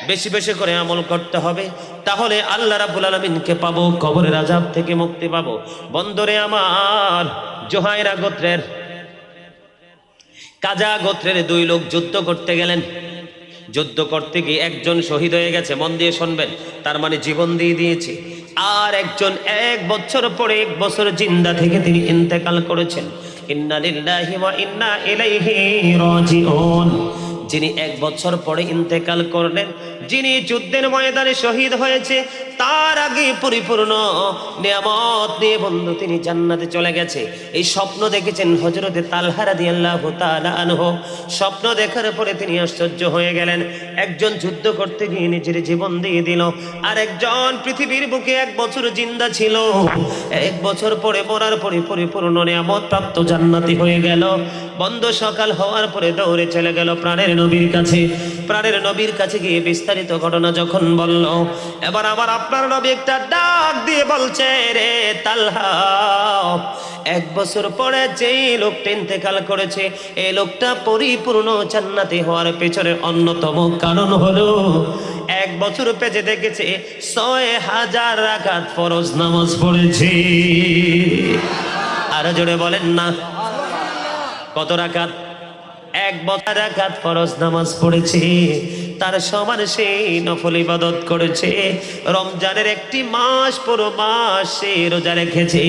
বেশি বেশি করে আমল করতে হবে, তাহলে আল্লাহ রাব্বুল আলামিনকে পাবো, কবরের আযাব থেকে মুক্তি পাবো। বন্দরে আমার জোহাইরা গোত্রের কাজা গোত্রের 2 লোক যুদ্ধ করতে গেলেন। যুদ্ধ করতে গিয়ে একজন শহীদ হয়ে গেছে, মন দিয়ে শুনবেন, তার মানে জীবন দিয়ে দিয়েছে। আর একজন 1 বছর পরে 1 বছর জিন্দা থেকে তিনি ইন্তেকাল করেছেন। ইন্না লিল্লাহি ওয়া ইন্না ইলাইহি রাজিউন। যিনি 1 বছর পরে ইন্তেকাল করলেন, যিনি যুদ্ধের ময়দানে শহীদ হয়েছে, তার আগে পরিপূর্ণ নিয়ামত নিয়ে বন্ধু তিনি জান্নাতে চলে গেছে। এই স্বপ্ন দেখেছেন হযরতে তালহা রাদিয়াল্লাহু তাআলা আনহু। স্বপ্ন দেখার পরে তিনি আশ্চর্য হয়ে গেলেন। একজন যুদ্ধ করতে গিয়ে নিজের জীবন দিয়ে দিল, আর একজন পৃথিবীর বুকে 1 বছর জিন্দা ছিল, 1 বছর পরে মরার পরে পরিপূর্ণ নিয়ামত প্রাপ্ত জান্নাতি হয়ে গেল। বন্ধু সকাল হওয়ার পরে দৌড়ে চলে গেল প্রাণের নবীর কাছে। প্রাণের নবীর কাছে গিয়ে বিস্তারিত ঘটনা যখন বলল, এবার আবার আপনার নবী একটা ডাক দিয়ে বলছে, রে তালহা, 1 বছর পরে যেই লোকটা ইন্তেকাল করেছে, এই লোকটা পরিপূর্ণ জান্নাতি হওয়ার পেছনে অন্যতম কারণ হলো 1 বছর পেঁচে দেখেছে 6000 রাকাত ফরজ নামাজ পড়েছে। আরো জোরে বলেন না, কত রাকাত? 1 বছর রাকাত ফরজ নামাজ পড়েছে। তার সমান সেই নফল ইবাদত করেছে। রমজানের 1টি মাস পুরো মাস সে রোজা রেখেছে।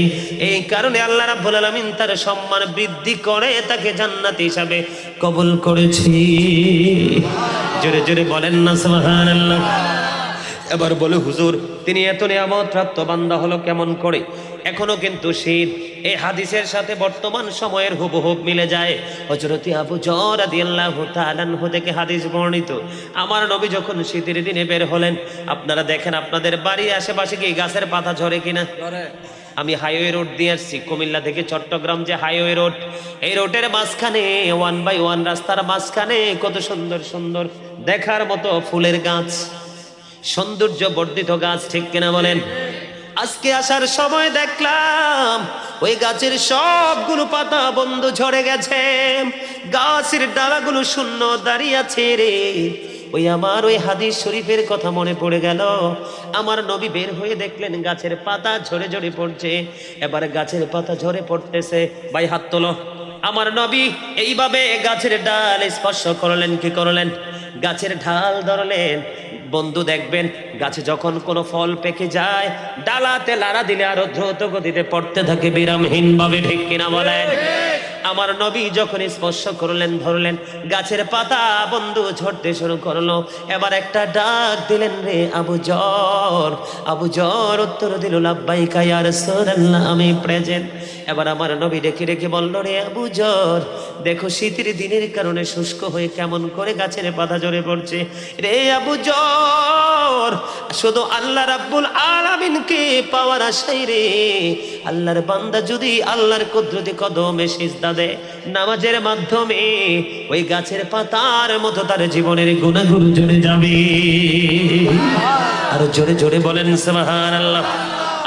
এই কারণে আল্লাহ রাব্বুল আলামিন তার সম্মান বৃদ্ধি করে তাকে জান্নাতি হিসাবে কবুল করেছে। জোরে জোরে বলেন না সুবহানাল্লাহ। এবার বলে, হুজুর তিনি এত নিয়ামত প্রাপ্ত বান্দা হলো কেমন করে? এখনো কিন্তু শীত। এই হাদিসের সাথে বর্তমান সময়ের হুবহুব মিলে যায়। হযরতে আবু যর রাদিয়াল্লাহু তাআলা আনহু থেকে হাদিস বর্ণিত, আমার নবী যখন শীতের দিনে বের হলেন, আপনারা দেখেন আপনাদের বাড়ির আশেপাশে কি গাছের পাতা ঝরে কিনা? আমি হাইওয়ে রোড দিয়ে আসছি, কুমিল্লা থেকে চট্টগ্রাম যে হাইওয়ে রোড, এই রোডের মাঝখানে 1/1 রাস্তার মাঝখানে কত সুন্দর সুন্দর দেখার মতো ফুলের গাছ, সৌন্দর্য বর্ধিত গাছ, ঠিক কিনা বলেন? আজকে আসার সময় দেখলাম ওই গাছের সবগুলো পাতা বন্ধ ঝরে গেছে, গাছের ডালাগুলো শূন্য দাঁড়িয়ে আছে রে। ওই আমার ওই হাদিস শরীফের কথা মনে পড়ে গেল। আমার নবী বের হয়ে দেখলেন গাছের পাতা ঝরে ঝরে পড়ছে। এবার গাছের পাতা ঝরে পড়তেছে, ভাই হাত তোলো। আমার নবী এইভাবে গাছের ডাল স্পর্শ করলেন, কি করলেন? গাছের ঢাল ধরলেন। বন্ধু দেখবেন গাছে যখন কোনো ফল পেকে যায়, ডালাতে লাড়া দিলে আরো দ্রুত গতিতে পড়তে থাকে বিরামহীন ভাবে, ঠিক কিনা বলেন? আমার নবী যখন স্পর্শ করলেন, ধরলেন, গাছের পাতা বন্ধু ঝরতে শুরু করলো। এবার একটা ডাক দিলেন, রে আবু যর। আবু যর উত্তর দিল, লাব্বাইকা ইয়া রাসূলুল্লাহ, আমি প্রেজেন্ট। এবার আমার নবী ডেকে ডেকে বলল, রে আবু যর, দেখো শীতের দিনের কারণে শুষ্ক হয়ে কেমন করে গাছের পাতা ঝরে পড়ছে। রে আবু যর, শুধু আল্লাহ রাব্বুল আলামিনকে পাওয়ার আশায় রে, আল্লাহর বান্দা যদি আল্লাহর কুদরতি কদমে সিজদা দেয় নামাজের মাধ্যমে, ওই গাছের পাতার মতো তার জীবনের গুনাহগুলো ঝরে যাবে। আর জোরে জোরে বলেন সুবহানাল্লাহ।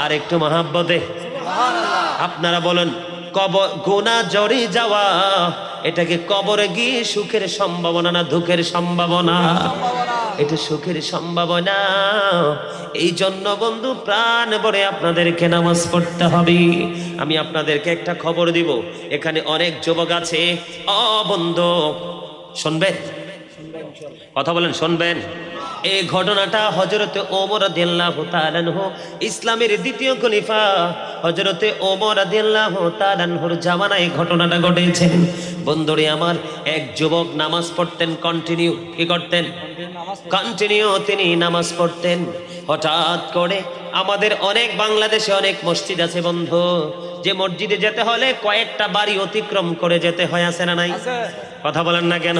আর একটু মহাব্বতে আপনারা বলেন, কবর গুনাহ ঝরে যাওয়া, এটাকে কবরে গিয়ে সুখের সম্ভাবনা না দুঃখের সম্ভাবনা? এটা সুখের সম্ভাবনা। এই জন্য বন্ধু প্রাণ ভরে আপনাদেরকে নামাজ পড়তে হবে। আমি আপনাদেরকে একটা খবর দিব, এখানে অনেক যুবক আছে। বন্ধু শুনবেন, কথা বলেন, শুনবেন। এই ঘটনাটা হযরতে ওমর রাদিয়াল্লাহু তাআলা আনহু, ইসলামের দ্বিতীয় খলিফা হযরতে ওমর রাদিয়াল্লাহু তাআলা আনহুর জামানায় ঘটনাটা ঘটেছে। বন্ধুরে আমার, এক যুবক নামাজ পড়তেন কন্টিনিউ। কি করতেন? কন্টিনিউ তিনি নামাজ পড়তেন। হঠাৎ করে আমাদের অনেক বাংলাদেশে অনেক মসজিদ আছে বন্ধু, যে মসজিদে যেতে হলে কয়েকটা বাড়ি অতিক্রম করে যেতে হয়, আছে না নাই? কথা বলেন না কেন?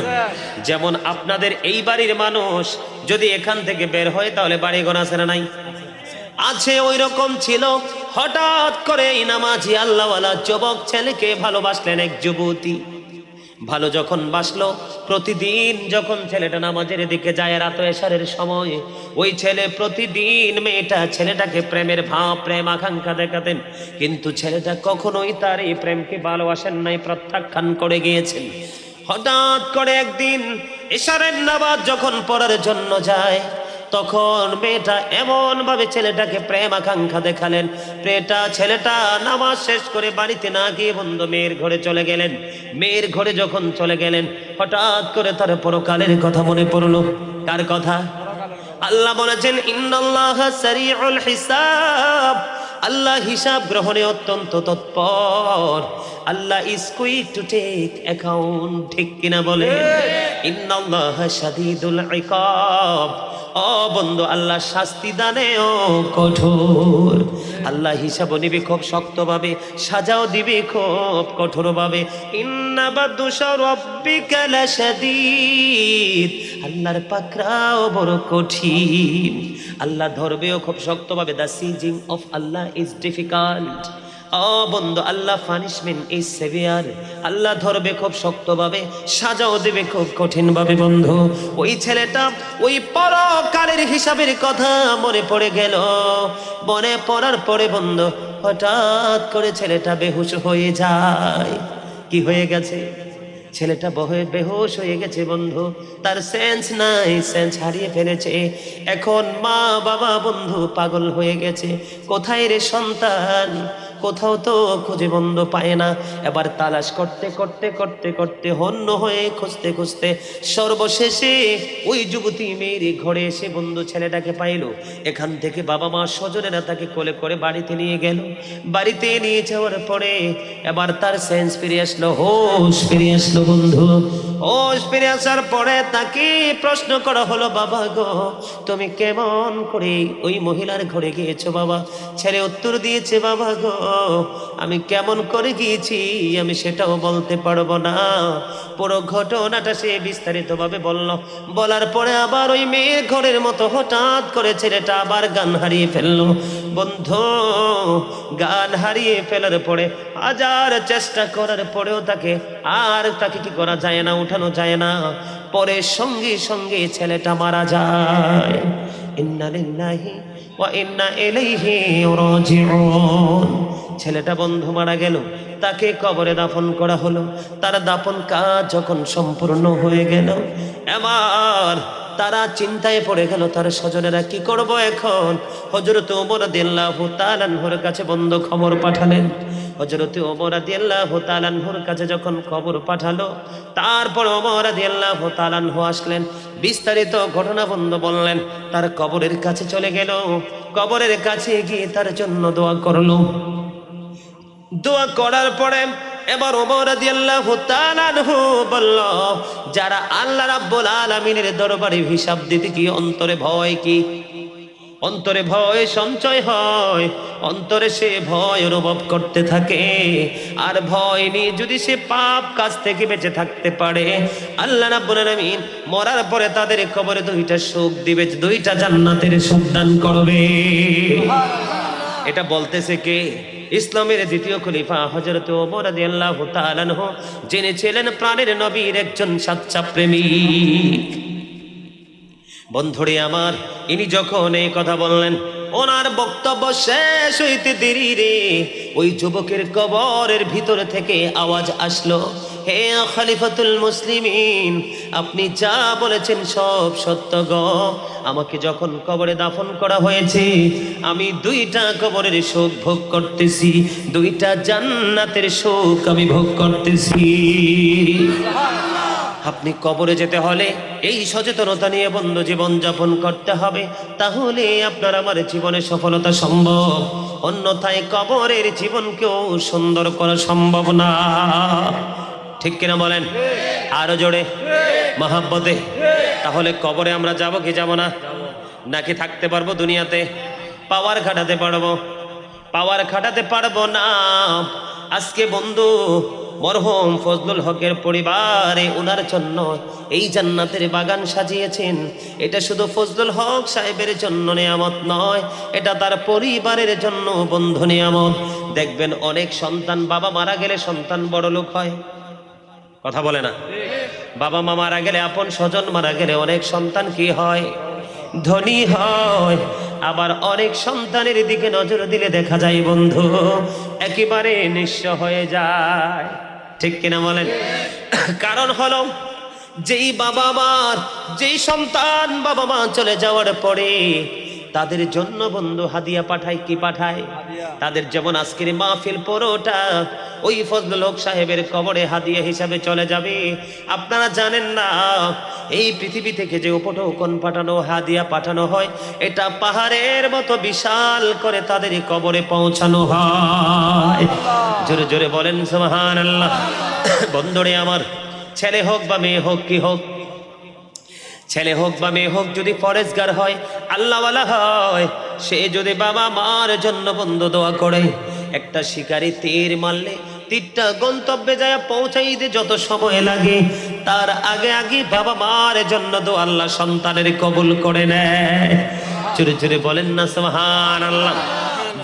যেমন আপনাদের এই বাড়ির মানুষ যদি এখান থেকে বের হয় তাহলে বাড়ি ঘর আছে না নাই? আছে। ওই রকম ছিল। হঠাৎ করে এই নামাজি আল্লাহওয়ালা যুবক ছেলেকে ভালোবাসলেন এক যুবতী। ভালো যখন বাসলো, প্রতিদিন যখন ছেলেটা নামাজের দিকে যায় রাত এশারের সময়, ওই ছেলে প্রতিদিন ছেলেটাকে প্রেমের ভাব, প্রেম আকাঙ্ক্ষা দেখাতেন, কিন্তু ছেলেটা কখনোই তার এই প্রেমকে ভালোবাসেন নাই, প্রত্যাখ্যান করে গিয়েছেন। হঠাৎ করে একদিন এশারের নামাজ যখন পড়ার জন্য যায়, তখন মেয়েটা এমন ভাবে ছেলেটাকে প্রেম আকাঙ্ক্ষা দেখালেন, ছেলেটা নামাজ শেষ করে বাড়িতে না গিয়ে বন্ধু মেয়ের ঘরে চলে গেলেন। মেয়ের ঘরে যখন চলে গেলেন, হঠাৎ করে তার পরকালের কথা মনে পড়লো। কার কথা? আল্লাহ বলেছেন ইন্নাল্লাহা সারিউল হিসাব, আল্লাহ হিসাব গ্রহণে অত্যন্ত তৎপর। Allah is quick to take account. ঠিক কিনা বলে? ইন্নাল্লাহা শাদীদুল ইকাব। ও বন্ধু, আল্লাহ শাস্তি দানেও কঠোর। আল্লাহ হিসাবও নিবে খুব শক্তভাবে, সাজাও দিবে খুব কঠোরভাবে। ইন্না বাদশা রাব্বিকা লাশাদীদ, আল্লাহর পাকড়াও বড় কঠিন। আল্লাহ ধরবেও খুব শক্তভাবে। The seizing of Allah is difficult. ও বন্ধু, Allah punishment is severe. Allah ধরবে খুব শক্তভাবে, সাজাও দেবে খুব কঠিন ভাবে। বন্ধু, ওই ছেলেটা ওই পরকালের হিসাবের কথা মনে পড়ে গেল। মনে পড়ার পরে বন্ধু হঠাৎ করে ছেলেটা বেহুশ হয়ে যায়। কি হয়ে গেছে? ছেলেটা বেহুশ হয়ে গেছে বন্ধু। তার সেন্স নাই, সেন্স হারিয়ে ফেলেছে। এখন মা বাবা বন্ধু পাগল হয়ে গেছে। কোথায় রে সন্তান? কোথাও তো খুঁজে বন্ধ পায় না। এবার তালাশ করতে করতে করতে করতে হন্য হয়ে খুঁজতে খুঁজতে সর্বশেষে ওই যুবতী মেয়ের ঘরে এসে বন্ধু ছেলেটাকে পাইল। এখান থেকে বাবা মা স্বজনেরা তাকে কোলে করে বাড়িতে নিয়ে গেল। বাড়িতে নিয়ে যাওয়ার পরে এবার তার সেন্স ফিরে আসলো, হোশ ফিরে আসলো বন্ধু। হোশ ফিরে আসার পরে তাকে প্রশ্ন করা হলো, বাবা গো তুমি কেমন করে ওই মহিলার ঘরে গিয়েছো বাবা? ছেলে উত্তর দিয়েছে, বাবা গো আমি কেমন করে গিয়েছি আমি সেটাও বলতে পারবো না। পুরো ঘটনাটা সে বিস্তারিতভাবে বলল। বলার পরে আবার ওই মেয়ের ঘরের মতো হঠাৎ করে ছেলেটা আবার গান হারিয়ে ফেললো। বন্ধু, গান হারিয়ে ফেলার পরে হাজার চেষ্টা করার পরেও তাকে কি করা যায় না, উঠানো যায় না। পরে সঙ্গে সঙ্গে ছেলেটা মারা যায়। ইন্না লিল্লাহি ওয়া ইন্না ইলাইহি রাজিউন। ছেলেটা বন্ধু মারা গেল, তাকে কবরে দাফন করা হলো। তার দাফন কাজ যখন সম্পূর্ণ হয়ে গেল, এবার তারা চিন্তায় পড়ে গেল তার স্বজনেরা কি করব এখন। হযরত ওমর রাদিয়াল্লাহু তাআলা আনহুর কাছে বন্ধু খবর পাঠালেন। হযরত ওমর রাদিয়াল্লাহু তাআলা আনহুর কাছে যখন খবর পাঠালো, তারপর ওমর রাদিয়াল্লাহু তাআলা আনহু আসলেন, বিস্তারিত ঘটনা বন্ধু বললেন। তার কবরের কাছে চলে গেল। কবরের কাছে গিয়ে তার জন্য দোয়া করলো। দোয়া করার পরে এবার ওমর রাদিয়াল্লাহু তাআলা আনহু বলল, যারা আল্লাহ রাব্বুল আলামিনের দরবারে হিসাব দিতে কি অন্তরে ভয় কি? অন্তরে ভয় সঞ্চয় হয়, অন্তরে সে ভয় অনুভব করতে থাকে। আর ভয় নিয়ে যদি সে পাপ কাজ থেকে বেঁচে থাকতে পারে, আল্লাহ রাব্বুল আলামিন মরার পরে তাদের কবরে দুইটা সুখ দিবে, দুইটা জান্নাতের সুখ দান করবে। এটা বলতেছে কে? ইসলামের দ্বিতীয় খলিফা হযরত ওমর রাদিয়াল্লাহু তাআলা আনহু, যিনি ছিলেন প্রাণের নবীর একজন সাচ্চা প্রেমিক। বন্ধুরে আমার, ইনি যখন এই কথা বললেন, ওনার বক্তব্য শেষ হইতে দেরি রে ওই যুবকের কবরের ভিতর থেকে আওয়াজ আসলো, হে খলিফাতুল মুসলিমিন, আপনি যা বলেছেন সব সত্য গো। আমাকে যখন কবরে দাফন করা হয়েছে, আমি দুইটা কবরের সুখ ভোগ করতেছি, দুইটা জান্নাতের সুখ আমি ভোগ করতেছি। আপনি কবরে যেতে হলে এই সচেতনতা নিয়ে বন্ধু জীবন যাপন করতে হবে, তাহলে আপনার আমার জীবনে সফলতা সম্ভব। অন্যথায় কবরের জীবনকেও সুন্দর করা সম্ভব না। ঠিক কিনা বলেন? আরো জোরে মহাব্বতে। তাহলে কবরে আমরা যাব কি যাব না? নাকি থাকতে পারবো দুনিয়াতে? পাওয়ার খাটাতে পারবো? পাওয়ার খাটাতে পারবো না। আজকে বন্ধু মরহুম ফজলুল হকের পরিবারে ওনার জন্য এই জান্নাতের বাগান সাজিয়েছেন। এটা শুধু ফজলুল হক সাহেবের জন্য নিয়ামত নয়, এটা তার পরিবারের জন্য বন্ধু নিয়ামত। দেখবেন অনেক সন্তান, বাবা মারা গেলে সন্তান বড় লোক হয়, কথা বলে না? বাবা মা মারা গেলে, আপন স্বজন মারা গেলে অনেক সন্তান কি হয়? ধনী হয়। আবার অনেক সন্তানের দিকে নজর দিলে দেখা যায় বন্ধু একেবারে নিঃস্ব হয়ে যায়। ঠিক কিনা বলেন? কারণ হলো যেই বাবা মার, যেই সন্তান বাবা মা চলে যাওয়ার পরে তাদের জন্য বন্ধু হাদিয়া পাঠায়, কি পাঠায়? তাদের যেমন আজকের মাহফিল পুরোটা ওই ফজলুল হক সাহেবের কবরে হাদিয়া হিসাবে চলে যাবে। আপনারা জানেন না, এই পৃথিবী থেকে যে উপঢৌকন পাঠানো, হাদিয়া পাঠানো হয়, এটা পাহাড়ের মতো বিশাল করে তাদের কবরে পৌঁছানো হয়। জোরে জোরে বলেন সুবহানাল্লাহ। বন্ধুরে আমার, ছেলে হোক বা মেয়ে হোক, কি হোক, ছেলে হোক বা মেয়ে হোক, যদি পরেজগার হয়, আল্লাহওয়ালা হয়, সে যদি বাবা মার জন্য বন্ধু দোয়া করে, একটা শিকারি তীর মারলে তীরটা গন্তব্যে যায় পৌঁছাইতে যত সময় লাগে, তার আগে আগে বাবা মার জন্য দোয়া আল্লাহ সন্তানের কবুল করে নেয়। চুরে চুরে বলেন না সুবহানাল্লাহ।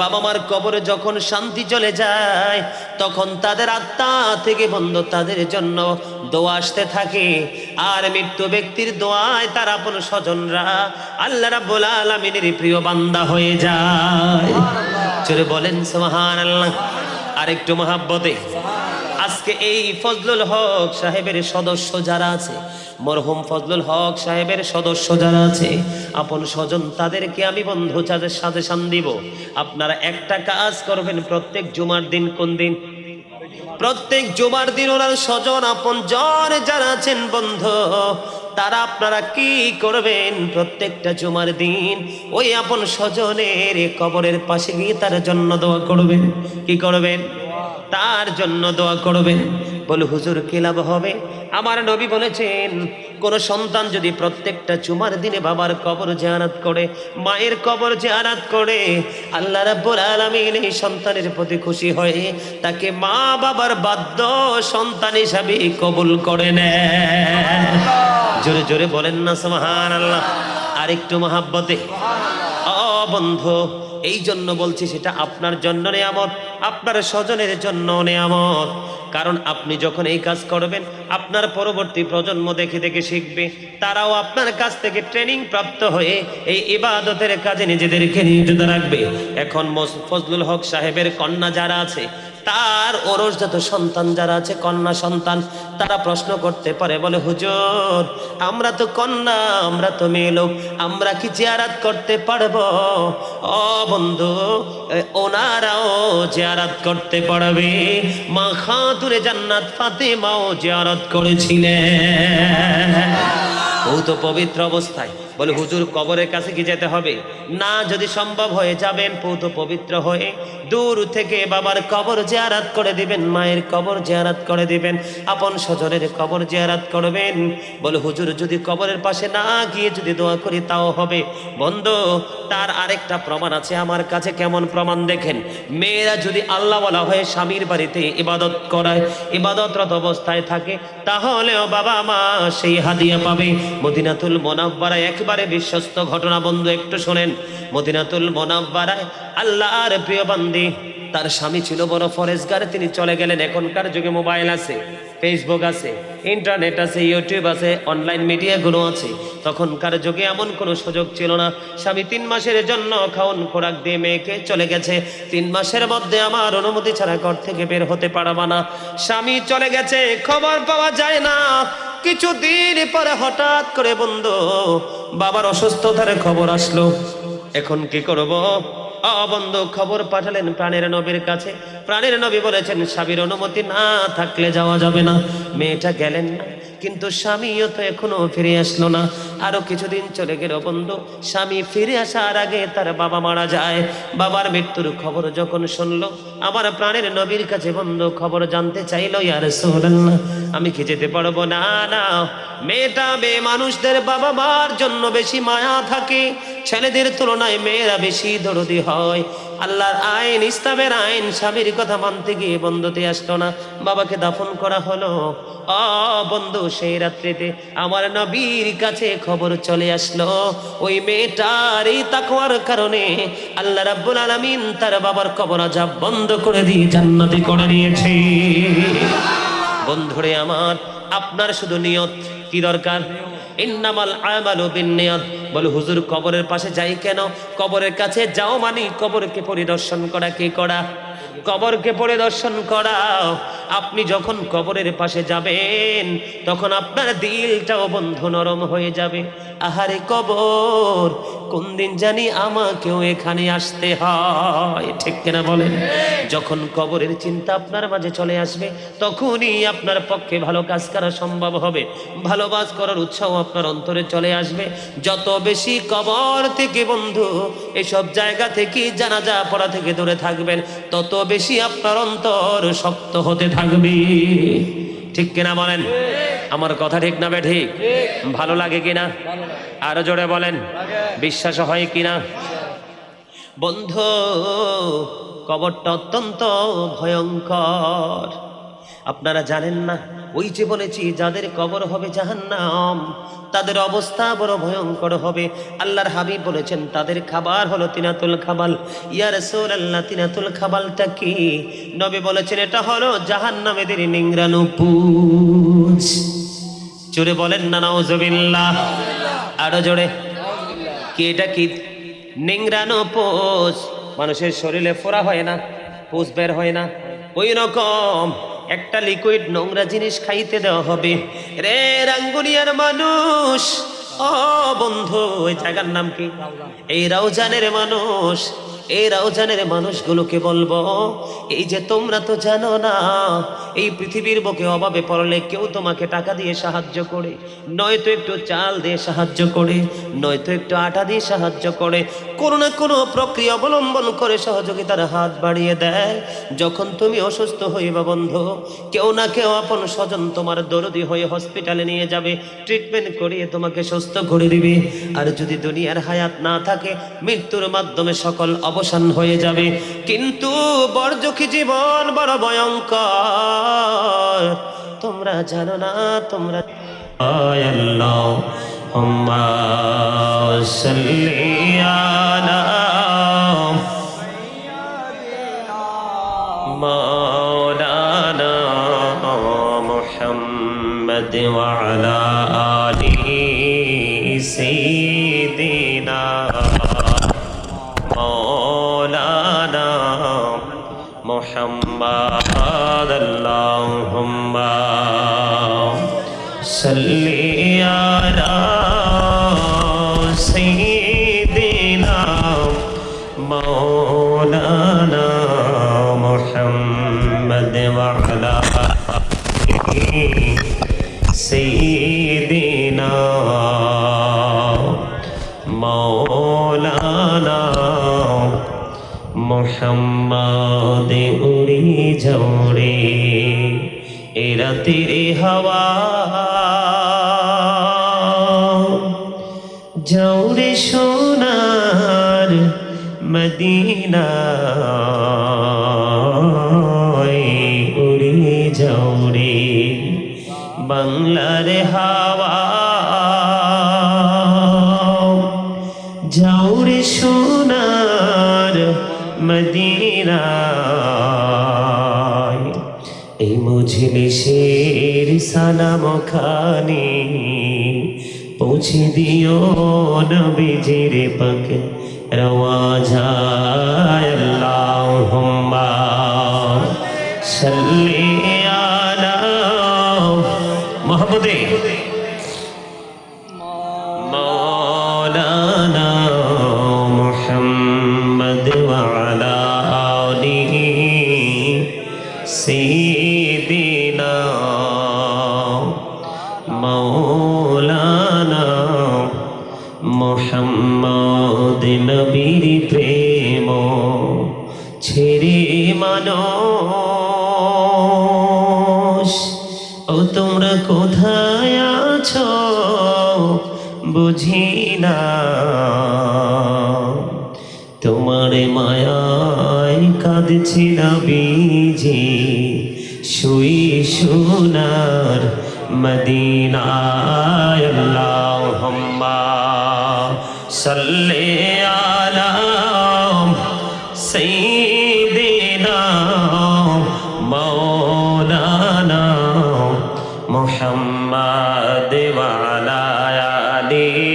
বাবা মার কবরে যখন শান্তি চলে যায়, তখন তাদের আত্মা থেকে বন্ধু তাদের জন্য দোয়া আসতে থাকে। আর মৃত্যু ব্যক্তির দোয়ায় তার আপন স্বজনরা আল্লাহ রাব্বুল আলামিনের প্রিয় বান্দা হয়ে যায়। চলে বলেন সুবহানাল্লাহ। আরেকটু মহাব্বতে আজকে এই ফজলুল হক সাহেবের সদস্য যারা আছে, মরহুম ফজলুল হক সাহেবের সদস্য যারা আছে, আপন স্বজন, তাদেরকে আমি বন্ধু যাদের সাজেশন দিব, আপনারা একটা কাজ করবেন। প্রত্যেক জুমার দিন, কোন দিন? প্রত্যেক জুমার দিন ওনার স্বজন আপন জন যারা আছেন বন্ধু, তারা আপনারা কি করবেন? প্রত্যেকটা জুমার দিন ওই আপন স্বজনের কবরের পাশে গিয়ে তার জন্য দোয়া করবেন। কি করবেন? তার জন্য দোয়া করবেন। বলে হুজুর কি লাভ হবে? আমার নবী বলেছেন, কোন সন্তান যদি প্রত্যেকটা জুমার দিনে বাবার কবর জিয়ারত করে, মায়ের কবর জিয়ারত করে, আল্লাহ রাব্বুল আলামিন এই সন্তানের প্রতি খুশি হয়ে তাকে মা বাবার বাধ্য সন্তান হিসাবে কবুল করে নেয়। জোরে জোরে বলেন না সুবহানাল্লাহ। আরেকটু মহাব্বতে। ও বন্ধু, এই জন্য বলছি, সেটা আপনার জন্য নিয়ামত, আপনার স্বজনের জন্য নিয়ামত। কারণ আপনি যখন এই কাজ করবেন, আপনার পরবর্তী প্রজন্ম দেখে দেখে শিখবে, তারাও আপনার কাছ থেকে ট্রেনিং প্রাপ্ত হয়ে এই ইবাদতের কাজে নিজেদেরকে নিয়োজিত রাখবে। এখন ফজলুল হক সাহেবের কন্যা যারা আছে, তার ওরসজাত সন্তান যারা আছে, কন্যা সন্তান, তারা প্রশ্ন করতে পারে, বলে হুজুর আমরা তো কন্যা, আমরা তো মেয়ে লোক, আমরা কি জিয়ারত করতে পারবো? ও বন্ধু, ওনারাও জিয়ারত করতে পারবে। মা খাতুনে জান্নাত ফাতেমাও জিয়ারত করেছিলেন বহুত পবিত্র অবস্থায়। বলে হুজুর কবরের কাছে কি যেতে হবে? না, যদি সম্ভব হয়ে যাবেন পৌত পবিত্র হয়ে দূর থেকে বাবার কবর জিয়ারত করে দিবেন, মায়ের কবর জিয়ারত করে দিবেন, আপন স্বজনের কবর জিয়ারত করবেন। বলে হুজুর যদি কবরের পাশে না গিয়ে যদি দোয়া করি তাও হবে। বন্ধু, তার আরেকটা প্রমাণ আছে আমার কাছে। কেমন প্রমাণ দেখেন। মেয়েরা যদি আল্লাহওয়ালা হয়ে স্বামীর বাড়িতে ইবাদত করায়, ইবাদতরত অবস্থায় থাকে, তাহলেও বাবা মা সেই হাদিয়া পাবে। মদিনাতুল মুনাওয়ারায় একবারে বিশ্বস্ত ঘটনা বন্ধু, একটু শোনেন। মদিনাতুল মুনাওয়ারায় আল্লাহর প্রিয় বান্দি, তার স্বামী ছিল বড় ফরেজগার, তিনি চলে গেলেন। এখনকার যুগে মোবাইল আছে, ফেসবুক আছে, ইন্টারনেট আছে, ইউটিউব আছে, অনলাইন মিডিয়াগুলো আছে। তখনকার যুগে এমন কোনো সুযোগ ছিল না। স্বামী 3 মাসের জন্য খাওন খোরাক দিয়ে মেয়েকে চলে গেছে। 3 মাসের মধ্যে আমার অনুমতি ছাড়া ঘর থেকে বের হতে পারবা না। স্বামী চলে গেছে, খবর পাওয়া যায় না। কিছুদিন পরে হঠাৎ করে বন্ধু বাবার অসুস্থতার খবর আসলো। এখন কি করব? বন্ধু খবর পাঠালেন প্রাণের নবীর কাছে। প্রাণের নবী বলেছেন, স্বামীর অনুমতি না থাকলে যাওয়া যাবে না। মেয়েটা গেলেন না, কিন্তু স্বামীও তো এখনো ফিরে আসলো না। আরো কিছুদিন চলে গেল বন্ধু। স্বামী ফিরে আসার আগে তার বাবা মারা যায়। বাবার মৃত্যুর খবর যখন শুনলো, আমার প্রাণের নবীর কাছে বন্ধু খবর জানতে চাইলো, ইয়া রাসূলুল্লাহ আমি কি যেতে পারবো? না না, মেয়েটা মেয়ে মানুষদের বাবা মার জন্য বেশি মায়া থাকে, ছেলেদের তুলনায় মেয়েরা বেশি দরদি হয়। আল্লাহর আইন, ইসলামের আইন, স্বামীর কথা মানতে গিয়ে বন্ধুতে আসলো না। বাবাকে দাফন করা হলো। বন্ধু সেই রাত্রিতে আমার নবীর কাছে খবর চলে আসলো, ওই মেয়েটার এই তাকওয়ার কারণে আল্লাহ রাব্বুল আলামিন তার বাবার কবর আযাব বন্ধ করে দিয়ে জান্নাতি করে নিয়েছে। বন্ধুরে আমার, আপনার শুধু নিয়ত কি দরকার? ইন্নামাল আমালু বিন্নিয়াত। বলে হুজুর কবরের পাশে যাই কেন? কবরের কাছে যাও মানে কবরকে পরিদর্শন করা। কি করা? কবরকে পরিদর্শন করা। আপনি যখন কবরের পাশে যাবেন তখন আপনার দিলটাও বন্ধু নরম হয়ে যাবে। আহারে কবর, কোন দিন জানি আমাকেও এখানে আসতে হয়, ঠিক কিনা বলেন? যখন কবরের চিন্তা আপনার মাঝে চলে আসবে তখনই আপনার পক্ষে ভালো কাজ করা সম্ভব হবে, ভালো কাজ করার উৎসাহ আপনার অন্তরে চলে আসবে। যত বেশি কবর থেকে বন্ধু এসব জায়গা থেকে জানাজা পড়া থেকে দূরে থাকবেন তত বেশি আপনার অন্তর শক্ত হতে থাকবে, ঠিক কিনা বলেন? আমার কথা ঠিক না বে ঠিক? ভালো লাগে কিনা? আরো জোরে বলেন, বিশ্বাস হয় কিনা? বন্ধু, কবরটা অত্যন্ত ভয়ঙ্কর, আপনারা জানেন না? ওই যে বলেছি যাদের কবর হবে জাহান্নাম, তাদের অবস্থা বড় ভয়ঙ্কর হবে। আল্লাহর হাবিব বলেছেন তাদের খাবার হলো তিনাতুল খাবাল। ইয়া রাসূলুল্লাহ, তিনাতুল খাবালটা কি? নবী বলেছেন এটা হলো জাহান্নামীদের নিংড়ানো পুঁজ। জোরে বলেন না নাউজুবিল্লাহ। আরো জোরে, কি এটা কি? নিংড়ানো পুঁজ। মানুষের শরীরে ফোড়া হয় না, পুঁজ বের হয় না, ওই রকম একটা লিকুইড নোংরা জিনিস খাইতে দেওয়া হবে। রে রাঙ্গুনিয়ার মানুষ, ও বন্ধু, ওই জায়গার নাম কি? এই রাউজানের মানুষ, এই রাউজানের মানুষগুলোকে বলবো, এই যে তোমরা তো জানো না এই পৃথিবীর বুকে অভাবে পড়লে কেউ তোমাকে টাকা দিয়ে সাহায্য করে, নয়তো একটু চাল দিয়ে সাহায্য করে, নয়তো একটু আটা দিয়ে সাহায্য করে, কোনো না কোনো প্রক্রিয়া অবলম্বন করে সহযোগিতার হাত বাড়িয়ে দেয়। যখন তুমি অসুস্থ হইবা বন্ধু, কেউ না কেউ আপন স্বজন তোমার দরদি হয়ে হসপিটালে নিয়ে যাবে, ট্রিটমেন্ট করিয়ে তোমাকে সুস্থ করে দিবে। আর যদি দুনিয়ার হায়াত না থাকে, মৃত্যুর মাধ্যমে সকল অবসান হয়ে যাবে। কিন্তু বরজখী জীবন বড় ভয়ঙ্কর, তোমরা জানো না। তোমরা আল্লাহুম্মা সাল্লি আলা মাওলানা মুহাম্মদ ওয়া আলা আলিহি সাইয়্যিদিনা মাওলানা মুহাম্মদ। আল্লাহুম্মা সাল্লি আলা সাইয়্যিদিনা মাওলানা মুহাম্মদ ওয়া আলা আলিহি সাইয়্যিদিনা মাওলানা মুহাম্মদ। উড়ি ঝরে এ রাতের হাওয়া, জৌরে সোনার মদিনায়, উড়ি ঝরে বাংলার হাওয়া, জৌরে সোনার মদিনায়। এই মজলিসের সালাম খানি পৌঁছে দিও নবীজির পাকে রওয়াজায়। আল্লাহুম্মা সাল্লি আলা মুহাম্মদে মাওলানা মুহাম্মদ ওয়া আলা আলিহি সাইয়্যিদিনা মাওলানা মুহাম্মদ। নবীর প্রেম ছেড়ে মানুষ, ও তোমরা কোথায় আছো বুঝি না, তোমার মায়ায় কাঁদছি নবীজি শুই সোনার মদিনায়। আল্লাহুম্মা সাল্লি আলা সাইয়্যিদিনা মাওলানা মুহাম্মদ ওয়া আলা আলিহি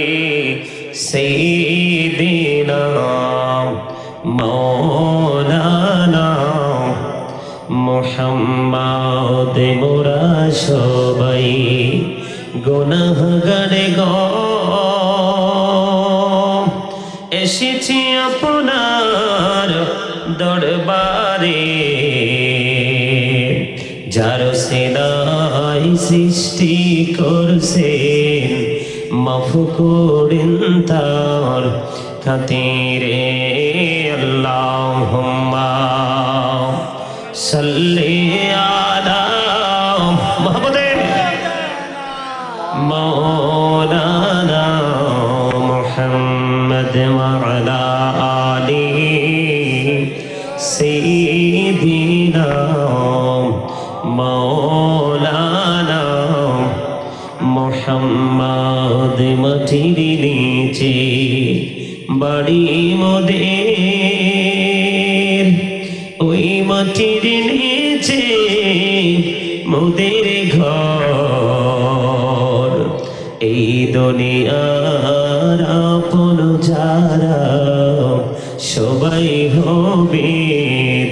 সাইয়্যিদিনা মাওলানা মোহাম্মদ মোরা সবাই গুনাহগারে গো এসেছি আপনার দরবারে যার সেনাই সৃষ্টি করছেন মাফ করেন তার খাতিরে আল্লাহুম্মা সাল্লি আলা মুহাম্মাদে মাওলানা মুহাম্মদ ওয়া আলা আলিহি সাইয়্যিদিনা মাওলানা মুহাম্মদ মাটির নিচে বাড়ি মোদের ওই মাটির নিচে মোদের ঘর এই দুনিয়ার আপন যারা সবাই হবে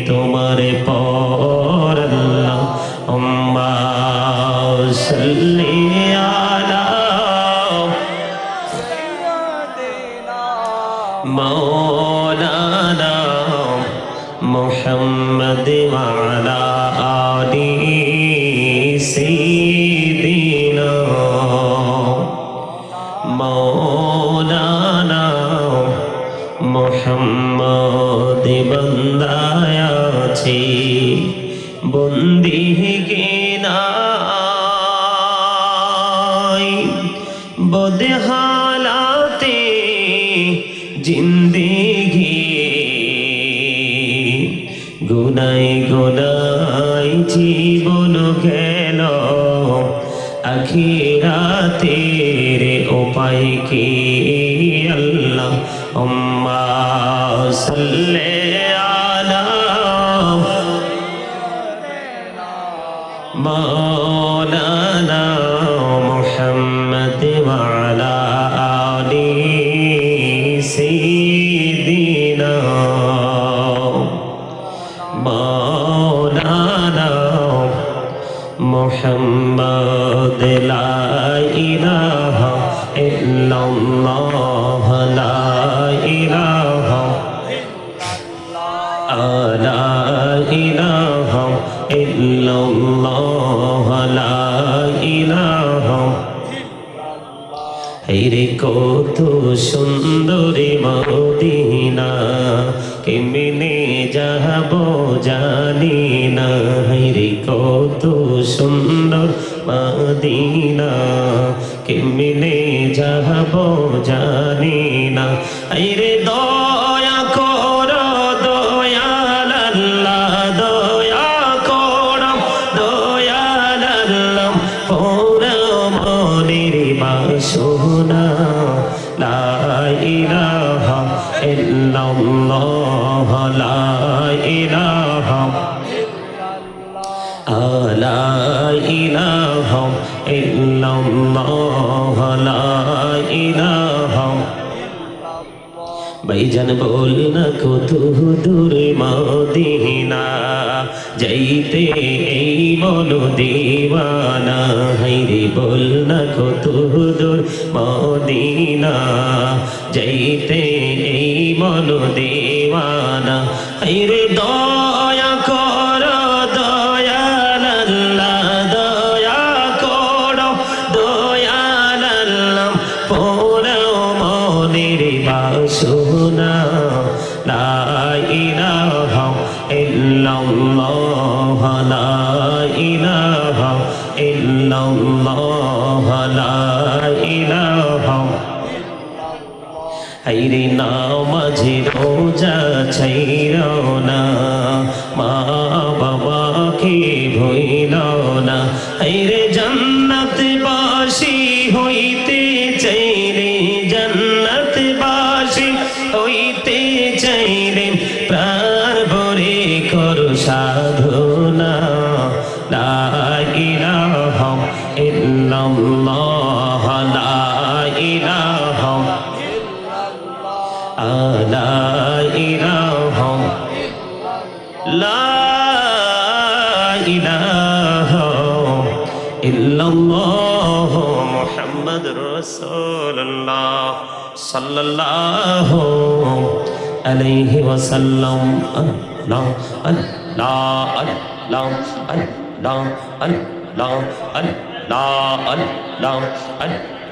তোমার পর আল্লাহুম্মা সাল্লি আলা মাওলানা মুহাম্মদ ওয়া আলা আলিহি সাইয়্যিদিনা মাওলানা মুহাম্মদ বান্দায় আছে বন্দিগে নাই বদহালাতে জিন্দেগি গুনাই গুনাই জীবন গেল আখিরাতের উপায় কি আল্লাহুম্মা সাল্লি আলা মাওলানা মুহাম্মদ ওয়া আলা আলিহি সাইয়্যিদিনা মাওলানা মুহাম্মদ লা ইলাহা ইল্লাল্লাহ লা ইলাহা লা ইলাহা ইল্লাল্লাহ লা ইলাহা হেরে কত সুন্দর মদিনা কেমনে যাব জানি না হেরে কত সুন্দর মদিনা কেমনে যাব জানি না হেরে দয়া করো দয়াল আল্লাহ দয়া করো দয়াল আল্লাহ পোরা মনের বাসনা লা ইলাহা ইল্লাল্লাহ লা ইলাহা লা ইলাহা ইল্লাল্লাহ লা ইলাহা ভাইজান বল না কত দূর মদিনা যাইতে এই মন দিওয়ানা হাইরে বল না কত দূর মদিনা যাইতে এই মন দিওয়ানা হাইরে দয়া করো দয়াল আল্লাহ দয়া করো দয়াল আল্লাহ পোড়াও মনের বাসনা লা ইলাহা ইল্লাল্লাহ লা ইলাহা ইল্লাল্লাহ লা ইলাহা হাইরে নামাজে রোজা ছাইরো না মা বাবাকে ভুইলো না হাইরে জান্নাতবাসী হইতে চাইলে জান্নাতবাসী হইতে চাইলে প্রাণ ভরে করো সাধনা লা ইলাহা ইল্লাল্লাহ লা ইলাহা লা ইলাহা লা ইলাহা ইল্লাল্লাহ মুহাম্মাদুর রাসূলুল্লাহ সাল্লাল্লাহু আলাইহি ওয়াসাল্লাম। আল্লাহ আল্লাহ আল্লাহ আল্লাহ আল্লাহ আল্লাহ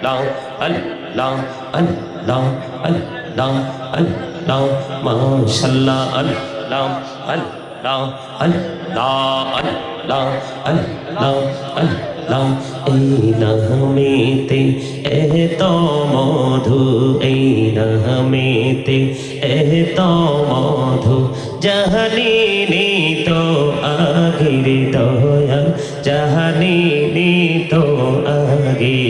আল্লাহ আল্লাহ আল্লাহ আল্লাহ আল্লাহ আল্লাহ মাশাআল্লাহ আল্লাহ আল্লাহ আল্লাহ আল্লাহ আল্লাহ আল্লাহ এই নামেতে এত মধু, এই নামেতে এত মধু জাহানিনি তো আগের দয়াল, জাহানিনি তো আগে।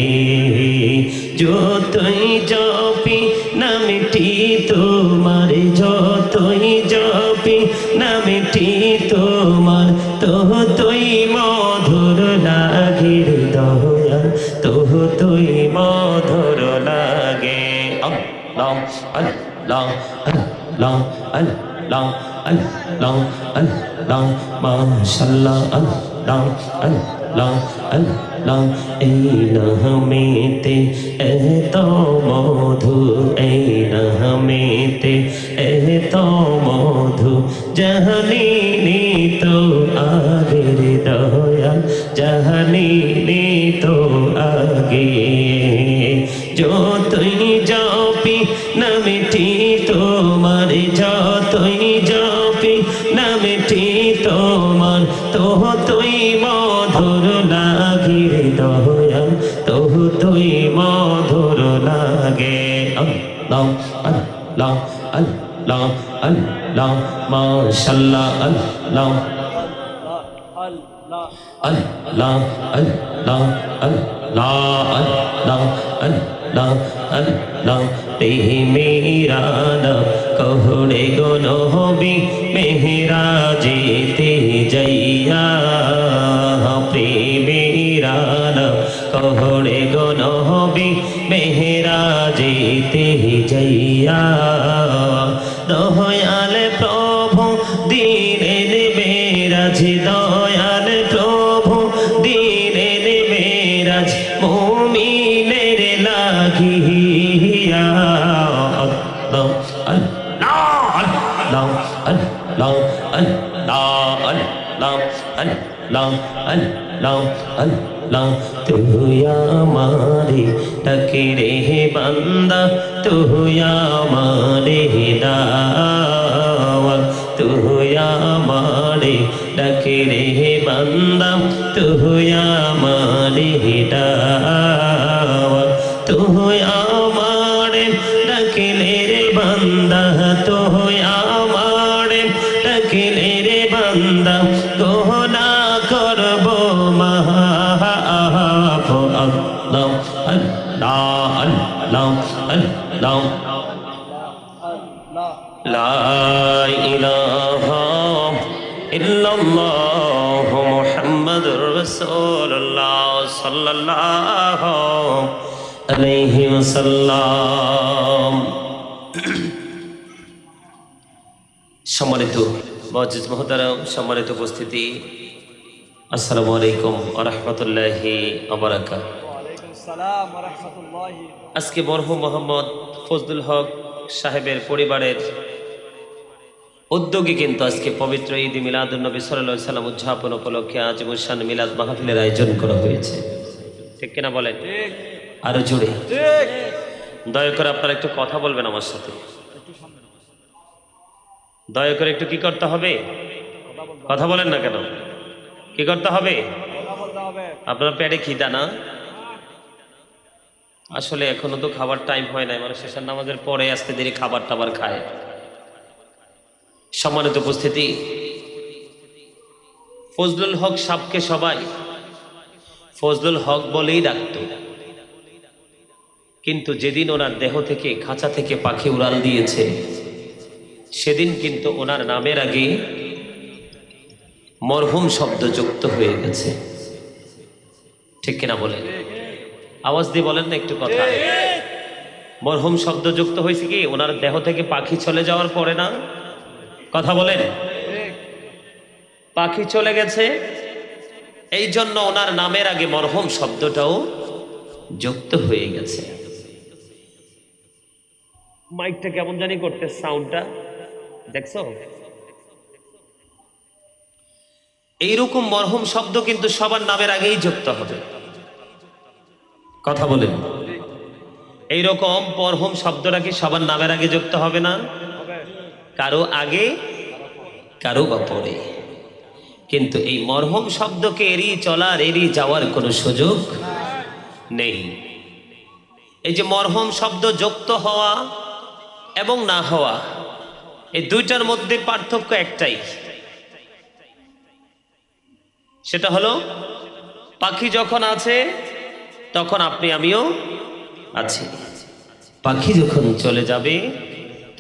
যতই জপি নামটি তোমার, যতই জপি নামটি তোমার, ততই মধুর লাগে দয়াল, ততই মধুর লাগে। আল্লাহ আল্লাহ আল্লাহ আল্লাহ আল্লাহ আল্লাহ মাশাআল্লাহ আল্লাহ আল্লাহ আল্লাহ এই নামেতে এত মধু, এই নামেতে এত মধু জাহানিনি তো আগের দয়াল, জাহানিনি তো আগে। যতই জপি নামটি তোমার, যতই জপি নামটি তোমার, ততই মধুর লাগে দয়াল, ততই মধুর লাগে। আল্লাহ আল্লাহ আল্লাহ আল্লাহ মাশাআল্লাহ আল্লাহ আল্লাহ আল্লাহ আল্লাহ আল্লাহ আল্লাহ আল্লাহ মেরা নাম কহরে গো নবী মেহরাজেতে যাইয়া, প্রেমেরা নাম কহরে গো নবী মেহরাজেতে যাইয়া। দয়াল প্রভু দিলেন মেরাজ, দয়াল প্রভু দিলেন মেরাজ মুমিনের লাগিয়া। আল্লাহ আল্লাহ আল্লাহ আল্লাহ আল্লাহ আল্লাহ আল্লাহ আল্লাহ আল্লাহ। তুই আমারে ডাকে রে বান্দা, তুই আমারে দাওয়া, তুই আমারে ডাকে রে বান্দা, তুই আমারে দাওয়া। তুই আমারে ডাকলে রে বান্দা, তুই আমারে ডাকলে রে বান্দা, গোনা করব মাফ। আল্লাহ আল্লাহ আল্লাহ আল্লাহ লা ইলাহা ইল্লাল্লাহ মুহাম্মাদুর রাসূলুল্লাহ সাল্লাল্লাহু আলাইহি ওয়াসাল্লাম। সম্মানিত মুআজ্জিজ মুহতারাম, সম্মানিত উপস্থিতি, আসসালামু আলাইকুম ওয়া রাহমাতুল্লাহি ওয়া বারাকাতুহু। আজকে মরহুম মোহাম্মদ ফজলুল হক সাহেবের পরিবারের উদ্যোগে কিন্তু আজকে পবিত্র ঈদ মিলাদুন নবী সাল্লাল্লাহু আলাইহি ওয়াসাল্লাম উদযাপন উপলক্ষে আজিমুশান মিলাদ মাহফিলের আয়োজন করা হয়েছে। ঠিক কিনা বলেন? আরো জোরে দয়া করে আপনারা একটু কথা বলবেন আমার সাথে। দয়া করে একটু কি করতে হবে? কথা বলেন না কেন? কি করতে হবে? আপনার পেটে খিদা না? আসলে এখনো তো খাবার টাইম হয় নাই, মানে শেষের নামাজের পরে আস্তে ধীরে খাবার টাবার খায়। সম্মানিত উপস্থিতি, ফজলুল হক সাহেবকে সবাই ফজলুল হক বলেই ডাকত, কিন্তু যেদিন ওনার দেহ থেকে খাঁচা থেকে পাখি উড়াল দিয়েছে সেদিন কিন্তু ওনার নামের আগে মরহুম শব্দ যুক্ত হয়ে গেছে। ঠিক কিনা বলেন? আওয়াজ দিয়ে বলেন না একটু কথা। মরহুম শব্দ যুক্ত হয়েছে কি ওনার দেহ থেকে পাখি চলে যাওয়ার পরে না? কথা বলেন। পাখি চলে গেছে, এই জন্য ওনার নামের আগে মরহুম শব্দটাও যুক্ত হয়ে গেছে। মাইকটা কেমন জানি করতে, সাউন্ডটা দেখছো? এইরকম মরহুম শব্দ কিন্তু সবার নামের আগেই যুক্ত হবে। কথা বলেন, এইরকম মরহুম শব্দটা কি সবার নামের আগে যুক্ত হবে না? কারো আগে কারো বা পরে। কিন্তু এই মরহুম শব্দকে এড়িয়ে চলার, এড়িয়ে যাওয়ার কোনো সুযোগ নেই। এই যে মরহুম শব্দ যুক্ত হওয়া এবং না হওয়া, এই দুইটার মধ্যে পার্থক্য একটাই, সেটা হলো পাখি যখন আছে তখন আপনি আমিও আছি, পাখি যখন চলে যাবে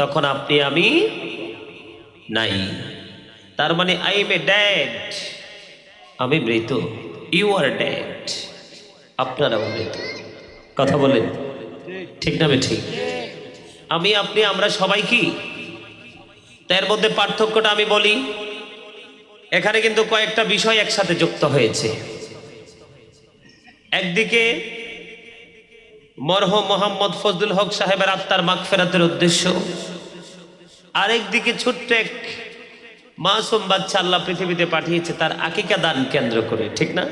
তখন আপনি আমি নাই। তার মানে আই এম এ ড্যাড, আমি মৃত, ইউ আর ড্যাড, আপনারাও মৃত। কথা বলেন ঠিক না ঠিক? আমি আপনি আমরা সবাই কি? তার মধ্যে পার্থক্যটা আমি বলি। এখানে কিন্তু কয়েকটা বিষয় একসাথে যুক্ত হয়েছে। একদিকে মরহুম মোহাম্মদ ফজলুল হক সাহেবের আত্মার মাগফিরাতের উদ্দেশ্য, আরেকদিকে ছোট্ট এক মাসুম বাচ্চা আল্লাহ পৃথিবীতে পাঠিয়েছে তার আকিকা দান কেন্দ্র করে, ঠিক না?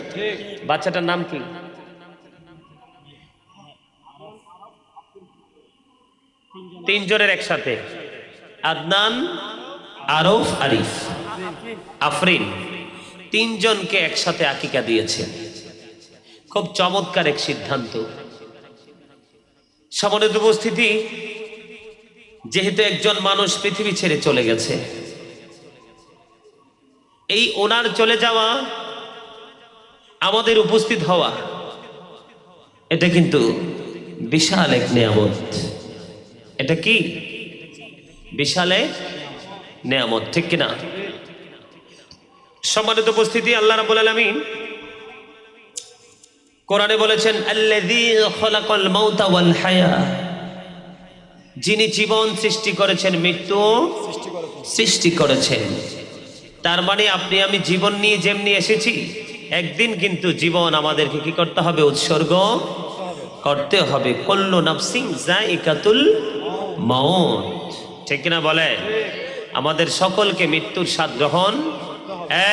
বাচ্চাটার নাম কি? তিনজনের একসাথে, আদনান, আরফ, আরিফ, আফরিন, তিনজনকে একসাথে আকিকা দিয়েছে। খুব চমৎকার এক সিদ্ধান্ত। সম্মানিত উপস্থিতি, যেহেতু একজন মানুষ পৃথিবী ছেড়ে চলে গেছে, এই ওনার চলে যাওয়া, আমাদের উপস্থিত হওয়া, এটা কিন্তু বিশাল এক নিয়ামত। এটা কি বিশাল এক নিয়ামত, ঠিক কিনা? সম্মানিত উপস্থিতি, আল্লাহ রাব্বুল আলামিন কোরআনে বলেছেন, আল্লাযী খালাকাল মাউতা ওয়াল হায়া, যিনি জীবন সৃষ্টি করেছেন, মৃত্যু সৃষ্টি করেছেন। তার মানে আপনি আমি জীবন নিয়ে যেমনি এসেছি, একদিন কিন্তু জীবন আমাদেরকে কি করতে হবে? উৎসর্গ করতে হবে। কুল্লু নাফসিন যায়িকাতুল মাউত, ঠিক কিনা বলে? আমাদের সকলকে মৃত্যুর স্বাদ গ্রহণ।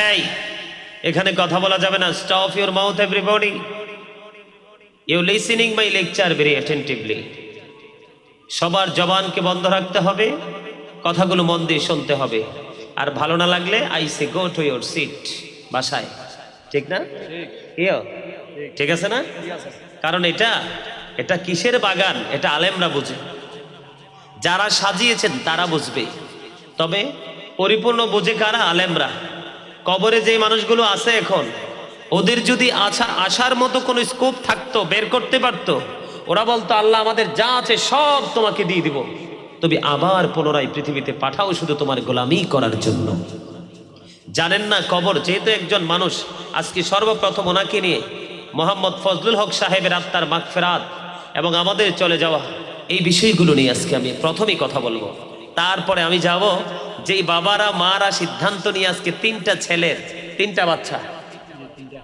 এই এখানে কথা বলা যাবে না। Stop your mouth everybody, you listening my lecture very attentively. সবার জবানকে বন্ধ রাখতে হবে, কথাগুলো মন দিয়ে শুনতে হবে। আর ভালো না লাগলে I say go to your seat, বাসায়, ঠিক না? ঠিক আছে না? কারণ এটা কিসের বাগান, এটা আলেমরা বুঝে, যারা সাজিয়েছেন তারা বুঝবে। তবে পরিপূর্ণ বুঝে কারা? আলেমরা। কবরে যে মানুষগুলো আছে এখন, ওদের যদি আসার মতো কোনো স্কোপ থাকতো, বের করতে পারতো, ওরা বলতো আল্লাহ আমাদের যা আছে সব তোমাকে দিয়ে দিব, তুমি আবার পুনরায় পৃথিবীতে পাঠাও শুধু তোমার গোলামি করার জন্য। জানেন না, কবর যেহেতু একজন মানুষ, আজকে সর্বপ্রথম ওনাকে নিয়ে মোহাম্মদ ফজলুল হক সাহেবের আত্মার মাগফিরাত এবং আমাদের চলে যাওয়া, এই বিষয়গুলো নিয়ে আজকে আমি প্রথমেই কথা বলবো। তারপরে আমি যাব যেই বাবারা মারা সিদ্ধান্ত নিয়ে আজকে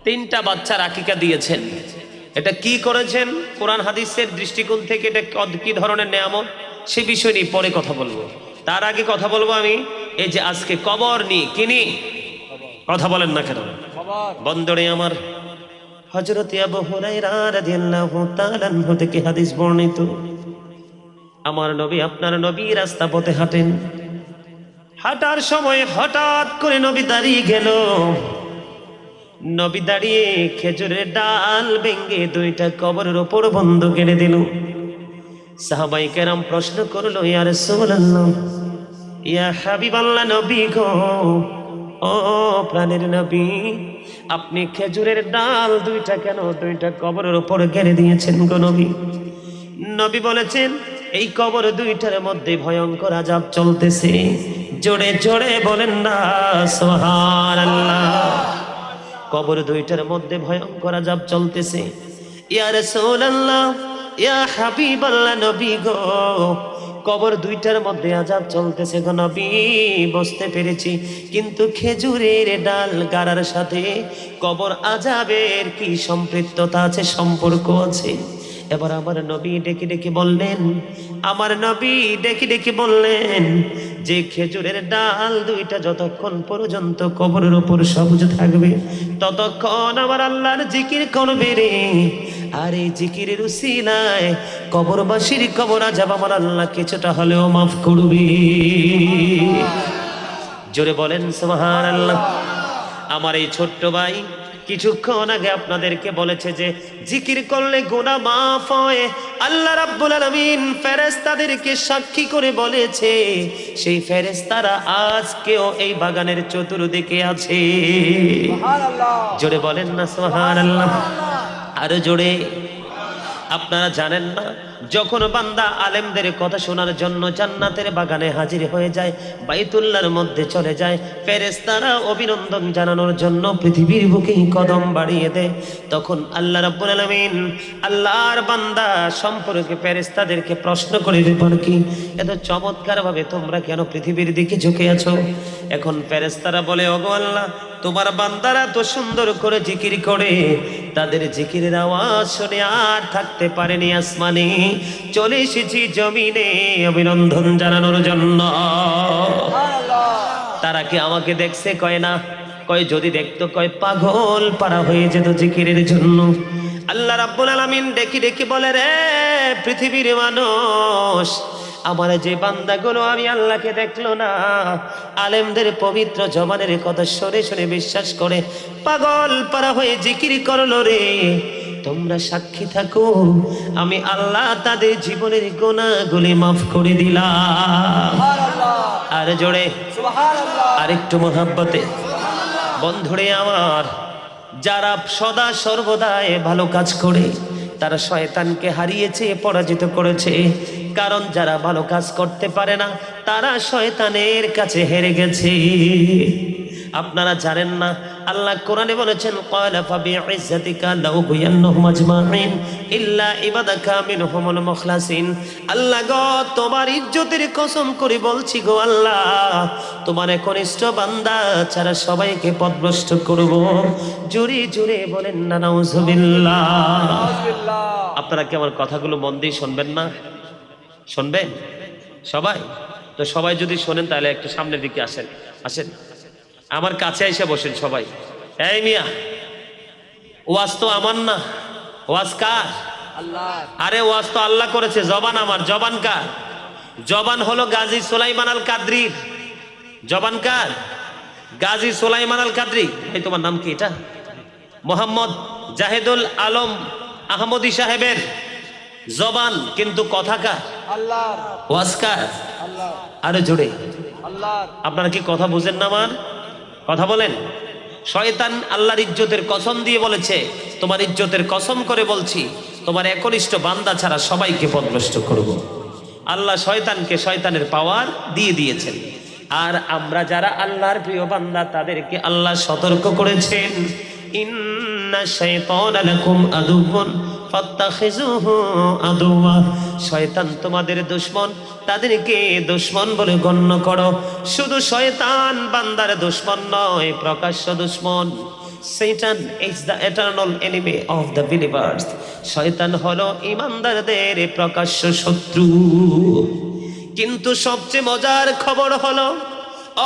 তিনটা বাচ্চার আকিকা দিয়েছেন, এটা কি করেছেন, কোরআন হাদিসের দৃষ্টিকোণ থেকে এটা কি ধরনের নিয়ামত, সে বিষয় নিয়ে পরে কথা বলবো। তার আগে কথা বলবো আমি এই যে আজকে কবর নিয়ে, কি নিয়ে কথা বলেন না কেন? বন্দরে আমার হযরত আবু হুরায়রা রাদিয়াল্লাহু তাআলা আনহু থেকে হাদিস বর্ণিত, আমার নবী আপনার নবী রাস্তা পথে হাঁটেন, হাঁটার সময় হঠাৎ করে নবী দাঁড়িয়ে গেল। নবী দাঁড়িয়ে খেজুরের ডাল ভেঙে দুইটা কবরের ওপর বন্ধ কেড়ে দিল। সাহাবায়ে কেরাম প্রশ্ন করলো, ইয়া রাসূলুল্লাহ, ইয়া হাবিবাল্লাহ, নবী গো, ও প্রাণের নবী, আপনি খেজুরের ডাল দুইটা কেন দুইটা কবরের ওপর কেড়ে দিয়েছেন গো নবী? নবী বলেছেন, এই কবর দুইটার মধ্যে ভয়ঙ্কর আযাব চলতেছে। জোরে জোরে বলেন না সুবহানাল্লাহ। কবর দুইটার মধ্যে ভয়ঙ্কর আযাব চলতেছে। ইয়া রাসূলুল্লাহ, ইয়া হাবিবাল্লাহ, নবী গো, কবর দুইটার মধ্যে আযাব চলতেছে গো নবী, বুঝতে পেরেছি, কিন্তু খেজুরের ডাল গাড়ার সাথে কবর আযাবের কি সম্পৃক্ততা আছে, সম্পর্ক আছে? এবার আমার নবী ডেকে ডেকে বললেন, আমার নবী ডেকে ডেকে বললেন যে খেজুরের ডাল দুইটা যতক্ষণ পর্যন্ত কবরের উপর সবুজ থাকবে ততক্ষণ আমার আল্লাহর জিকির করবে রে। আর এই জিকিরের উসিলায় কবরবাসীর কবর আযাব আমার আল্লাহ কিছুটা হলেও মাফ করবে। জোরে বলেন সুবহানাল্লাহ। আমার এই ছোট্ট ভাই কিছুক্ষণ আগে আপনাদেরকে বলেছে যে জিকির করলে গুনাহ মাফ হয়। আল্লাহ রাব্বুল আলামিন ফেরেশতাদেরকে সাক্ষী করে বলেছে, সেই ফেরেশতারা আজকেও এই বাগানের চতুর্দিকে আছে। সুবহানাল্লাহ। জোরে বলেন না সুবহানাল্লাহ। আরো জোরে। আপনারা জানেন না, যখন বান্দা আলেমদের কথা শোনার জন্য জান্নাতের বাগানে হাজির হয়ে যায়, বাইতুল্লাহর মধ্যে চলে যায়, ফেরেশতারা অভিনন্দন জানানোর জন্য পৃথিবীর বুকে কদম বাড়িয়ে দেয়, তখন আল্লাহ রাব্বুল আলামিন আল্লাহর বান্দা সম্পর্কে ফেরেশতাদেরকে প্রশ্ন করে, ব্যাপার কি, এত চমৎকার ভাবে তোমরা কেন পৃথিবীর দিকে ঝুঁকে আছো? এখন ফেরেশতারা বলে, ওগো আল্লাহ, তোমার বান্দারা তো সুন্দর করে জিকির করে, তাদের জিকিরের আওয়াজ শুনে আর থাকতে পারেনি আসমানে, চলে এসেছি জমিনে অভিনন্দন জানানোর জন্য। তারা কি আমাকে দেখছে? কয় না। কয় যদি দেখতো, কয় পাগল পারা হয়ে যেত জিকিরের জন্য। আল্লাহ রাব্বুল আলামিন ডেকে ডেকে বলে, রে পৃথিবীর মানুষ, আমার যে বান্দাগুলো আমি আল্লাহকে দেখলো না, আলেমদের পবিত্র জবানের কথা শুনে শুনে বিশ্বাস করে পাগল পারা হয়ে জিকির করলো রে, তোমরা সাক্ষী থাকো, আমি আল্লাহ তাদের জীবনের গুনাহগুলি মাফ করে দিলাম। আর জোরে সুবহানাল্লাহ। আরেকটু মহব্বতে বন্ধুরে আমার, যারা সদা সর্বদাই ভালো কাজ করে তারা শয়তানকে হারিয়েছে, পরাজিত করেছে। কারণ যারা ভালো কাজ করতে পারে না তারা শয়তানের কাছে হেরে গেছে। আপনারা জানেন না, আল্লাহ কোরআনে বলেছেন, ক্বালা ফাবিইজ্জাতিকা লাউগিয়ান্নাহুম আজমাইন ইল্লা ইবাদাকা মিনহুমুল মুখলাসিন। আল্লাহ গো, তোমার ইজ্জতের কসম করে বলছি গো আল্লাহ, তোমার একনিষ্ঠ বান্দা ছাড়া সবাইকে পথভ্রষ্ট করব। জোরে জোরে বলেন না নাউজুবিল্লাহ। আপনারা কি আমার কথাগুলো মন দিয়ে শুনবেন না? শুনবেন সবাই? তো সবাই যদি শোনেন তাহলে একটু সামনের দিকে আসেন, আসেন আমার কাছে এসে বসেন সবাই। এই মিয়া, ওয়াজ তো আমার না, ওয়াজ কার? আল্লাহর। আরে ওয়াজ তো আল্লাহ করেছে, জবান আমার। জবান কার? জবান হলো গাজী সুলাইমান আল কাদরির। জবান কার? গাজী সুলাইমান আল কাদরি। এই তোমার নাম কি? এটা মোহাম্মদ জাহেদুল আলম আহমদি সাহেবের জবান, কিন্তু কথা কার? আল্লাহর। ওয়াজ কার? আল্লাহর। আরে জোরে আল্লাহর। আপনারা কি কথা বুঝেন না আমার কথা? বলেন। শয়তান আল্লাহর ইজ্জতের কসম দিয়ে বলেছে, তোমার ইজ্জতের কসম করে বলছি, তোমার একনিষ্ঠ বান্দা ছাড়া সবাইকে পথভ্রষ্ট করব। আল্লাহ শয়তানকে শয়তানের পাওয়ার দিয়ে দিয়েছেন। আর আমরা যারা আল্লাহর প্রিয় বান্দা তাদেরকে আল্লাহ সতর্ক করেছেন, ইন্না শাইতানা লাকুম আদুউন ফাত্তাখিযুহু আদুওয়া। শয়তান তোমাদের দুশমন, তাদেরকে দুশমন বলে গণ্য করো। শুধু শয়তান বান্দার দুশমন নয়, প্রকাশ্য দুশমন। Satan is the eternal enemy of the believers. শয়তান হলো ঈমানদারদের প্রকাশ্য শত্রু। কিন্তু সবচেয়ে মজার খবর হলো,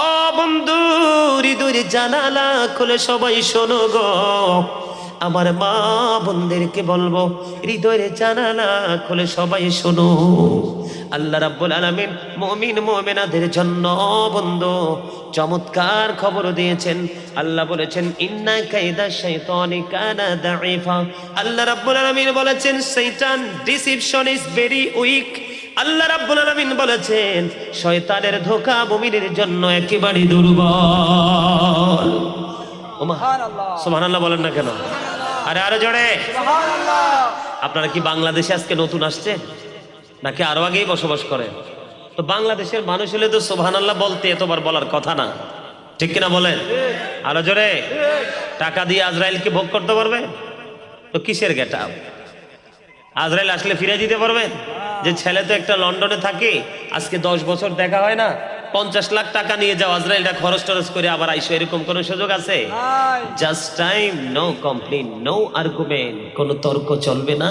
ও বন্ধু, হৃদয়ের জানালা খুলে সবাই শোনো গো। আমার মা বোনদেরকে বলবো, হৃদয়ের জানালা খুলে সবাই শোনো। আল্লাহ রাব্বুল আলামিন মুমিন মুমিনাদের জন্য বন্ধু চমৎকার খবর দিয়েছেন। আল্লাহ বলেছেন, ইন্না কাইদা শাইতানি কানা দাঈফা। আল্লাহ রাব্বুল আলামিন বলেছেন, শয়তান ডিসিপশন ইজ ভেরি উইক। আল্লাহ রাব্বুল আলামিন বলেছেন, শয়তানের ধোঁকা মুমিনের জন্য একেবারে দুর্বল। সুবহানাল্লাহ। সুবহানাল্লাহ বলেন না কেন? আরে আরো জোরে সুবহানাল্লাহ। আপনারা কি বাংলাদেশে আজকে নতুন আসছেন নাকি আরো আগেই বসবাস করেন? তো বাংলাদেশের মানুষ হলে তো সুবহানাল্লাহ বলতে এতবার বলার কথা না, ঠিক কিনা বলেন? আরো জোরে। টাকা দিয়ে আজরাইলকে ভোগ করতে পারবে? তো কিসের গেটআপ? আজরাইল আসলে ফিরে দিতে পারবেন? যে ছেলে তো একটা লন্ডনে থাকে, আজকে 10 বছর দেখা হয় না, 50 লাখ টাকা নিয়ে যাও, আজরাইলটা খরচ টরচ করে আবার আইসো, এরকম কোন সুযোগ আছে? Just time, no complain, no argument, কোনো তর্ক চলবে না,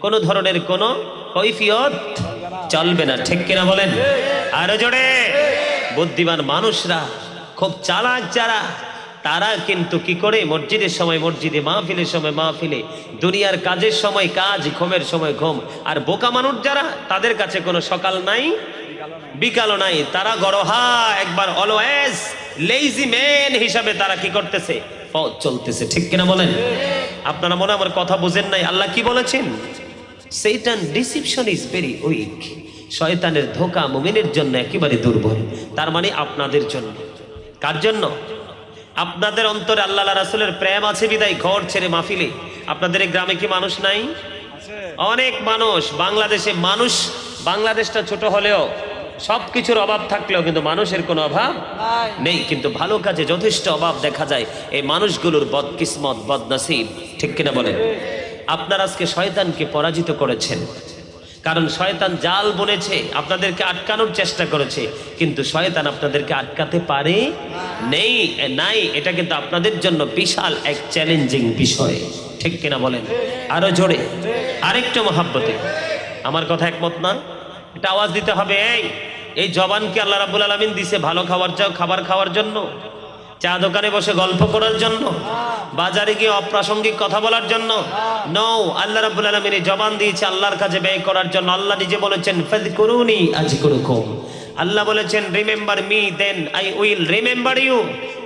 কোনো ধরনের কোনো কৈফিয়ত চলবে না, ঠিক কিনা বলেন? আরো জোরে। বুদ্ধিমান মানুষরা, খুব চালাক যারা, তারা কিন্তু কি করে, মসজিদের সময় মসজিদে, মাহফিলের সময় মাহফিলে, দুনিয়ার কাজের সময় কাজ, ঘুমের সময় ঘুম। আর বোকা মানুষ যারা, তাদের কাছে কোনো সকাল নাই বিকালও নাই, তারা গড়হা একবার অলওয়েজ লেজি ম্যান হিসাবে তারা কি করতেছে, পথ চলতেছে, ঠিক কিনা বলেন? আপনারা মনে আমার কথা বুঝেন নাই? আল্লাহ কি বলেছেন? Satan deception is very weak. শয়তানের ধোঁকা মুমিনের জন্য একেবারে দুর্বল। তার মানে আপনাদের জন্য। কার জন্য? আপনাদের অন্তরে আল্লাহ রাসূলের প্রেম আছে বিদায় ঘর ছেড়ে মাহফিলে। আপনাদের এই গ্রামে কি মানুষ নাই? অনেক মানুষ। বাংলাদেশে মানুষ, বাংলাদেশটা ছোট হলেও সবকিছুর অভাব থাকলেও কিন্তু মানুষের কোনো অভাব নেই, কিন্তু ভালো কাজে যথেষ্ট অভাব দেখা যায়। এই মানুষগুলোর বদকিসমত, বদনসিব, ঠিক কিনা বলেন? আপনারা আজকে শয়তানকে পরাজিত করেছেন, কারণ শয়তান জাল বুনেছে, আপনাদেরকে আটকানোর চেষ্টা করেছে, কিন্তু শয়তান আপনাদেরকে আটকাতে পারে নাই। এটা কিন্তু আপনাদের জন্য বিশাল এক চ্যালেঞ্জিং বিষয়, ঠিক কিনা বলেন? আরো জোরে, আরেকটু মহাব্বতে। আমার কথা একমত না? এটা আওয়াজ দিতে হবে। এই জবানকে আল্লাহ রাব্বুল আলামিন দিছে ভালো খাবার খাওয়ার জন্য, চা দোকানে বসে গল্প করার জন্য, বাজারে গিয়ে অপ্রাসঙ্গিক কথা বলার জন্য? নো, আল্লাহ রাব্বুল আলামিন এই জবান দিয়েছে আল্লাহর কাজে ব্যয় করার জন্য। আল্লাহ নিজে বলেছেন ফাযকুরুনি আযকুরুকুম। আল্লাহ বলেছেন remember me then I will remember you.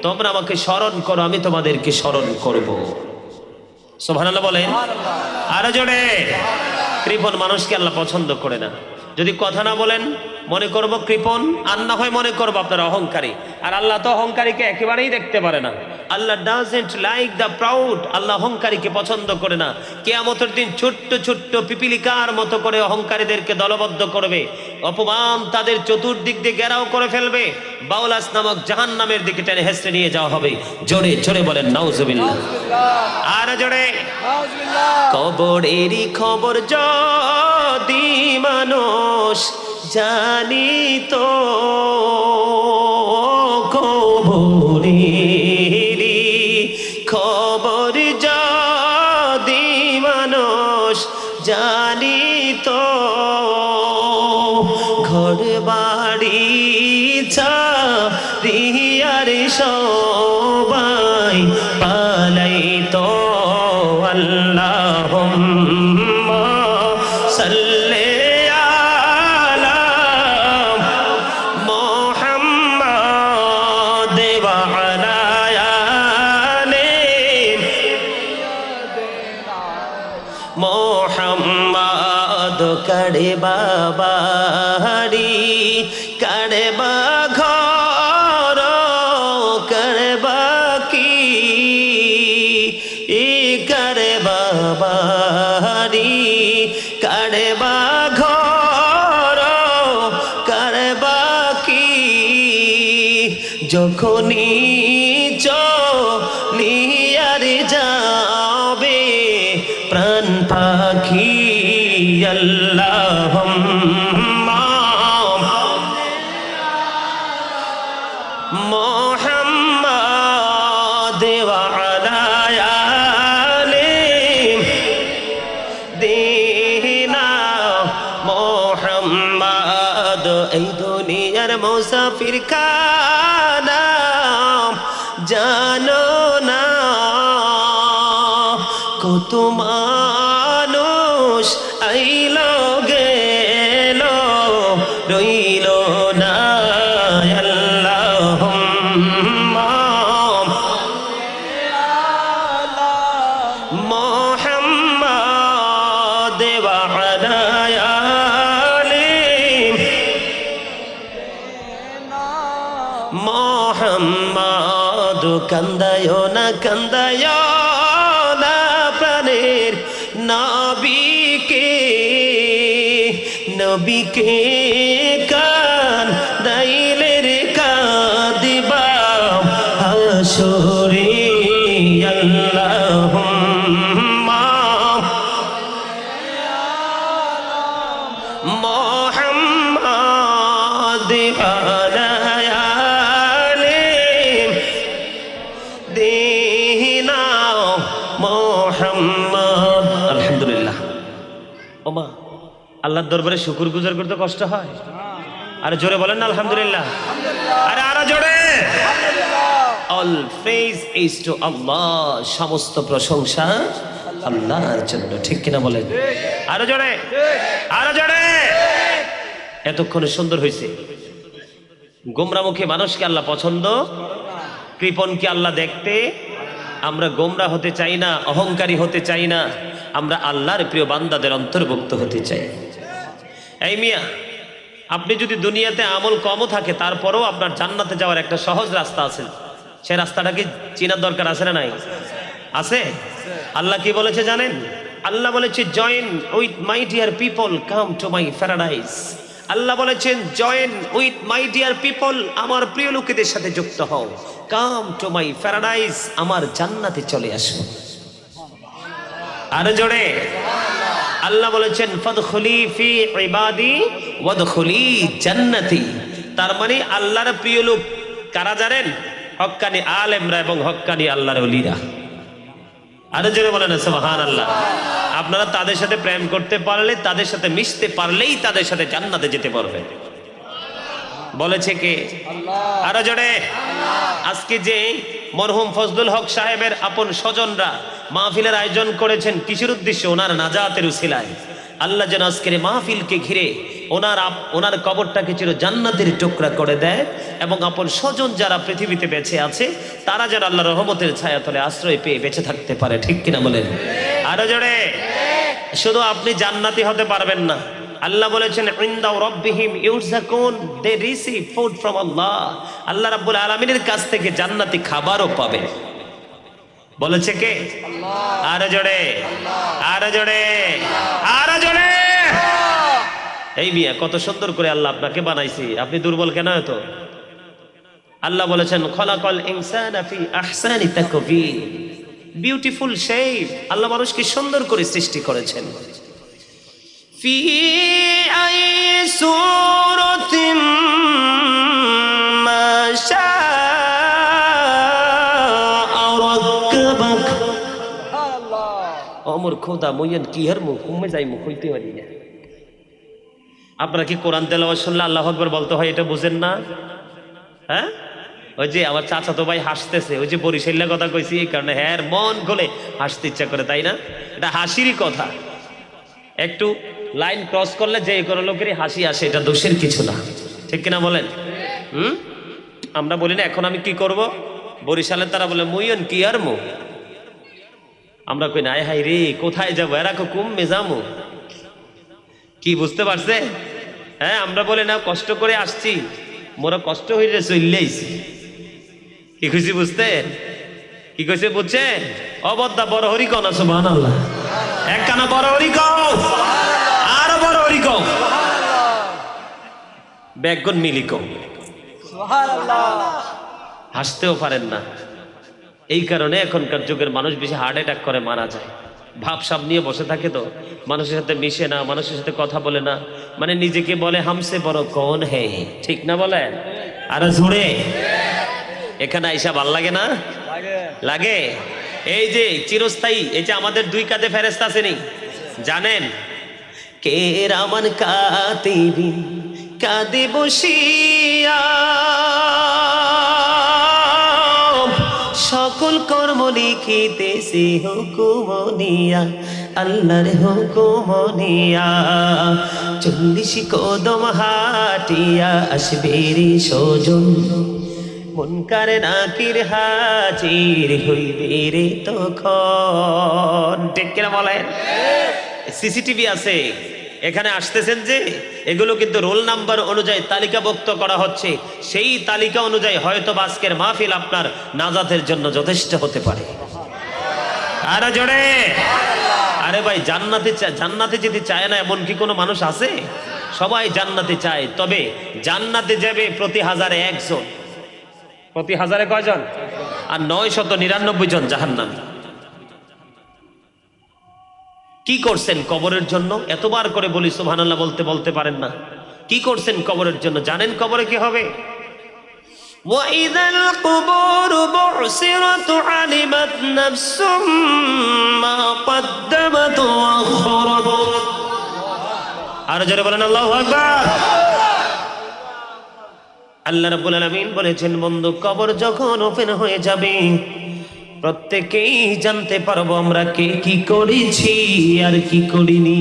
তোমরা আমাকে স্মরণ করো, আমি তোমাদেরকে স্মরণ করব। সুবহানাল্লাহ বলেন। আরো জোরে। কৃপণ মানুষকে আল্লাহ পছন্দ করে না। যদি কথা না বলেন মনে করব কৃপণ, আর না হয় মনে করবো আপনার অহংকারী। আর আল্লাহ তো অহংকারীকে একেবারেই দেখতে পারে না। আল্লাহ ডাজন্ট লাইক দ্য প্রাউড। আল্লাহ অহংকারীকে পছন্দ করে না। কিয়ামতের দিন ছোট্ট ছোট্ট পিপিলিকার মতো করে অহংকারীদেরকে দলবদ্ধ করবে, অপমান তাদের চতুর্দিক দিয়ে ঘেরাও করে ফেলবে, বাউলাস নামক জাহান্নামের দিকে টেনে হেসড়ে নিয়ে যাওয়া হবে। জোরে জোরে বলেন নাউজুবিল্লাহ। আর জোরে কবরেরই খবর যদি মানুষ জানিত, কবরেরই খবর যদি মানুষ জানিত, ঘর বাড়ি ছাড়িয়ার সবাই পালাইতো। আল্লাহুম্মা সাল্লি আলা মুহাম্মাদ ওয়া আলা আলি মুহাম্মাদ। কাড়ে বাবারি কাড়ে বা ঘর কাড়ে বাকি কাড়ে বাবারি কাড়ে বা ঘর কাড়ে বাকি। যখনই চলিয়ার যাবে প্রাণ পাখি, আল্লাহুম্মা মুহাম্মাদ ওয়া আলা আলি দিনা মুহাম্মাদ। এই দুনিয়ার মুসাফির খানা জানো না, কত মানুষ আইলো গেল রইল না। আল্লাহুম্মা মুহাম্মাদ ওয়া আলা আলি মুহাম্মাদ। কান্দায় না কান্দায় না প্রাণের নবীকে, নবীকে কান্দাইলে রে কাঁদিবা হাসরে। আল্লাহুম্মা দরবারে শুকর গুজার করতে কষ্ট হয়? আরে জোরে বলেন না আলহামদুলিল্লাহ। আরে আরো জোরে। অল প্রেজ ইজ টু আল্লাহ, সমস্ত প্রশংসা আল্লাহর জন্য, ঠিক কিনা বলেন? আরো জোরে, আরো জোরে। এতক্ষণে সুন্দর হয়েছে। গোমরামুখী মানুষকে আল্লাহ পছন্দ, কৃপণকে আল্লাহ দেখতে। আমরা গোমরা হতে চাই না, অহংকারী হতে চাই না, আমরা আল্লাহর প্রিয় বান্দাদের অন্তর্ভুক্ত হতে চাই। এই মিয়া, আপনি যদি দুনিয়াতে আমল কমও থাকে তারপরেও আপনার জান্নাতে যাওয়ার একটা সহজ রাস্তা আছে। সে রাস্তাটা কি চেনার দরকার আছে না নাই? আছে। আল্লাহ কি বলেছে জানেন? আল্লাহ বলেছে join with my dear people come to my paradise. Allah বলেছেন join with my dear people, আমার প্রিয় লোকেদের সাথে যুক্ত হও। কাম টু মাই প্যারাডাইস, আমার জান্নাতে চলে আসো। আর জোরে আল্লাহ বলেছেন ফাদখুলি ফি ইবাদি ওয়াদখুলি জান্নাতি। তার মানে আল্লাহর প্রিয় লোক কারা জানেন? হক্কানি আলেমরা এবং হক্কানি আল্লাহর ওলিরা। আর জোরে বলেন সুবহানাল্লাহ। আপনারা তাদের সাথে প্রেম করতে পারলে, তাদের সাথে মিশতে পারলেই তাদের সাথে জান্নাতে যেতে পারবেন। বলেছে কে? আল্লাহ। আরো জোরে। আজকে যে মরহুম ফজলুল হক সাহেবের আপন স্বজনরা মাহফিলের আয়োজন করেছেন, কিসের উদ্দেশ্যে? ওনার নাজাতের উসিলায়। আল্লাহ যেন আজকের মাহফিলকে ঘিরে ওনার কবরটাকে চির জান্নাতের টুকরা করে দেয়, এবং আপন স্বজন যারা পৃথিবীতে বেঁচে আছে তারা যেন আল্লাহর রহমতের ছায়াতলে আশ্রয় পেয়ে বেঁচে থাকতে পারে, ঠিক কিনা বলেন? আরো জোরে। শুধু আপনি জান্নাতি হতে পারবেন না, আল্লাহ বলেছেন ইনদা রাব্বিহিম ইউরযাকুন, দে রিসিভ ফুড ফ্রম আল্লাহ। আল্লাহ রাব্বুল আলামিনের কাছ থেকে জান্নাতি খাবারও পাবে। বলেছে কে? আল্লাহ। আরো জোরে, আরো জোরে, আরো জোরে। এই মিয়া, কত সুন্দর করে আল্লাহ আপনাকে বানাইছে, আপনি দুর্বল কেন এত? আল্লাহ বলেছেন খলাকাল ইনসানা ফি আহসানি তাকবীর, বিউটিফুল শেপ। আল্লাহ মানুষকে সুন্দর করে সৃষ্টি করেছেন। ফি আই সূরাতিন মা শাআ রাক্কাবাক। সুবহানাল্লাহ। ওমর খোদা মইয়ান কি হার মুখ কমে যাই মুখ হইতে পারি না। আপনারা কি কোরআন তেলাওয়াত শুনলে আল্লাহু আকবার বলতে হয়, এটা বুঝেন না? হ্যাঁ, ওই যে আমার চাচাতো ভাই হাসতেছে, ওই যে বরিশালের কথা কইছি এই কারণে, হ্যাঁ মন খুলে হাসতে ইচ্ছা করে, তাই না? এটা হাসিরই কথা। একটু লাইন ক্রস করলে যে কোনো লোকেরই হাসি আসে, এটা দোষের কিছু না, ঠিক কিনা বলেন? আমরা বলি না এখন আমি কি করব? বরিশালের তারা বলে মুইয়ন কি আর মু, আমরা কই না হাই রে কোথায় যাবো, এরা কমে যাবো। কি বুঝতে পারছে? হ্যাঁ, আমরা বলি না কষ্ট করে আসছি, মোরা কষ্ট হইলে চললেইছি। কি খুশি বুঝতে? কি কইছে বুঝছেন? অবদ্দা বড় হরি কও না সুবহানাল্লাহ। একখানা বড় হরি কও, আরো বড় হরি কও, বেগুন মিলি কও সুবহানাল্লাহ। হাসতেও পারেন না, এই কারণে এখনকার যুগের মানুষ বেশি হার্ট অ্যাটাক করে মারা যায়। ভাবসাব নিয়ে বসে থাকে, তো মানুষের সাথে মিশে না, মানুষের সাথে কথা বলে না, মানে নিজেকে বলে হামসে বড় কোন হে, ঠিক না বলেন? আর জোরে। এখানে আইসা ভাল লাগে না? লাগে। এই যে চিরস্থায়ী, এই যে আমাদের দুই কাঁধে ফেরেশতা আছেনি জানেন? কে রামান কাতিবি কাঁদে বসিয়া সকল কর্ম লিখিতেছে হুকুমনিয়া, আল্লাহর হুকুমনিয়া। 40 কদম হাটিয়া আসবে রে সজন, মুনকার নাকির হাজির হইবে রে তখন, ঠিক কিনা বলেন? সিসিটিভি আছে এখানে, আসতেছেন যে এগুলো কিন্তু রোল নাম্বার অনুযায়ী তালিকাভুক্ত করা হচ্ছে। সেই তালিকা অনুযায়ী হয়তো আজকের মাহফিল আপনার নাজাতের জন্য যথেষ্ট হতে পারে। আর জোরে। আরে ভাই, জান্নাতে যেতে চায় না এমন কি কোনো মানুষ আছে? সবাই জান্নাতে চায়, তবে জান্নাতে যাবে প্রতি 1000-এ 1 জন, প্রতি 1000-এ কয়জন? আর 999 জন জাহান্নামী। কি করছেন কবরের জন্য? এতবার করে বলি সুবহানাল্লাহ, বলতে পারেন না? কি করছেন কবরের জন্য? জানেন কবরে কি হবে? ওয়াইদাল কুবুরু বুসিরাত আলিমাত নাফসুম মা কদ্দামাত ওয়া আখরাত। আর জোরে বলেন আল্লাহু আকবার। আল্লাহ রাব্বুল আলামিন বলেছেন, বন্ধু কবর যখন ওপেন হয়ে যাবে প্রত্যেকেই জানতে পারবো আমরা কে কি করেছি আর কি করিনি।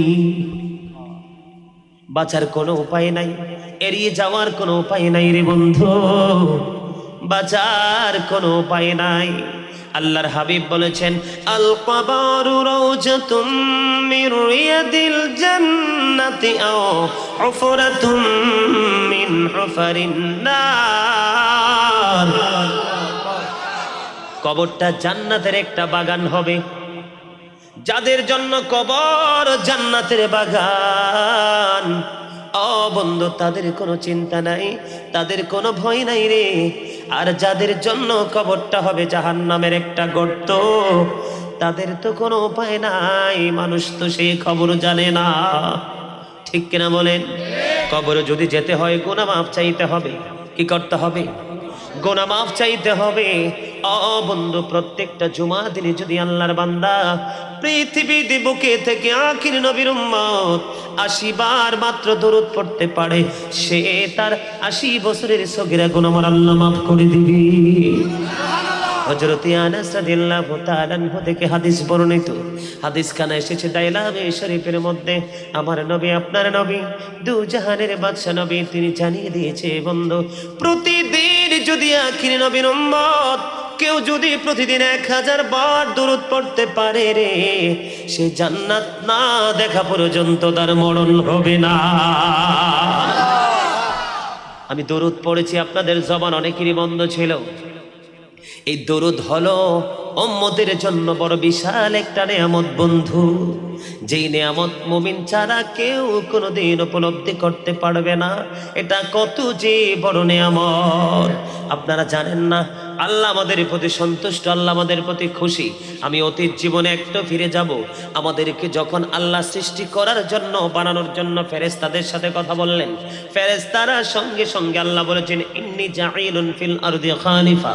বাঁচার কোনো উপায় নাই, এড়িয়ে যাওয়ার কোনো উপায় নাই রে বন্ধু, বাঁচার কোনো উপায় নাই। আল্লাহর হাবিব বলেছেন, আল কবরু রাউজাতুম মির রিয়াদিল জান্নাতি আও হুফরাতুম মিন হুফারিন নার। কবরটা জান্নাতের একটা বাগান হবে। যাদের জন্য কবর জান্নাতের বাগান, ও বন্ধু তাদের কোনো চিন্তা নাই, তাদের কোনো ভয় নাই রে। আর যাদের জন্য কবরটা হবে জাহান্নামের একটা গর্ত, তাদের তো কোনো উপায় নাই, মানুষ তো সেই খবর জানে না। ঠিক কিনা বলেন? কবরে যদি যেতে হয় গুনাহ মাফ চাইতে হবে। কি করতে হবে? গুনাহ মাফ চাইতে হবে। ও বন্ধু, প্রত্যেকটা জুমার দিনে যদি আল্লাহর বান্দা পৃথিবীর বুকে থেকে আখির নবীর উম্মত ৮০ বার মাত্র দরুদ পড়তে পারে, সে তার ৮০ বছরের সগীরা গুনাহ আল্লাহ মাফ করে দিবে। হযরত আনাস রাদিয়াল্লাহু তাআলা আনহু থেকে হাদিস বর্ণিত, হাদিস খানা এসেছে দাইলামে শরীফের মধ্যে। আমার নবী, আপনার নবী, দু জাহানের বাদশা নবী, তিনি জানিয়ে দিয়েছে বন্ধু, প্রতিদিন যদি আখির নবীর উম্মত কেউ যদি প্রতিদিন ১০০০ বার দরুদ পড়তে পারে রে, সে জান্নাত না দেখা পর্যন্ত তার মরণ হবে না। আমি দরুদ পড়েছি, আপনাদের জবান অনেকেরই বন্ধ ছিল। এই দরুদ হলো উম্মতের জন্য বড় বিশাল একটা নেয়ামত বন্ধু, যেই নেয়ামত মুমিন ছাড়া কেউ কোনোদিন উপলব্ধি করতে পারবে না। এটা কত যে বড় নেয়ামত আপনারা জানেন না। আল্লাহ আমাদের প্রতি সন্তুষ্ট, আল্লাহ আমাদের প্রতি খুশি। আমি অতীত জীবনে একটু ফিরে যাব। আমাদেরকে যখন আল্লাহ সৃষ্টি করার জন্য, বানানোর জন্য ফেরেশতাদের সাথে কথা বললেন, ফেরেশতারা সঙ্গে সঙ্গে আল্লাহ বলেছেন, ইন্নী জাঈলুন ফিল আরদি খালিফা।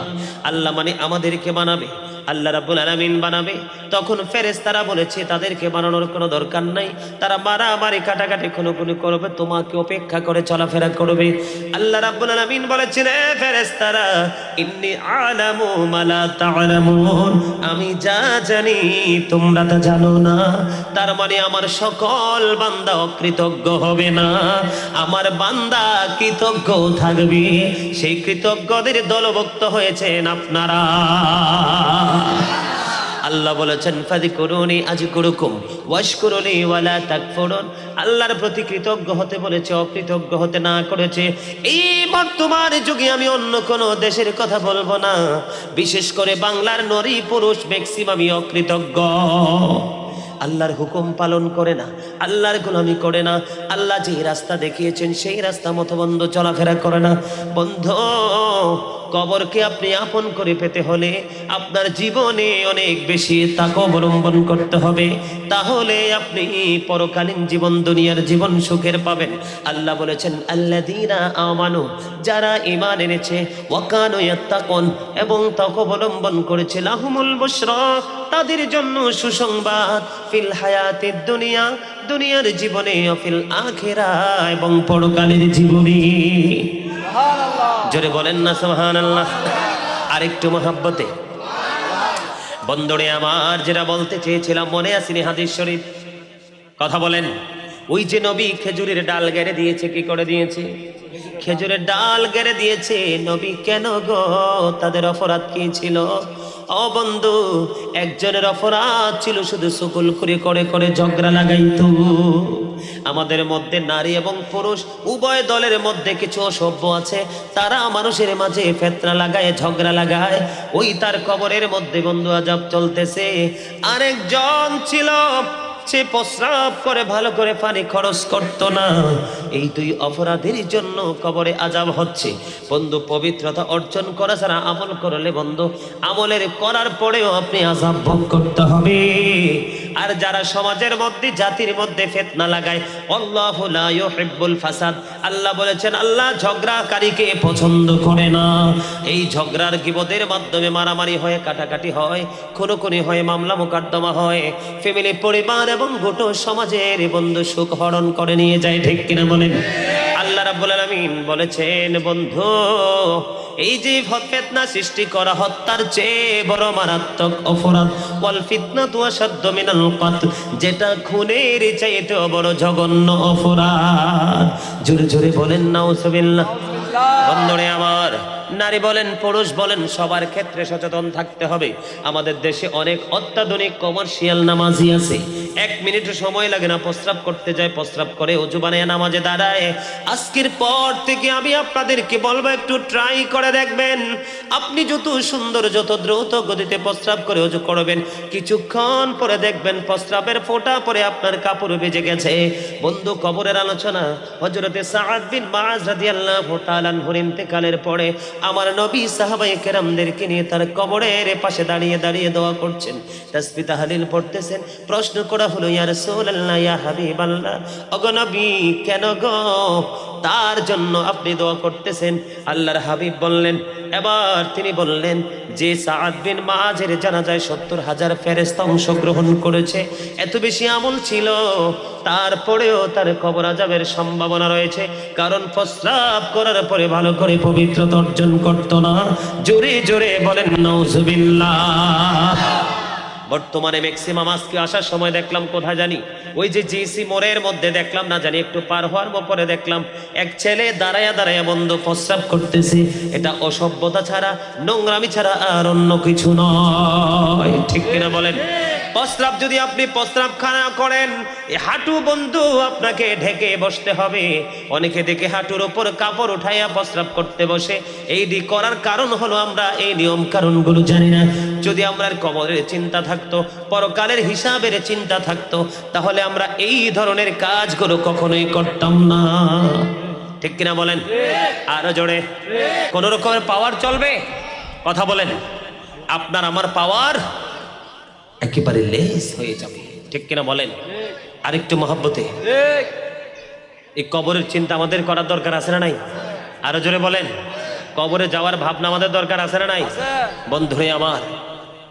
আল্লাহ মানে আমাদেরকে বানাবে, আল্লাহ রাব্বুল আলামিন বানাবে। তখন ফেরেশতারা বলেছে তাদেরকে বানানোর কোনো দরকার নাই, তারা মারামারি কাটাকাটি খুনোখুনি করবে, তোমাকে অপেক্ষা করে চলাফেরা করবে। আল্লাহ রাব্বুল আলামিন বলেছেন, এ ফেরেশতারা, ইন্নী আলামু মা লা তা'লামুন, আমি যা জানি তোমরা তা জানো না। তার মানে আমার সকল বান্দা অকৃতজ্ঞ হবে না, আমার বান্দা কৃতজ্ঞ থাকবে। সেই কৃতজ্ঞদের দলভুক্ত হয়েছেন আপনারা। আল্লাহ বলেছেন, ফাযকুরুনি আযকুরুকুম ওয়াশকুরুনি ওয়ালা তাকফুরুন। আল্লাহর প্রতি কৃতজ্ঞ হতে বলেছে, অকৃতজ্ঞ হতে না করেছে। এই বর্তমান যুগে আমি অন্য কোনো দেশের কথা বলবো না, বিশেষ করে বাংলার নারী পুরুষ ম্যাক্সিমামই অকৃতজ্ঞ। আল্লাহর হুকুম পালন করে না, আল্লাহর গোলামি করে না, আল্লাহ যে রাস্তা দেখিয়েছেন সেই রাস্তা মতো বন্ধু চলাফেরা করে না। বন্ধু, কবরকে আপনি আপন করে পেতে হলে আপনার জীবনে অনেক বেশি তাকওয়া অবলম্বন করতে হবে, তাহলে আপনি পরকালীন জীবন, দুনিয়ার জীবন সুখের পাবেন। আল্লাহ বলেছেন, আল্লাযীনা আমানু, যারা ঈমান এনেছে, ওয়া কানু ইয়াত্তাকুন, এবং তাকওয়া অবলম্বন করেছে, লাহুমুল বুশরা, তাদের জন্য সুসংবাদ, ফিল হায়াতিদ দুনিয়া, দুনিয়ার জীবনে, ফিল আখিরাহ, এবং পরকালের জীবনে। জোরে বলেন না সুবহানাল্লাহ। আরেকটু মহব্বতে বন্ধুরে আমার, যেটা বলতে চেয়েছিলাম মনে আসেনি হাদিস শরীফ? কথা বলেন। ওই যে নবী খেজুরের ডাল গেড়ে দিয়েছে, কি করে দিয়েছে? খেজুরের ডাল গেড়ে দিয়েছে। নবী কেন গো? তাদের অপরাধ কি ছিল? ও বন্ধু, একজনের অপরাধ ছিল শুধু সুকুল করে করে ঝগড়া লাগাইতো। আমাদের মধ্যে নারী এবং পুরুষ উভয় দলের মধ্যে কিছু অসভ্য আছে, তারা মানুষের মাঝে ফেতনা লাগায়, ঝগড়া লাগায়। ওই তার কবরের মধ্যে বন্ধু আজাব চলতেছে। আরেকজন ছিল, সে প্রস্রাব করে ভালো করে পানি খরচ করতো না। এই দুই অপরাধের জন্য কবরে আজাব হচ্ছে। বন্ধু, পবিত্রতা অর্জন করা ছাড়া আমল করলে বন্ধু, আমলের করার পরেও আপনি আজাব ভোগ করতে হবে। আর যারা সমাজের মধ্যে, জাতির মধ্যে ফিতনা লাগায়, আল্লাহু লা ইউহিব্বুল ফাসাদ, আল্লাহ বলেছেন আল্লাহ ঝগড়াকারীকে পছন্দ করে না। এই ঝগড়ার গীবতের মাধ্যমে মারামারি হয়, কাটাকাটি হয়, খুনোখুনি হয়, মামলা মোকদ্দমা হয়, ফ্যামিলি পরিবার এবং গোটা সমাজের বন্ধু সুখ হরণ করে নিয়ে যায়, ঠিক কিনা বলেন? আল্লাহ রাব্বুল আলামিন বলেছেন, বন্ধু এই যে ফিতনা সৃষ্টি করা হত্যার চেয়ে বড় মারাত্মক অপরাধ, ওয়াল ফিতনাতু আশাদ্দু মিনাল কতল, যেটা খুনের চাইতে বড় জঘন্য অপরাধ। জোরে জোরে বলেন নাউজুবিল্লাহ। বন্ধুরে আমার, নারী বলেন পুরুষ বলেন সবার ক্ষেত্রে সচেতন থাকতে হবে। আমাদের দেশে অনেক অত্যাধুনিক কমার্শিয়াল নামাজি আছে, 1 মিনিট সময় লাগে না, প্রস্রাব করতে যায়, প্রস্রাব করে ওযু বানিয়ে নামাজে দাঁড়ায়। আজকের পর থেকে আমি আপনাদেরকে বলবো একটু ট্রাই করে দেখবেন। আপনি যত সুন্দর যত দ্রুত গতিতে প্রস্রাব করে ওযু করবেন, কিছুক্ষণ পরে দেখবেন প্রস্রাবের ফোঁটা পরে আপনার কাপড় ভিজে গেছে। বন্ধু, কবরের আলোচনা। হযরতে সাআদ বিন মুআজ রাদিয়াল্লাহু তাআলা আনহুর ইন্তেকালের পরে আমার নবী সাহাবায়ে কেরামদেরকে নিয়ে তার কবরের পাশে দাঁড়িয়ে দাঁড়িয়ে দোয়া করছেন, তাসবিহ তাহলিল পড়তেছেন। প্রশ্ন করা হলো, ইয়া রাসূলুল্লাহ, ইয়া হাবিবাল্লাহ, ওগো নবী, কেন গো তার জন্য আপনি দোয়া করতেছেন? আল্লাহর হাবিব বললেন, এবার তিনি বললেন যে সাআদ বিন মুআজের জানাজায় 70,000 ফেরেশতা অংশগ্রহণ করেছে, এত বেশি আমল ছিল, তারপরেও তার কবর আযাবের সম্ভাবনা রয়েছে, কারণ প্রস্রাব করার পরে ভালো করে পবিত্রতা অর্জন করত না। জোরে জোরে বলেন নাউজুবিল্লাহ। বর্তমানে ম্যাক্সিমাম আজকে আসার সময় দেখলাম কোথায় জানি, ওই যে জিসি মোড়ের মধ্যে দেখলাম, না জানি একটু পার হওয়ার পরে দেখলাম এক ছেলে দাঁড়ায়া দাঁড়ায়া বন্ধু প্রস্রাব করতেছে। এটা অসভ্যতা ছাড়া, নোংরামি ছাড়া আর অন্য কিছু নয়, ঠিক কিনা বলেন? প্রস্রাব যদি আপনি প্রস্রাবখানা করেন, এই হাঁটু বন্ধু আপনাকে ঢেকে বসতে হবে। অনেকে দেখে হাঁটুর উপর কাপড় উঠাইয়া প্রস্রাব করতে বসে। এই করার কারণ হলো আমরা এই নিয়ম কারণগুলো জানি না। যদি আমরা কবরের চিন্তা থাকতো, পরকালের হিসাবের চিন্তা থাকতো, তাহলে আমরা এই ধরনের কাজগুলো কখনোই করতাম না, ঠিক কিনা বলেন? আরো জোরে। কোন রকমের পাওয়ার চলবে? কথা বলেন। আপনার আমার পাওয়ার একেবারে লেস হয়ে যাবে, ঠিক কিনা বলেন? আরেকটু মহব্বতে এই কবরের চিন্তা আমাদের করার দরকার আছে না নাই? আরো জোরে বলেন। কবরে যাওয়ার ভাবনা আমাদের দরকার আছে না নাই? বন্ধুরে আমার,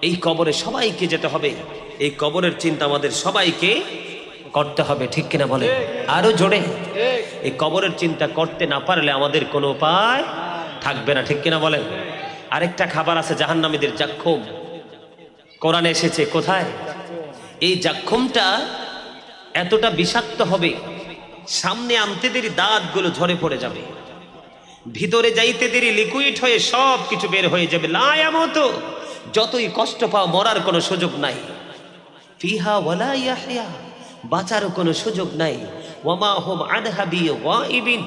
এই কবরে সবাইকে যেতে হবে, এই কবরের চিন্তা আমাদের সবাইকে করতে হবে, ঠিক কিনা বলেন? আরো জোরে। এই কবরের চিন্তা করতে না পারলে আমাদের কোনো উপায় থাকবে না, ঠিক কিনা বলেন? আরেকটা খাবার আছে জাহান্নামীদের, জাক্কুম। কোরআনে এসেছে কোথায়? এই জাক্কুমটা এতটা বিষাক্ত হবে, সামনে আনতে দেরি দাঁতগুলো ঝরে পড়ে যাবে, ভিতরে যাইতে দেরি লিকুইড হয়ে সব কিছু বের হয়ে যাবে। লা ইয়ামুতু, যতই কষ্ট পাও মরার কোনো সুযোগ নাই। ফিহা ওয়ালা ইয়াহইয়া, বাঁচারও কোনো সুযোগ নাই। ওয়ামা হুম আনহা বিগাইবিন,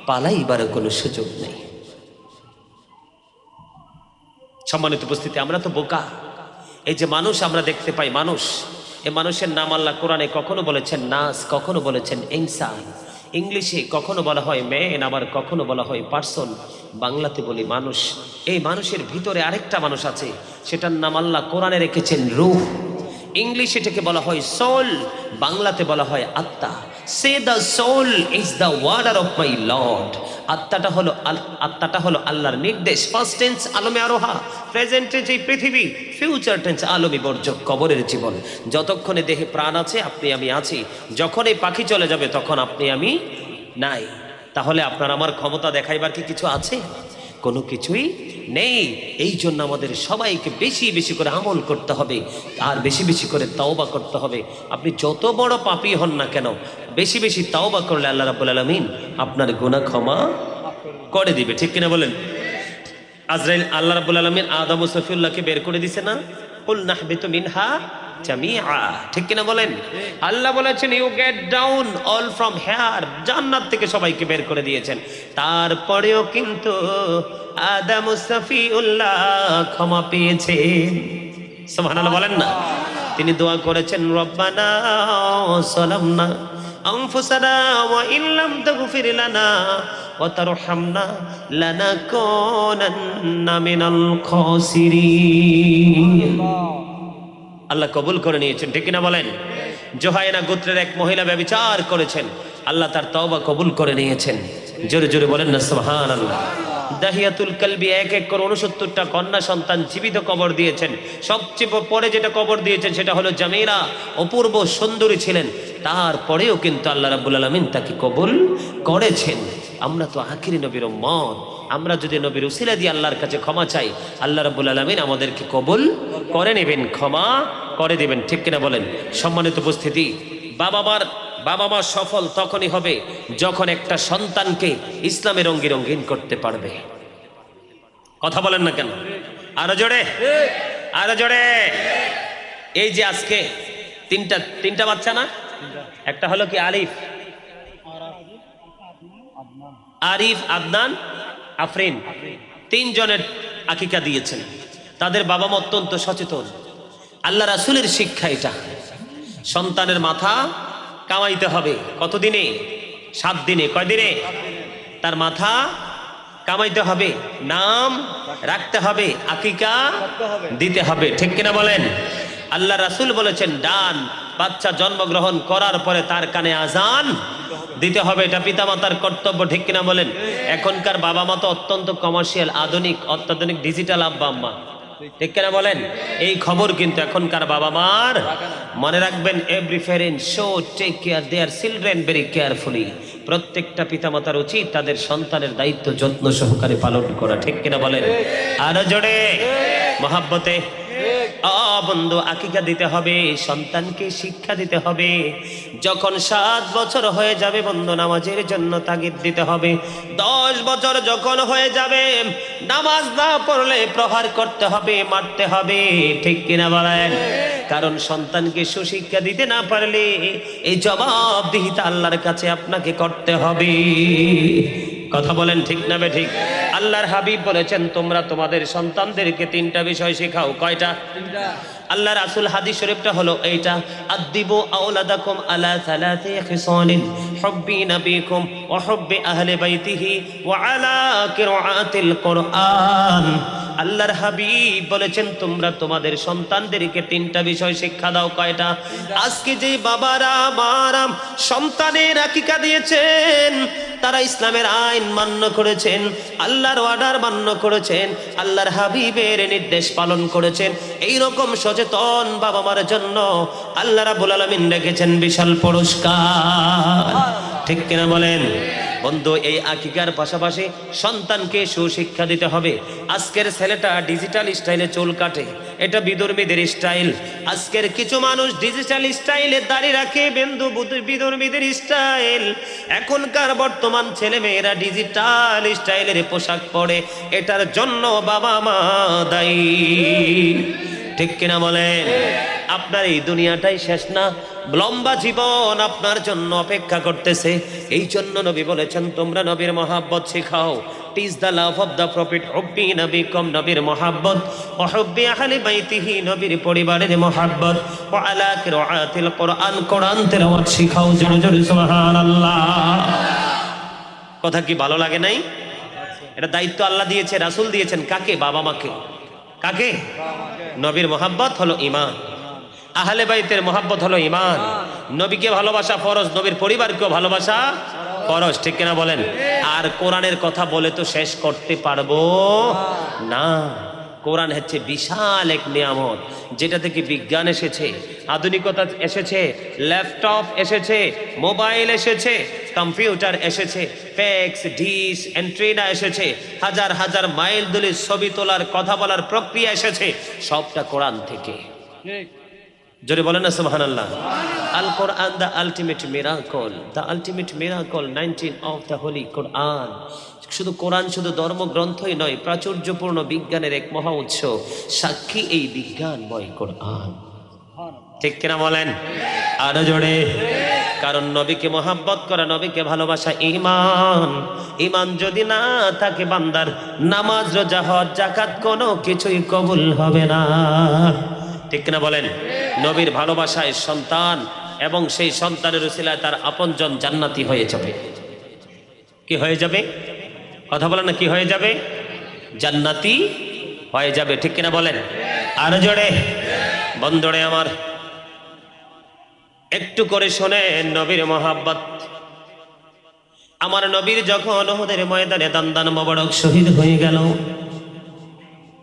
পালাইবার কোনো সুযোগ নেই। সম্মানিত উপস্থিতি, আমরা তো বোকা। এই যে মানুষ আমরা দেখতে পাই, মানুষ, এই মানুষের নাম আল্লাহ কোরআনে কখনো বলেছেন নাস, কখনো বলেছেন ইনসান। ইংলিশে কখনো বলা হয় ম্যান, আবার কখনো বলা হয় পার্সন। বাংলাতে বলি মানুষ। এই মানুষের ভিতরে আরেকটা মানুষ আছে, সেটার নাম আল্লাহ কোরআনে রেখেছেন রূহ। ইংলিশে এটাকে বলা হয় সোল, বাংলাতে বলা হয় আত্মা। সে the soul is the order of my lord. আত্মাটা হলো আল্লাহর নির্দেশ। ফার্স্ট টেন্স আলমে আরোহা, প্রেজেন্ট টেন্স এই পৃথিবী, ফিউচার টেন্স আলমী বর্জক কবরের জীবন। যতক্ষণে দেহে প্রাণ আছে আপনি আমি আছি, যখন এই পাখি চলে যাবে তখন আপনি আমি নাই। তাহলে আপনার আমার ক্ষমতা দেখাইবার কি কিছু আছে? কোনো কিছুই নেই। এই জন্য আমাদের সবাইকে বেশি বেশি করে আমল করতে হবে, আর বেশি বেশি করে তাওবা করতে হবে। আপনি যত বড় পাপী হন না কেন, বেশি বেশি তাওবা করলে আল্লাহ রাব্বুল আলামিন আপনার গুনাহ ক্ষমা করে দিবে, ঠিক কিনা বলেন? আজরাইল, আল্লাহ রাব্বুল আলামিন আদম ও সফিউল্লাহকে বের করে দিছে না? কুল নাহবিতু মিনহা জামিআ, ঠিক কিনা বলেন? আল্লাহ বলেছেন you get down all from here, জান্নাত থেকে সবাইকে বের করে দিয়েছেন। তারপরেও কিন্তু আদম ও সফিউল্লাহ ক্ষমা পেয়েছেন। সুবহানাল্লাহ বলেন না? তিনি দোয়া করেছেন, রব্বানা সালামনা আনফুসানা ওয়া ইল্লাম তাগফির লানা ওয়া তারহামনা লানাকুনান্না মিনাল খাসিরিন। আল্লাহ কবুল করে নিয়েছেন, ঠিক কিনা বলেন? জোহাইনা গোত্রের এক মহিলা ব্যভিচার করেছেন, আল্লাহ তার তওবা কবুল করে নিয়েছেন। জোরে জোরে বলেন না সুবহানাল্লাহ। দাহিয়াতুল কালবি এক এক করে 69টা কন্যা সন্তান জীবিত কবর দিয়েছেন। সবচেয়ে পরে যেটা কবর দিয়েছেন সেটা হলো জামিরা, অপূর্ব সুন্দরী ছিলেন। তারপরেও কিন্তু আল্লাহ রাব্বুল আলামিন তাকে কবুল করেছেন। আমরা তো আখিরি নবীর উম্মত, আমরা যদি নবীর উসিলা দিয়ে আল্লাহর কাছে ক্ষমা চাই, আল্লাহ রাব্বুল আলামিন আমাদেরকে কবুল করে নেবেন, ক্ষমা করে দেবেন। ঠিক কিনা বলেন? সম্মানিত উপস্থিতি, বাবা মা সফল তখনই হবে যখন একটা সন্তানকে ইসলামের রঙ্গিন করতে পারবে। কথা বলেন না কেন? আরো জোরে, আরো জোরে। এই যে আজকে তিনটা বাচ্চা না, একটা হলো কি আরিফ, আদনান, আফরিন, তিনজনের আকিকা দিয়েছেন। তাদের বাবা মা অত্যন্ত সচেতন। আল্লাহ রাসূলের শিক্ষা এটা। সন্তানের মাথা কামাইতে হবে কতদিনে? 7 দিনে। কয় দিনে? তার মাথা কামাইতে হবে, নাম রাখতে হবে, আকিকা দিতে হবে। ঠিক কিনা বলেন? আল্লাহ রাসূল বলেছেন ডান বাচ্চা জন্মগ্রহণ করার পরে তার কানে আজান দিতে হবে। এটা পিতামাতার কর্তব্য। ঠিক কিনা বলেন? এখনকার বাবা মা তো অত্যন্ত কমার্শিয়াল, আধুনিক, অত্যাধুনিক, ডিজিটাল আব্বা আম্মা। ঠিক কিনা বলেন? এই খবর কিন্তু এখনকার বাবা মার। মনে রাখবেন, every parent show take care their children very carefully. প্রত্যেকটা পিতামাতার উচিত তাদের সন্তানের দায়িত্ব যত্ন সহকারে পালন করা। ঠিক কিনা বলেন? আরো জোরে, মহাব্বতে। বন্ধু, আকিকা দিতে হবে, সন্তানকে শিক্ষা দিতে হবে। যখন 7 বছর হয়ে যাবে বন্ধু, নামাজের জন্য তাগিদ দিতে হবে। 10 বছর যখন হয়ে যাবে, নামাজ না পড়লে প্রহার করতে হবে, মারতে হবে। ঠিক কিনা বলেন? কারণ সন্তানকে সুশিক্ষা দিতে না পারলে এই জবাবদিহিতা আল্লাহর কাছে আপনাকে করতে হবে। কথা বলেন ঠিক না বে ঠিক? আল্লাহর হাবিব বলেছেন তোমরা তোমাদের সন্তানদেরকে 3টা বিষয় শেখাও। কয়টা? আল্লাহ রাসূল হাদিস শরীফটা হলো এইটা, আদিবু আওলাদাকুম আলা সালাতি খিসালিন হুব্বি নবিকুম ওয়া হুব্বি আহলি বাইতিহি ওয়া আলা কিরাআতিল কুরআন। আল্লাহর হাবিব বলেছেন তোমরা তোমাদের সন্তানদেরকে 3টা বিষয় শিক্ষা দাও। কয়টা? আজকে যে বাবারা মারা সন্তানের আকিকা দিয়েছেন, তারা ইসলামের আইন মান্য করেছেন, আল্লাহর অর্ডার মান্য করেছেন, আল্লাহর হাবিবের নির্দেশ পালন করেছেন। এই রকম সচেতন বাবা মার জন্য আল্লাহ রাব্বুল আলামিন রেখেছেন বিশাল পুরস্কার। ঠিক কিনা বলেন? বন্ধু, এই আকিকার পাশাপাশি সন্তানকে সুশিক্ষা দিতে হবে। আজকের ছেলেটা ডিজিটাল স্টাইলে চুল কাটে, এটা বিধর্মীদের স্টাইল। আজকের কিছু মানুষ ডিজিটাল স্টাইলে দাড়ি রাখে, বিধর্মীদের স্টাইল। এখনকার বর্তমান ছেলে মেয়েরা ডিজিটাল স্টাইলের পোশাক পরে, এটার জন্য বাবা মা দায়ী। ঠিক কিনা বলেন? আপনার এই দুনিয়াটাই শেষ না, লম্বা জীবন আপনার জন্য অপেক্ষা করতেছে। এই জন্য নবী বলেছেন তোমরা নবীর মহাব্বত শিখাও। Teach the love of the prophet, হুব্বি নবিকুম, নবীর মহাব্বত, ওয়া হুব্বি আহলি বাইতিহি, নবীর পরিবারের মহাব্বত, ওয়া আলা কিরাআতিল কুরআন, কোরআন তেলাওয়াত শিখাও। জোরে জোরে সুবহানাল্লাহ। কথা কি ভালো লাগে নাই? এটা দায়িত্ব আল্লাহ দিয়েছে, রাসূল দিয়েছেন। কাকে? বাবা মাকে। কাকে? নবীর মহাব্বত হলো ঈমান, আহলে বাইতের মহাব্বত হলো ঈমান। নবীকে ভালোবাসা ফরজ, নবীর পরিবারকেও ভালোবাসা ফরজ। ঠিক কিনা বলেন? আর কোরআনের কথা বলে তো শেষ করতে পারবো না। কোরআন হচ্ছে বিশাল এক নিয়ামত, যেটা থেকে বিজ্ঞান এসেছে, আধুনিকতা এসেছে, ল্যাপটপ এসেছে, মোবাইল এসেছে, কম্পিউটার এসেছে, ফ্যাক্স, ডিশ, অ্যান্টেনা এসেছে, হাজার হাজার মাইল দূরে ছবি তোলার, কথা বলার প্রক্রিয়া এসেছে। সবটা কোরআন থেকে। জোরে বলেন না সুবহানাল্লাহ। Al Quran the ultimate miracle, the ultimate miracle 19 of the holy Quran. শুধু কোরআন শুধু ধর্মগ্রন্থই নয়, প্রাচুর্যপূর্ণ বিজ্ঞানের এক মহা উৎস, সাক্ষী এই বিজ্ঞানময় কোরআন। ঠিক কিনা বলেন? আরো জোরে। কারণ নবীকে মহাব্বত করা, নবীকে ভালোবাসা ঈমান। ঈমান যদি না থাকে বান্দার নামাজ, রোজা, হজ, যাকাত কোনো কিছুই কবুল হবে না। ঠিক কিনা বলেন? নবীর ভালোবাসায় সন্তান এবং সেই সন্তানের উসিলায় তার আপনজন জান্নাতি হয়ে যাবে। কি হয়ে যাবে? কথা বলেন না, কি হয়ে যাবে? জান্নাতি হয়ে যাবে। ঠিক কিনা বলেন? আরো জোরে। বন্ধুরে আমার, একটু করে শোনেন নবীর মহাব্বত। আমার নবীর যখন উহুদের ময়দানে দান মোবারক শহীদ হয়ে গেল,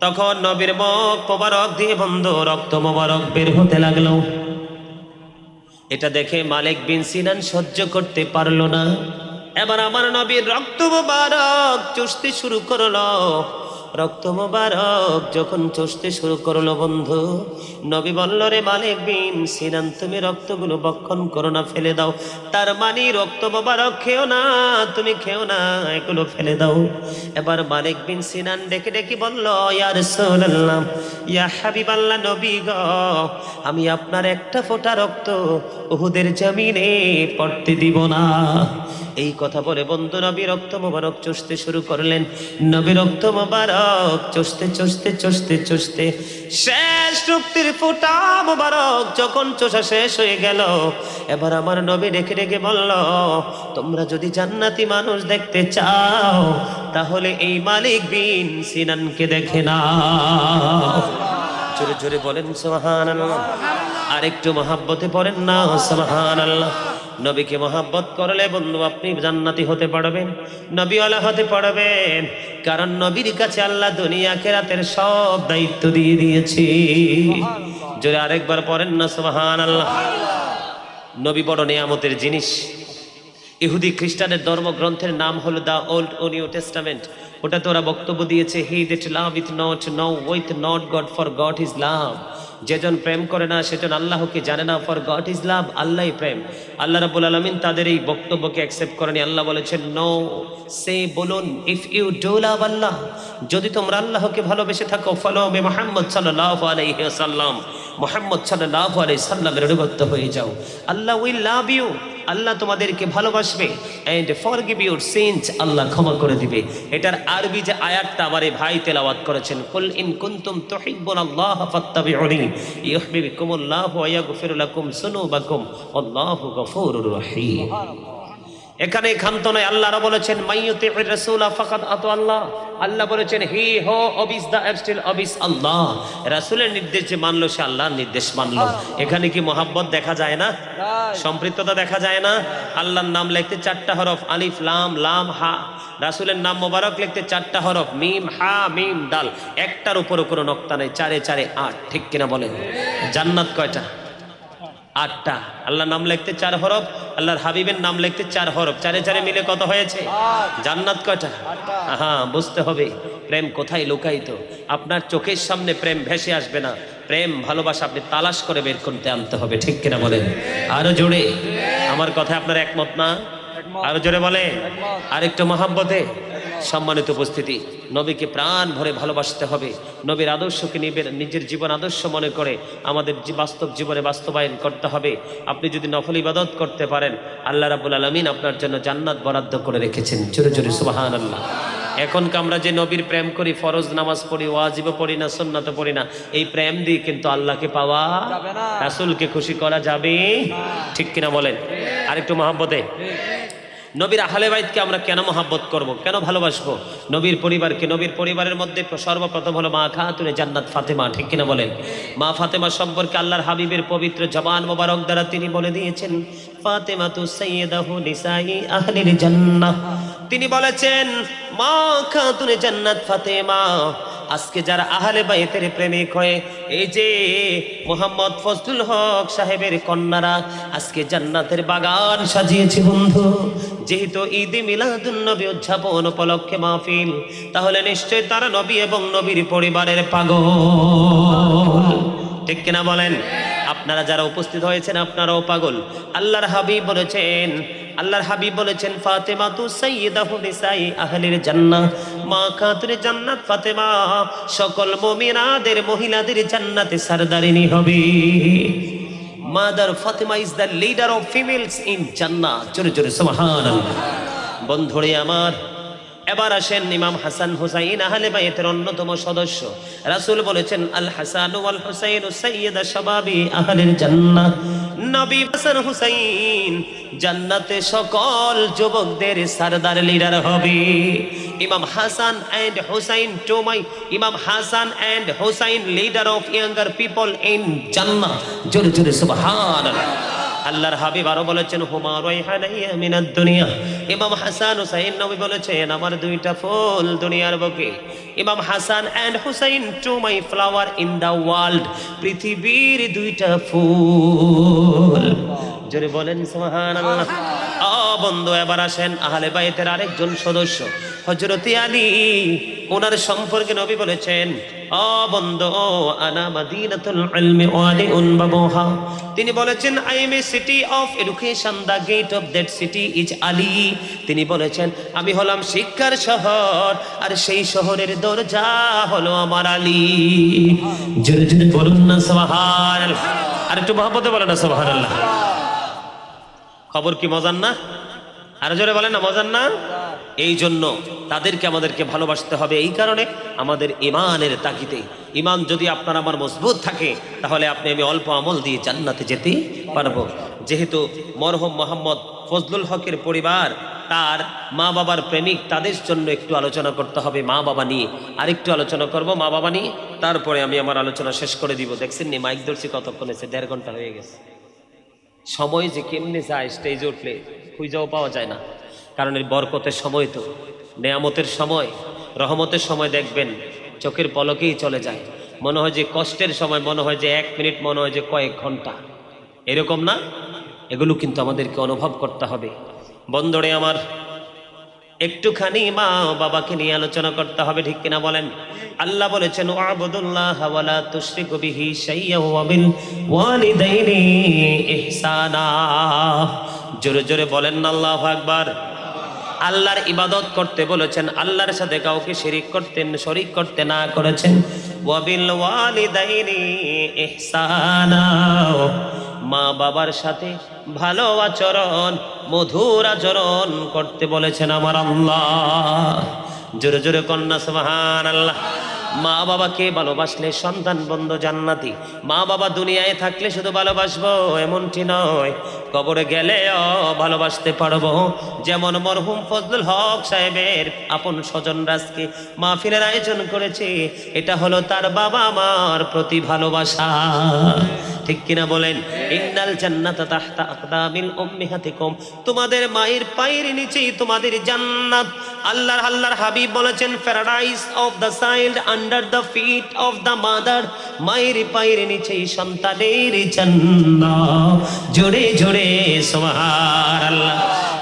তখন নবীর মুখ মোবারক দিয়ে বন্ধ, রক্ত মোবারক বের হতে লাগলো। এটা দেখে মালিক বিন সিনান সহ্য করতে পারলো না। এবার আমার নবীর রক্ত মোবারক চুষতে শুরু করলো। রক্ত মোবারক যখন চুষতে শুরু করলো বন্ধু, নবী বলল, রে মালিক বিন সিনান, তুমি রক্তগুলো বক্ষণ করো না, ফেলে দাও। তার মানে রক্ত মোবারক খেও না, তুমি খেও না, এগুলো ফেলে দাও। এবার মালিক বিন সিনান ডেকে ডেকে বলল, ইয়া রাসূলুল্লাহ, ইয়া হাবিবাল্লাহ, নবী গো, আমি আপনার একটা ফোঁটা রক্ত উহুদের জমিনে পড়তে দিব না। এই কথা বলে বন্ধু নবী রক্ত মোবারক চুষতে শুরু করলেন। নবী রক্ত মোবারক চুষতে চুষতে চুষতে চুষতে শেষ রক্তের ফোঁটা মোবারক যখন চোষা শেষ হয়ে গেল, এবার আমার নবী ডেকে ডেকে বলল, তোমরা যদি জান্নাতি মানুষ দেখতে চাও তাহলে এই মালিক বিন সিনানকে দেখে নাও। জোরে জোরে বলেন সুবহানাল্লাহ। আর একটু মহাব্বতে পড়েন না সুবহানাল্লাহ। নবীকে মহাব্বত করলে বন্ধু আপনি জান্নাতি হতে পারবেন, নবীওয়ালা হতে পারবেন। কারণ নবীর কাছে আল্লাহ দুনিয়া আখিরাতের সব দায়িত্ব দিয়ে দিয়েছে। জোরে আরেকবার পড়েন না সুবহানাল্লাহ। নবী বড় নিয়ামতের জিনিস। ইহুদি খ্রিস্টানের ধর্মগ্রন্থের নাম হলো দা ওল্ড ও নিউ টেস্টামেন্ট। ওটাতে ওরা বক্তব্য দিয়েছে, he that loveth not knoweth not God, for God is love. যেজন প্রেম করে না সেজন আল্লাহকে জানে না, ফর গড ইজ লাভ, আল্লাহই প্রেম। আল্লাহ রাব্বুল আলামিন তাদের এই বক্তব্যকে অ্যাকসেপ্ট করেনি। আল্লাহ বলেছেন, নো, সে বলুন, ইফ ইউ ডু লাভ আল্লাহ, যদি তোমরা আল্লাহকে ভালোবেসে থাকো, ফলো মে মুহাম্মদ সাল্লাল্লাহু আলাইহি ওয়াসাল্লাম, মুহাম্মদ সাল্লাল্লাহু আলাইহি সাল্লামের অনুগত হয়ে যাও, আল্লাহ উইল লাভ ইউ, আল্লাহ তোমাদেরকে ভালোবাসবে, এন্ড ফরগিভ ইউর সিনস, আল্লাহ ক্ষমা করে দিবে। এটার আরবি যে আয়াতটা আমার এই ভাই তেলাওয়াত করেছেন, কুল ইন কুনতুম তুহিব্বুনাল্লাহ ফাত্তাবিউনি ইউহিব্বুকুমুল্লাহু ওয়া ইয়াগফির লাকুম যুনুবাকুম আল্লাহু গফুরুর রহিম। এখানে ক্ষান্ত নয়, আল্লাহরা বলেছেন মাইয়ুতিউর রাসূলা ফাকাদ আতা আল্লাহ। আল্লাহ বলেছেন, হি হো অবিস দা অ্যাবস্টিল অবিস আল্লাহ। রাসূলের নির্দেশ যে মানলো সে আল্লাহর নির্দেশ মানলো। এখানে কি মহাব্বত দেখা যায় না? সম্পৃক্ততা দেখা যায় না? আল্লাহর নাম লিখতে 4টা হরফ, আলিফ লাম লাম হা। রাসূলের নাম মোবারক লিখতে 4টা হরফ, মিম হা মিম দাল। একটার উপর কোনো নক্তা নেই, 4 4 8। ঠিক কিনা বলেন? জান্নাত কয়টা? 8টা। আল্লাহর নাম লিখতে 4 হরফ, আল্লাহর হাবিবের নাম লিখতে 4 হরফ, 4 4 মিলে কত হয়েছে? জান্নাত কয়টা? হ্যাঁ, বুঝতে হবে প্রেম কোথায় লুকায়িত। আপনার চোখের সামনে প্রেম ভেসে আসবে না, প্রেম ভালোবাসা আপনি তালাশ করে বের করতে আনতে হবে। ঠিক কিনা বলেন? আরো জোরে। আমার কথায় আপনার একমত না? আরো জোরে বলে। আরেকটু মহাব্বতে। সম্মানিত উপস্থিতি, নবীকে প্রাণ ভরে ভালোবাসতে হবে। নবীর আদর্শকে নিজের জীবন আদর্শ মনে করে আমাদের বাস্তব জীবনে বাস্তবায়ন করতে হবে। আপনি যদি নফল ইবাদত করতে পারেন, আল্লাহ রাব্বুল আলামিন আপনার জন্য জান্নাত বরাদ্দ করে রেখেছেন। জোরে জোরে সুবহানাল্লাহ। এখন আমরা যে নবীর প্রেম করি, ফরজ নামাজ পড়ি, ওয়াজিবও পড়ি না, সুন্নাতও পড়ি না, এই প্রেম দিয়ে কিন্তু আল্লাহকে পাওয়া যাবে না, রাসূলকে খুশি করা যাবে। ঠিক কিনা বলেন? আরেকটু মহাব্বতে। নবীর আহলে বাইতকে আমরা কেন মহাব্বত করব, কেন ভালোবাসবো? নবীর পরিবারকে, নবীর পরিবারের মধ্যে সর্বপ্রথম হলো মা খাতুনে জান্নাত ফাতেমা। ঠিক কিনা বলেন? মা ফাতেমা সম্পর্কে আল্লাহর হাবিবের পবিত্র জবান মোবারক দ্বারা তিনি বলে দিয়েছেন, ফাতেমাতু সাইয়্যিদাতু নিসাই আহলিল জান্নাহ। তিনি বলেছেন, মা খাতুনে জান্নাত ফাতেমা। আজকে যারা আহলে বাইতের প্রেমিক হয়ে, এই যে মোহাম্মদ ফজলুল হক সাহেবের কন্যারা আজকে জান্নাতের বাগান সাজিয়েছে বন্ধু। যেহেতু ঈদে মিলাদুন নবী উদযাপন উপলক্ষে মাহফিল, তাহলে নিশ্চয় তারা নবী এবং নবীর পরিবারের পাগল। ঠিক কিনা বলেন? আপনারা যারা উপস্থিত হয়েছেন আপনারাও পাগল। আল্লাহর হাবিব বলেছেন, ফাতেমাতু সাইয়্যিদাতু নিসাই আহলিল জান্নাহ, মা খাতুনে জান্নাত ফাতেমা সকল মুমিনাদের, মহিলাদের জান্নাতে সরদারিনী হবে। Mother Fatema is the leader of females in Jannah. জোরে জোরে সুবহানাল্লাহ। বন্ধুরে আমার, এবার আসেন ইমাম হাসান হুসাইন আহলে বাইতের অন্যতম সদস্য। রাসূল বলেছেন, আল হাসান ওয়াল হুসাইন সাইয়্যিদা শাবাবি আহলিল জান্নাহ। নবী হাসান হুসাইন জান্নাতে সকল যুবকদের সরদার, লিডার হবে। ইমাম Hasan and Husain Imam Hasan and Husain leader of younger people in Jannah. জোরে জোরে সুবহানাল্লাহ। আল্লাহর হাবিব আরো বলেছেন হুমা রাইহানাইয়া মিনাদ দুনিয়া। ইমাম হাসান হুসাইন নবী বলেছেন আমার দুইটা ফুল দুনিয়ার বুকে। Imam Hasan and Husain two my flower in the world, পৃথিবীর দুইটা ফুল। জোরে বলেন সুবহানাল্লাহ। বন্ধু এবার আসেন আহলে বাইতের আরেকজন সদস্য হযরত আলী, ওনার সম্পর্কে নবী বলেছেন বন্ধু আনা মাদিনাতুল ইলমি ওয়া আলিউন বাবুহা। তিনি বলেছেন I am a city of education, the gate of that city is Ali. তিনি বলেছেন আমি হলাম শিক্ষার শহর আর সেই শহরের দরজা হলো আমার আলী। জোরে জোরে বলুন না সুবহানাল্লাহ। আর একটু মহব্বতে বলেন না সুবহানাল্লাহ। খবর কি মজার না? আর জোরে বলেন না মজার না? এই জন্য তাদেরকে আমাদেরকে ভালোবাসতে হবে। এই কারণে আমাদের ইমানের তাগিদে, ইমান যদি আপনার আমার মজবুত থাকে তাহলে আপনি আমি অল্প আমল দিয়ে জান্নাতে যেতে পারবো। যেহেতু মরহুম মোহাম্মদ ফজলুল হকের পরিবার, তার মা বাবার প্রেমিক, তাদের জন্য একটু আলোচনা করতে হবে মা বাবা নিয়ে। আরেকটু আলোচনা করব মা বাবা নিয়ে, তারপরে আমি আমার আলোচনা শেষ করে দিব। দেখছেন নি মাইক ধরছি কতক্ষণ এসে, 1.5 ঘন্টা হয়ে গেছে। সময় যে কেমনে যায় স্টেজে উঠলে খুঁজেও পাওয়া যায় না। কারণ এর বরকতের সময়, তো নেয়ামতের সময়, রহমতের সময় দেখবেন চোখের পলকেই চলে যায়। মনে হয় যে কষ্টের সময় মনে হয় যে 1 মিনিট, মনে হয় যে কয়েক ঘন্টা। এরকম না? এগুলো কিন্তু আমাদেরকে অনুভব করতে হবে। বন্ধুরে আমার, একটুখানি মা বাবাকে নিয়ে আলোচনা করতে হবে, ঠিক কিনা বলেন? আল্লাহ বলেছেন ওয়াবুদুল্লাহ ওয়ালা তুশরিকু বিহি শাইয়্যা ওয়া বিল ওয়ালিদাইনি ইহসানা। জোরে জোরে বলেন না আল্লাহু আকবার। আল্লাহর ইবাদত করতে বলেছেন, আল্লাহর সাথে কাউকে শরীক করতে না করেছেন। ওয়া বিল ওয়ালিদাইনি ইহসানা, মা বাবার সাথে ভালো আচরণ, মধুর আচরণ করতে বলেছেন আমার আল্লাহ। জোরে জোরে কন্যা সুবহানাল্লাহ। মা বাবাকে ভালোবাসলে সন্তান বন্ধ জান্নাতি। মা বাবা দুনিয়ায় থাকলে শুধু ভালোবাসবো এমনটি নয়, কবরে গেলেও ভালোবাসতে পারবো। যেমন মরহুম ফজলুল হক সাহেবের আপন স্বজনরা আজকে মাহফিলের আয়োজন করেছে, এটা হলো তার বাবা মার প্রতি ভালোবাসা, ঠিক কিনা বলেন? ইন্নাল জান্নাতা তাহতা আকদামিল উম্মিহাতিকুম, তোমাদের মায়ের পায়ের নিচেই তোমাদের জান্নাত। আল্লাহর হাবিব বলেছেন paradise of the child under the feet of the mother, মায়ের পায়ের নিচেই সন্তানের জান্নাত। জোরে জোরে সুবহানাল্লাহ।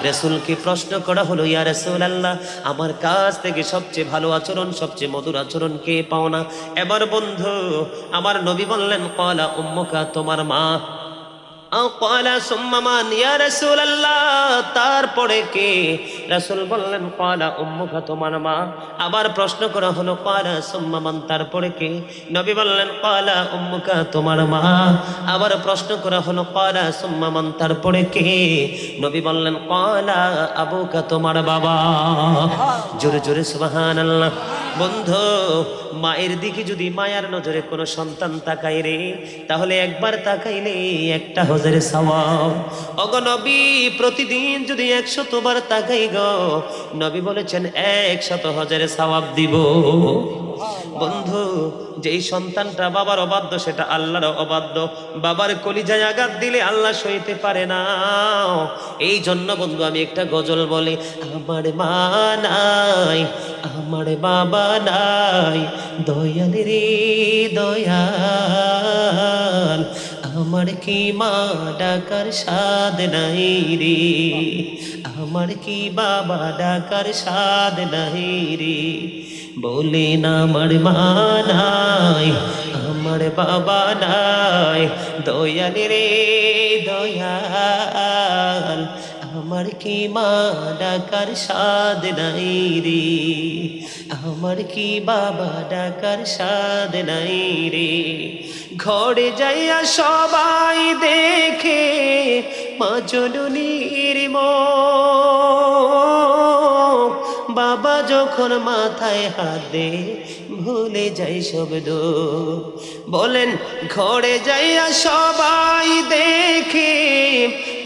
রাসূলকে প্রশ্ন করা হলো, ইয়া রাসূলুল্লাহ, আমার কাছ থেকে সবচেয়ে ভালো আচরণ, সবচেয়ে মধুর আচরণ কে পাও না? এবার বন্ধু আমার নবী বললেন ক্বালা উম্মুকা, তোমার মা। ক্বালা সুম্মা মান ইয়া রাসূলুল্লাহ, তারপরে কে? রাসূল বললেন ক্বালা উম্মুকা, তোমার মা। আবার প্রশ্ন করা হলো ক্বালা সুম্মা মান, তারপরে কে? নবী বললেন ক্বালা উম্মুকা, তোমার মা। আবার প্রশ্ন করা হলো ক্বালা সুম্মা মান, তারপরে কে? নবী বললেন ক্বালা আবুকা, তোমার বাবা। জোরে জোরে সুবহানাল্লাহ। বন্ধু মায়ের দিকে যদি মায়ার নজরে কোনো সন্তান তাকায় রে, তাহলে একবার তাকাইলে একটা হজের সওয়াব। ওগো নবী, প্রতিদিন যদি 100 বার তাকাই গো, নবী বলেছেন 100 হজের সওয়াব দিব। বন্ধু যেই সন্তানটা বাবার অবাধ্য, সেটা আল্লাহর অবাধ্য। বাবার কলিজায় আঘাত দিলে আল্লাহ সইতে পারে না। এই জন্য বন্ধু আমি একটা গজল বলি, আমার মা নাই, আমার বাবা নাই, দয়াল রে দয়াল, আমার কি মা ডাকার স্বাদ নাই রে, আমার কি বাবা ডাকার স্বাদ নাই রে। বলেন আমার মা নাই, আমার বাবা নাই, দয়াল রে দয়াল, আমার কি মা ডাকার স্বাদ নাই রে, আমার কি বাবা ডাকার স্বাদ নাই রে। ঘরে যাইয়া সবাই দেখে মা জননীর মুখ, বাবা যখন মাথায় হাত দে ভুলে যাই সব দুঃখ। বলেন ঘরে যাইয়া সবাই দেখে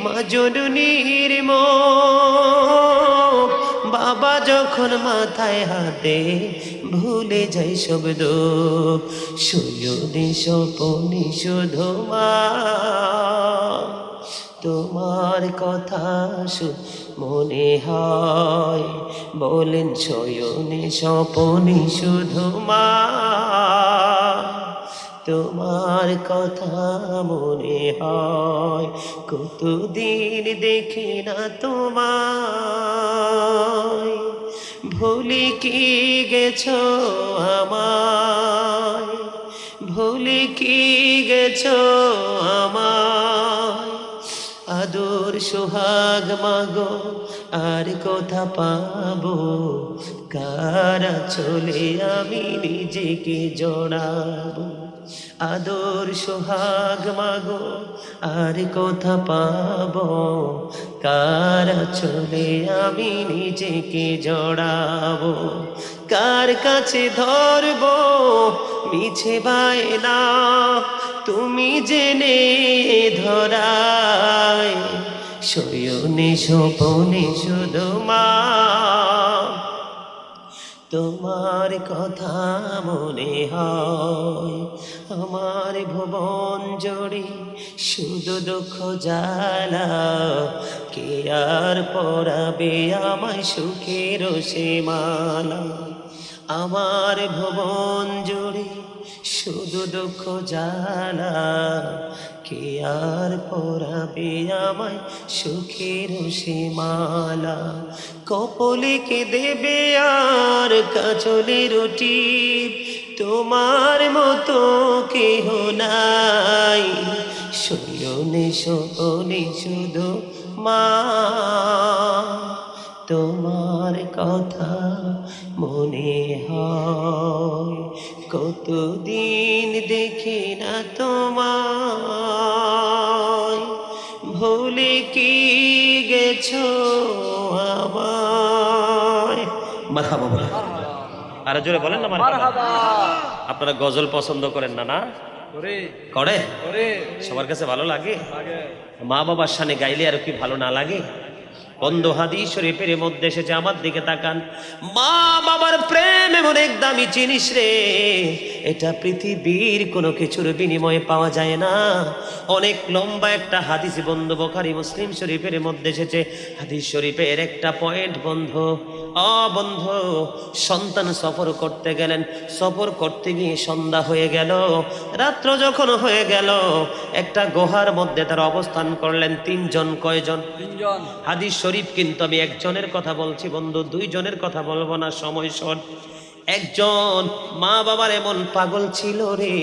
মা জননীর মুখ, বাবা যখন মাথায় হাতে ভুলে যাই সব দুঃখ। শয়নে স্বপনে শুধু মা, তোমার কথা মনে হয়, বলেন শয়নে স্বপনে শুধু মা, তোমার কথা মনে হয়, কতদিন দেখি না তোমায়, ভুলে কি গেছো আমায়, ভুলে কি গেছো আমায়, আদর সোহাগ মাগো আর কোথা পাবো, কারা চলে আমি নিজেকে জড়াবো, আদর সোহাগ মাগো আর কোথা পাবো, কারা চলে আমি নিজেকে জড়াবো, কার কাছে ধরবো মিছে বায়না, তুমি জেনে ধরায়, শয়নে স্বপনে শুধু মা, তোমার কথা মনে হয়, আমার ভুবন জুড়ে শুধু দুঃখ জ্বালা, কে আর পরাবে আমায় সুখের সীমানা, আমার ভুবন জুড়ে শুধু দুঃখ জ্বালা, কে আর পরাবে আমায় সুখের সীমালা, কপলে কে দেবে আর কাজলে রুটি, তোমার মতো কেহ নাই, শয়নে স্বপনে শুধু মা, তোমার কথা মনে হয়, কতদিন দেখি না তোমায়, ভুলে কি গেছো আমায়। মারহাবা বলেন, আর জোরে বলেন না মারহাবা। আপনারা গজল পছন্দ করেন না? না করে, সবার কাছে ভালো লাগে। মা বাবার সামনে গাইলে আর কি ভালো না লাগে? বন্ধু হাদিস শরীফের মধ্যে এসেছে, আমার দিকে তাকান, মা বাবার প্রেম এমন এক দামি জিনিস রে, এটা পৃথিবীর কোনো কিছুর বিনিময়ে পাওয়া যায় না। অনেক লম্বা একটা হাদিস বন্ধু, বুখারী মুসলিম শরীফের মধ্যে এসেছে। হাদিস শরীফের একটা পয়েন্ট বন্ধু, বন্ধু, সন্তান সফর করতে গেলেন, সফর করতে গিয়ে সন্ধ্যা হয়ে গেল, রাত্র যখন হয়ে গেল, একটা গুহার মধ্যে তারা অবস্থান করলেন। তিনজন, কয়জন? তিনজন। হাদিস শরীফ কিন্তু আমি একজনের কথা বলছি বন্ধু, দুইজনের কথা বলবো না, সময় শর্ট। একজন মা বাবার এমন পাগল ছিল রে,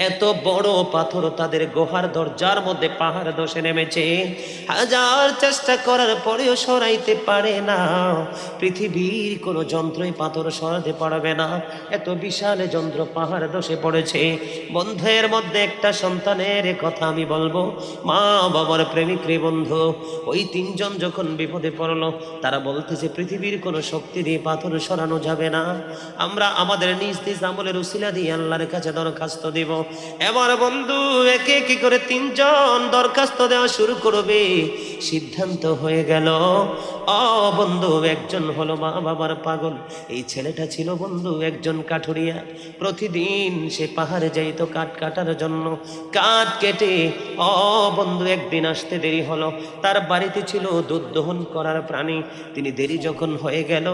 এত বড় পাথর তাদের গুহার দরজার মধ্যে পাহাড় ধসে নেমেছে, হাজার চেষ্টা করার পরেও সরাইতে পারে না। পৃথিবীর কোনো যন্ত্রই পাথর সরাতে পারবে না, এত বিশাল যন্ত্র পাহাড় ধসে পড়েছে। বন্ধের মধ্যে একটা সন্তানের কথা আমি বলবো, মা বাবার প্রেমিক রে বন্ধু। ওই তিনজন যখন বিপদে পড়লো, তারা বলতেছে পৃথিবীর কোনো শক্তি দিয়ে পাথর সরানো যাবে না, আমরা আমাদের নিজ নিজ আমলের উসিলা দিয়ে আল্লাহর কাছে দরখাস্ত দিব। এবার বন্ধু একে কি করে তিনজন দরখাস্ত দেওয়া শুরু করবে, সিদ্ধান্ত হয়ে গেল। বন্ধু, একজন হলো মা বাবার পাগল, এই ছেলেটা ছিল বন্ধু একজন কাঠুরিয়া। প্রতিদিন সে পাহাড়ে যাইতো কাঠ কাটার জন্য, কাঠ কেটে বন্ধু একদিন আসতে দেরি হলো। তার বাড়িতে ছিল দুধ দহন করার প্রাণী। তিনি দেরি যখন হয়ে গেল,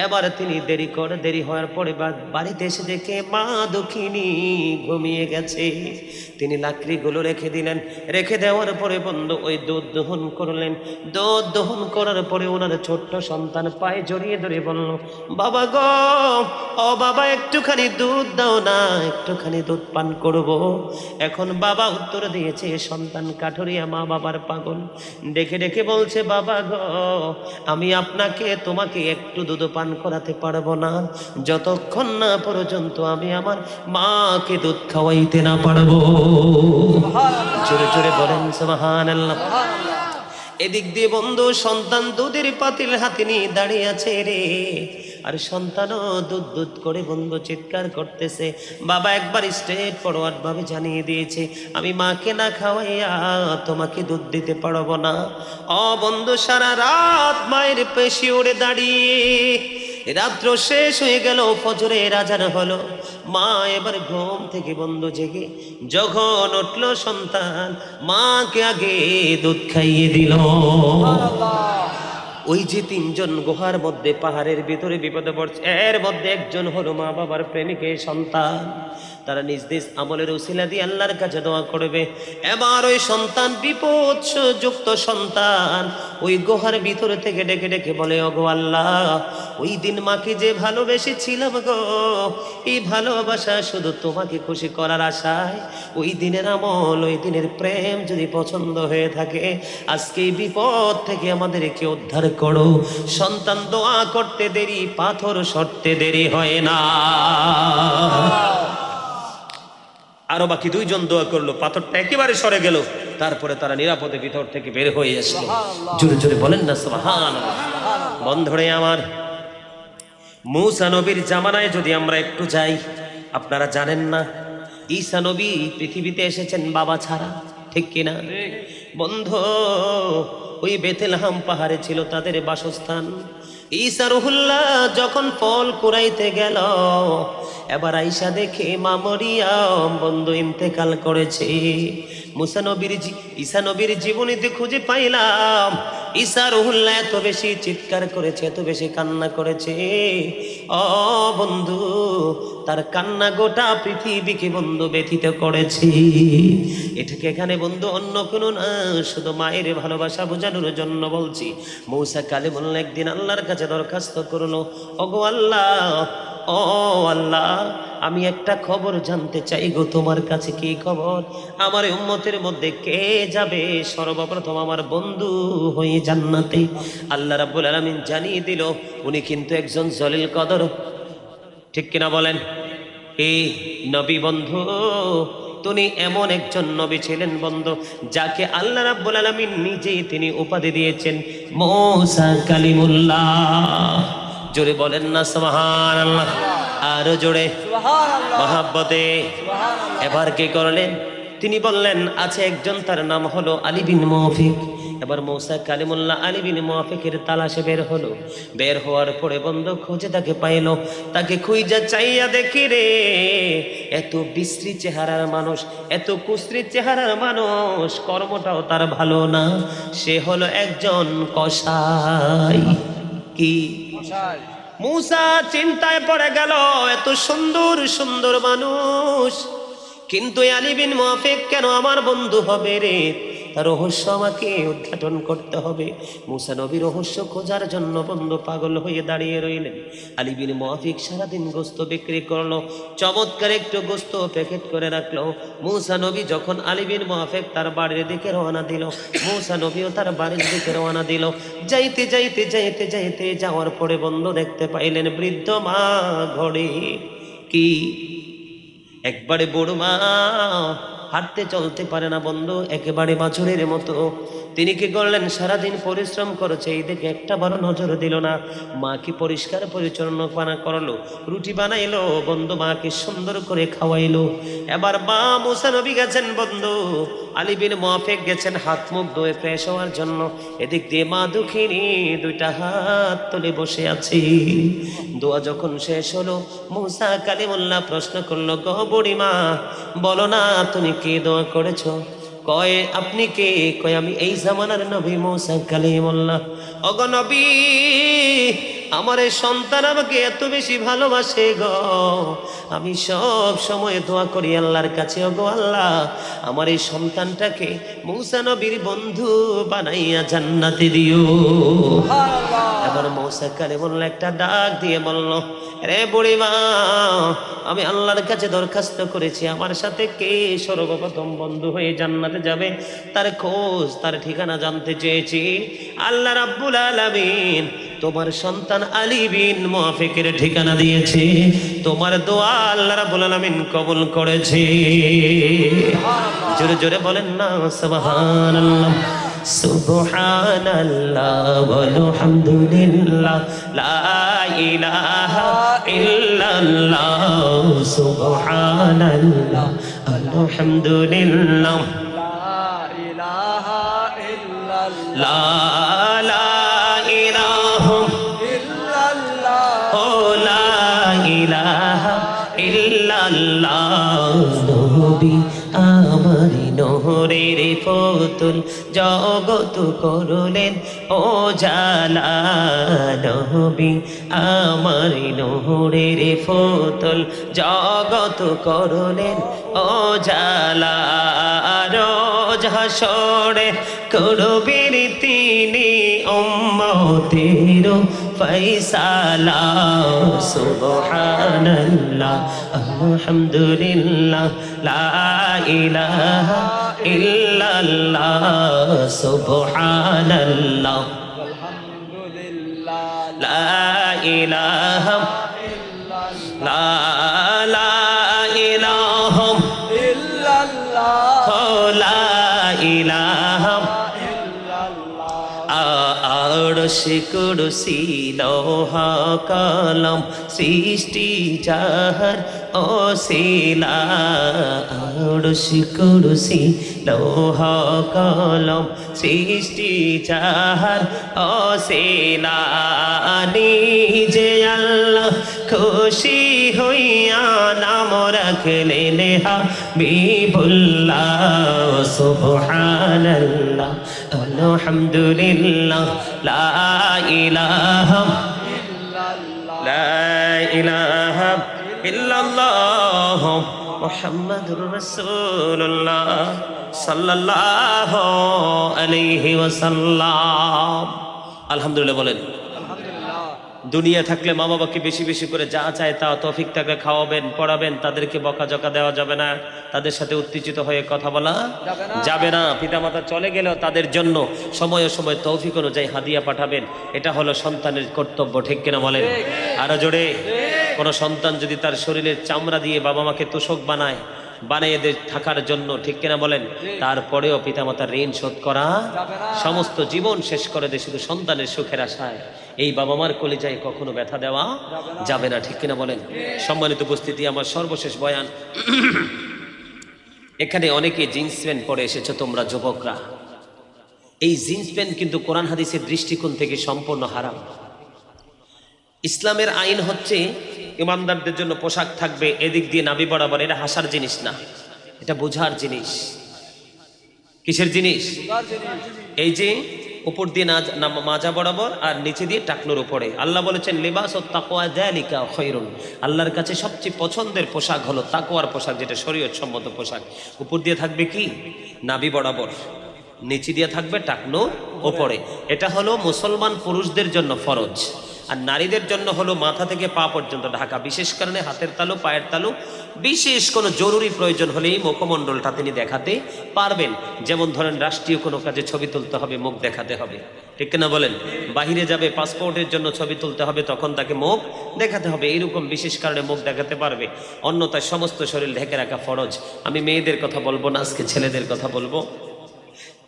এবার তিনি দেরি হওয়ার পরে বাড়িতে এসে দেখে মা দক্ষিণী ঘুমিয়ে গেছে। তিনি লাকড়িগুলো রেখে দিলেন, রেখে দেওয়ার পরে বন্ধু ওই দুধ দহন করলেন। দুধ দহন করার পরে ওনার ছোট্ট সন্তান পায়ে জড়িয়ে ধরে বলল, বাবা গো, বাবা একটুখানি দুধ দাও না, একটুখানি দুধ পান করব। এখন বাবা উত্তর দিয়েছে, সন্তান কাঠুরিয়া মা বাবার পাগল, ডেকে ডেকে বলছে, বাবা গো, আমি তোমাকে একটু দুধ পান করাতে পারবো না, যতক্ষণ না পর্যন্ত আমি আমার মাকে দুধ খাওয়াইতে না পারবো। জোরে জোরে বলেন সুবহানাল্লাহ। এদিক দিয়ে বন্ধু সন্তান দুধের পাতিল হাতে নিয়ে দাঁড়িয়ে আছে রে, আর সন্তানও দুধ দুধ করে বন্ধু চিৎকার করতেছে। বাবা একবার স্ট্রেট ফরওয়ার্ড ভাবে জানিয়ে দিয়েছে, আমি মাকে না খাওয়াইয়া তোমাকে দুধ দিতে পারবো না। বন্ধু সারা রাত মায়ের পেশি উড়ে দাঁড়িয়ে রাত্র শেষ হয়ে গেল, ফজরের আজান হলো। মা এবার ঘুম থেকে বন্ধু জেগে যখন উঠল সন্তান, মাকে আগে দুধ খাইয়ে দিল। ওই যে তিনজন গুহার মধ্যে পাহাড়ের ভিতরে বিপদে পড়ছে, এর মধ্যে একজন হলো মা বাবার প্রেমিকের সন্তান। তারা নিজ নিজ আমলের উসিলা দিয়ে আল্লাহর কাছে দোয়া করবে। এবার ওই সন্তান, বিপদযুক্ত সন্তান, ওই গুহার ভিতরে থেকে ডেকে ডেকে বলে, ওগো আল্লাহ, ওই দিন মাকে যে ভালোবেসেছিলাম গো, এই ভালোবাসা শুধু তোমাকে খুশি করার আশায়, ওই দিনের আমল, ওই দিনের প্রেম যদি পছন্দ হয়ে থাকে, আজকে এই বিপদ থেকে আমাদেরকে উদ্ধার করো। সন্তান দোয়া করতে দেরি, পাথর সরতে দেরি হয় না। আরো বাকি দুইজন দোয়া করলো, পাথরটা একেবারে সরে গেল। তারপরে তারা নিরাপদে ভিতর থেকে বের হয়ে আসলো। জোরে জোরে বলেন না সুবহানাল্লাহ। বন্ধুরে আমার, মূসা নবীর জামানায় যদি আমরা একটু যাই, আপনারা জানেন না ঈসা নবী পৃথিবীতে এসেছেন বাবা ছাড়া, ঠিক কিনা বন্ধু? ওই বেথলেহেম পাহাড়ে ছিল তাদের বাসস্থান। ঈসা রুহুল্লাহ যখন ফল কুড়াইতে গেল, এবার আইসা দেখে মা মরিয়ম বন্ধু ইন্তেকাল করেছে। ঈসা নবীর জীবনীতে খুঁজে পাইলাম ঈসা রুহুল্লাহ এত বেশি চিৎকার করেছে, এত বেশি কান্না করেছে, ও বন্ধু, তার কান্না গোটা পৃথিবীকে বন্ধু ব্যথিত করেছে। এটাকে এখানে বন্ধু অন্য কোনো না, শুধু মায়ের ভালোবাসা বোঝানোর জন্য বলছি। মূসা কালিমুল্লাহ একদিন আল্লাহর কাছে দরখাস্ত করলো, ওগো আল্লাহ, ও আল্লাহ, আমি একটা খবর জানতে চাই গো তোমার কাছে। কি খবর? আমার উম্মতের মধ্যে কে যাবে সর্বপ্রথম আমার বন্ধু হয়ে জান্নাতে? আল্লাহ রাব্বুল আলামিন জানিয়ে দিল, উনি কিন্তু একজন জলিল কদর, ঠিক কিনা বলেন? এই নবী বন্ধু, তিনি এমন একজন নবী ছিলেন বন্ধু, যাকে আল্লাহ রাব্বুল আলামিন নিজেই তিনি উপাধি দিয়েছেন মূসা কালিমুল্লাহ। জোরে বলেন না সুবহানাল্লাহ, আরো জোরে সুবহানাল্লাহ, মহাব্বতে। এবার কি করলেন? তিনি বললেন, আছে একজন, তার নাম হলো আলী বিন মুওয়াফিক। এবার মূসা কালিমুল্লাহ আলী বিন মুওয়াফিকের তালাশে বের হলো। বের হওয়ার পরে বন্ধু খুঁজে তাকে পাইলো। তাকে খুঁজা চাইয়া দেখি রে, এত বিশ্রী চেহারার মানুষ, এত কুশ্রী চেহারার মানুষ, কর্মটাও তার ভালো না। সে হলো একজন কসাই। কি মূসা চিন্তায় পড়ে গেল, এত সুন্দর সুন্দর মানুষ, কিন্তু আলী বিন মুওয়াফিক কেন আমার বন্ধু হবে রে? তার রহস্য আমাকে উদ্ঘাটন করতে হবে। মূসা নবী রহস্য খোঁজার জন্য বন্ধু পাগল হয়ে দাঁড়িয়ে রইলেন। আলী বিন মুওয়াফিক সারাদিন গোস্ত বিক্রি করলো, চমৎকার একটু গোস্ত প্যাকেট করে রাখলো। মূসা নবী যখন আলী বিন মুওয়াফিক তার বাড়ির দিকে রওনা দিল, মূসা নবীও তার বাড়ির দিকে রওনা দিল। যাইতে যাইতে যাইতে যাইতে যাওয়ার পরে বন্ধু দেখতে পাইলেন বৃদ্ধ মা ঘরে। কি একবারে বুড়ো মা, হাঁটতে চলতে পারে না বন্ধু, একেবারে বাছুরের মতো। তিনি কি করলেন? সারাদিন পরিশ্রম করেছে, এই দিকে একটা বড় নজর দিল না। মাকে পরিষ্কার পরিচ্ছন্ন করলো, রুটি বানাইলো বন্ধু, মাকে সুন্দর করে খাওয়াইলো। এবার মা মূসা নবী গেছেন বন্ধু, আলী বিন মুওয়াফিক গেছেন হাত মুখ ধুয়ে ফ্রেশ হওয়ার জন্য। এদিক দিয়ে মা দুঃখিনী দুইটা হাত তুলে বসে আছে। দোয়া যখন শেষ হলো, মূসা কালিমুল্লাহ প্রশ্ন করলো, গো বুড়িমা, বলো না তুমি কি দোয়া করেছো? কয় আপনি কে? কয় আমি এই জামানার নবী মূসা কালিমুল্লাহ। ওগো নবী, আমার এই সন্তান আমাকে এত বেশি ভালোবাসে গো, আমি সব সময় দোয়া করি আল্লাহর কাছে, ওগো আল্লাহ, আমার এই সন্তানটাকে মূসা নবীর বন্ধু বানাইয়া জান্নাতে দিও। এবার মূসা কালিমুল্লাহ একটা ডাক দিয়ে বলল, রে বুড়িমা, আমি আল্লাহর কাছে দরখাস্ত করেছি, আমার সাথে কে সর্বপ্রথম বন্ধু হয়ে জান্নাতে যাবে তার খোঁজ, তার ঠিকানা জানতে চেয়েছি। আল্লাহ রাব্বুল আলামিন তোমার সন্তান আলী বিন মুওয়াফিকের ঠিকানা দিয়েছে, তোমার দোয়া আল্লাহ রাব্বুল আলামিন কবুল করেছে। জোরে জোরে বলেন না সুবহানাল্লাহ। সুবহানাল্লাহ ওয়ালহামদুলিল্লাহ লা ইলাহা ইল্লাল্লাহ, সুবহানাল্লাহ আলহামদুলিল্লাহ লা ইলাহা ইল্লাল্লাহ, লা ইলাহা ইল্লাল্লাহ, ও ইল্লাল্লাহ নবী আমারি নহরের পুতুল জগত করলেন ও জালা নবী আমারি নহরের পুতুল জগত করলেন ও জালা রোজ হাসরে করবেন তিনি উম্মতের ফয়সালা সুবহানাল্লাহ আলহামদুলিল্লাহ লা ইলাহা ইল্লাল্লাহ সুবহানাল্লাহ আলহামদুলিল্লাহ লা ইলাহা লা ইলাহা ইল্লাল্লাহ লা ইলাহা আরশ কুরসি লৌহা কলম সৃষ্টি যাহার ওসিলা আরশ কুরসি লৌহা কলম সৃষ্টি যাহার ওসিলা নিজে আল্লাহ খুশি হইয়া নাম রাখলেন হাবিবুল্লাহ সুবহানাল্লাহ আলহামদুলিল্লাহ লা ইলাহা ইল্লাল্লাহ মুহাম্মাদুর রাসূলুল্লাহ সাল্লাল্লাহু আলাইহি ওয়াসাল্লাম। আলহামদুলিল্লাহ বলেন। দুনিয়া থাকলে মা বাবাকে বেশি বেশি করে যা চায় তা তৌফিক থাকলে খাওয়াবেন, পড়াবেন, তাদেরকে বকাঝকা দেওয়া যাবে না, তাদের সাথে উত্তেজিত হয়ে কথা বলা যাবে না। পিতামাতা চলে গেলেও তাদের জন্য সময়ে সময় তৌফিক অনুযায়ী হাদিয়া পাঠাবেন, এটা হলো সন্তানের কর্তব্য। ঠিক কিনা বলেন? আরো জোরে। কোনো সন্তান যদি তার শরীরের চামড়া দিয়ে বাবা মাকে তোষক বানিয়ে থাকার জন্য, ঠিক কিনা বলেন, তারপরেও পিতামাতার ঋণ শোধ করা সমস্ত জীবন শেষ করে দেয় শুধু সন্তানের সুখের আশায়, এই বাবা মার কলিজায় কখনো ব্যথা দেওয়া যাবে না। ঠিক কিনা বলেন? সম্মানিত উপস্থিতি, আমার সর্বশেষ বয়ান। এখানে অনেকে জিন্স প্যান্ট পরে এসেছো তোমরা যুবকরা। এই জিন্স প্যান্ট কিন্তু কোরআন হাদিসের দৃষ্টিকোণ থেকে সম্পূর্ণ হারাম। ইসলামের আইন হচ্ছে ইমানদারদের জন্য পোশাক থাকবে এদিক দিয়ে নাভি বরাবর। এটা হাসার জিনিস না, এটা বোঝার জিনিস। কিসের জিনিস? এই যে উপর দিয়ে মাজা বরাবর আর নিচে দিয়ে টাকনোর উপরে। আল্লাহ বলেছেন লিবাস ও তাকওয়া যালিকা খায়রুন। আল্লাহর কাছে সবচেয়ে পছন্দের পোশাক হলো তাকওয়ার পোশাক, যেটা শরীয়ত সম্মত পোশাক। উপর দিয়ে থাকবে কি? নাভি বরাবর, নিচে দিয়ে থাকবে টাকনোর উপরে। এটা হলো মুসলমান পুরুষদের জন্য ফরজ, আর নারীদের জন্য হলো মাথা থেকে পা পর্যন্ত ঢাকা। বিশেষ কারণে হাতের তালু, পায়ের তালু, বিশেষ কোনো জরুরি প্রয়োজন হলেই মুখমণ্ডলটা তিনি দেখাতে পারবেন। যেমন ধরেন রাষ্ট্রীয় কোনো কাজে ছবি তুলতে হবে, মুখ দেখাতে হবে। ঠিক কিনা বলেন? বাহিরে যাবে, পাসপোর্টের জন্য ছবি তুলতে হবে, তখন তাকে মুখ দেখাতে হবে। এইরকম বিশেষ কারণে মুখ দেখাতে পারবে, অন্যথায় সমস্ত শরীর ঢেকে রাখা ফরজ। আমি মেয়েদের কথা বলবো না, আজকে ছেলেদের কথা বলবো।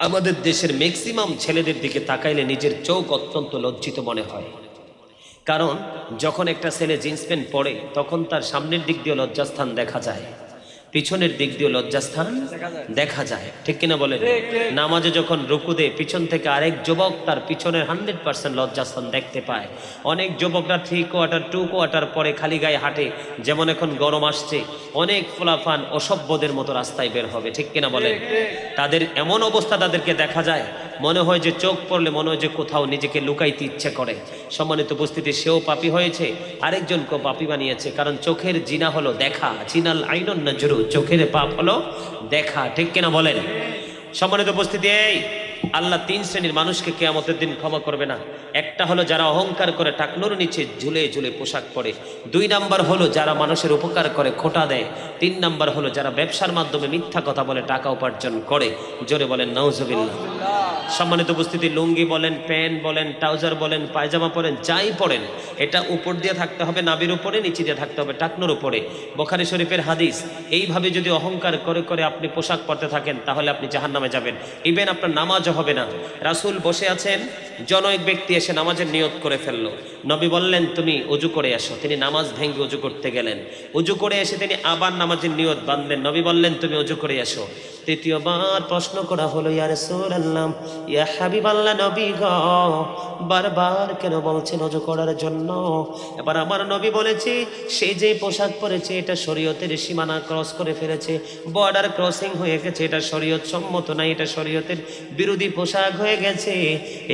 আমাদের দেশের ম্যাক্সিমাম ছেলেদের দিকে তাকাইলে নিজের চোখ অত্যন্ত লজ্জিত মনে হয়। কারণ যখন একটা ছেলে জিন্স প্যান্ট পরে তখন তার সামনের দিক দিয়ে লজ্জাস্থান দেখা যায়, পিছনের দিক দিয়ে লজ্জাস্থান দেখা যায়। ঠিক কিনা বলেন? নামাজে যখন রুকু দেয় পিছন থেকে আরেক যুবক তার পিছনের 100% লজ্জাস্থান দেখতে পায়। অনেক যুবকরা 3 কোয়ার্টার 2 কোয়ার্টার পরে খালি গায়ে হাঁটে। যেমন এখন গরম আসছে, অনেক ফুলাফান অসভ্যদের মতো রাস্তায় বের হবে। ঠিক কিনা বলেন? তাদের এমন অবস্থা, তাদেরকে দেখা যায় মনে হয় যে চোখ পড়লে মনে হয় যে কোথাও নিজেকে লুকাইতে ইচ্ছে করে। সম্মানিত উপস্থিতি, সেও পাপী হয়েছে, আরেকজনকেও পাপী বানিয়েছে। কারণ চোখের জিনা হলো দেখা, জিনাল আইনুন নাজরু, চোখের পাপ হলো দেখা। ঠিক কিনা বলেন? সম্মানিত উপস্থিতি, এই আল্লাহ 3 শ্রেণীর মানুষকে কিয়ামতের দিন ক্ষমা করবে না। একটা হলো যারা অহংকার করে টাকনোর নিচে ঝুলে ঝুলে পোশাক পরে। 2 নাম্বার হলো যারা মানুষের উপকার করে খোটা দেয়। 3 নাম্বার হলো যারা ব্যবসার মাধ্যমে মিথ্যা কথা বলে টাকা উপার্জন করে। জোরে বলেন নাউজুবিল্লাহ। সম্মানিত উপস্থিতি, লুঙ্গি বলেন, প্যান্ট বলেন, ট্রাউজার বলেন, পায়জামা পরেন, যাই পরেন, এটা উপর দিয়ে থাকতে হবে নাভির উপরে, নিচে দিয়ে থাকতে হবে টাকনোর উপরে। বুখারী শরীফের হাদিস। এইভাবে যদি অহংকার করে করে আপনি পোশাক পরতে থাকেন তাহলে আপনি জাহান্নামে যাবেন। ইভেন আপনার নামাজও হবে না। রাসূল বসে আছেন, জনৈক ব্যক্তি এসে নামাজের নিয়ত করে ফেললো। নবী বললেন তুমি ওযু করে আসো। তিনি নামাজ ভেঙে ওযু করতে গেলেন। ওযু করে এসে তিনি আবার নামাজের নিয়ত বাঁধলেন। নবী বললেন তুমি ওযু করে আসো। তৃতীয়বার প্রশ্ন করা হলো, ইয়া রাসূলুল্লাহ, ইয়া হাবিবাল্লাহ, নবী গো, বারবার কেন বলছেন ওযু করার জন্য? এবার আমার নবী বলেছে, সে যে পোশাক পরেছে এটা শরীয়তের সীমানা ক্রস করে ফেলেছে, বর্ডার ক্রসিং হয়ে গেছে, এটা শরীয়ত সম্মত নাই, এটা শরীয়তের বিরোধী পোশাক হয়ে গেছে।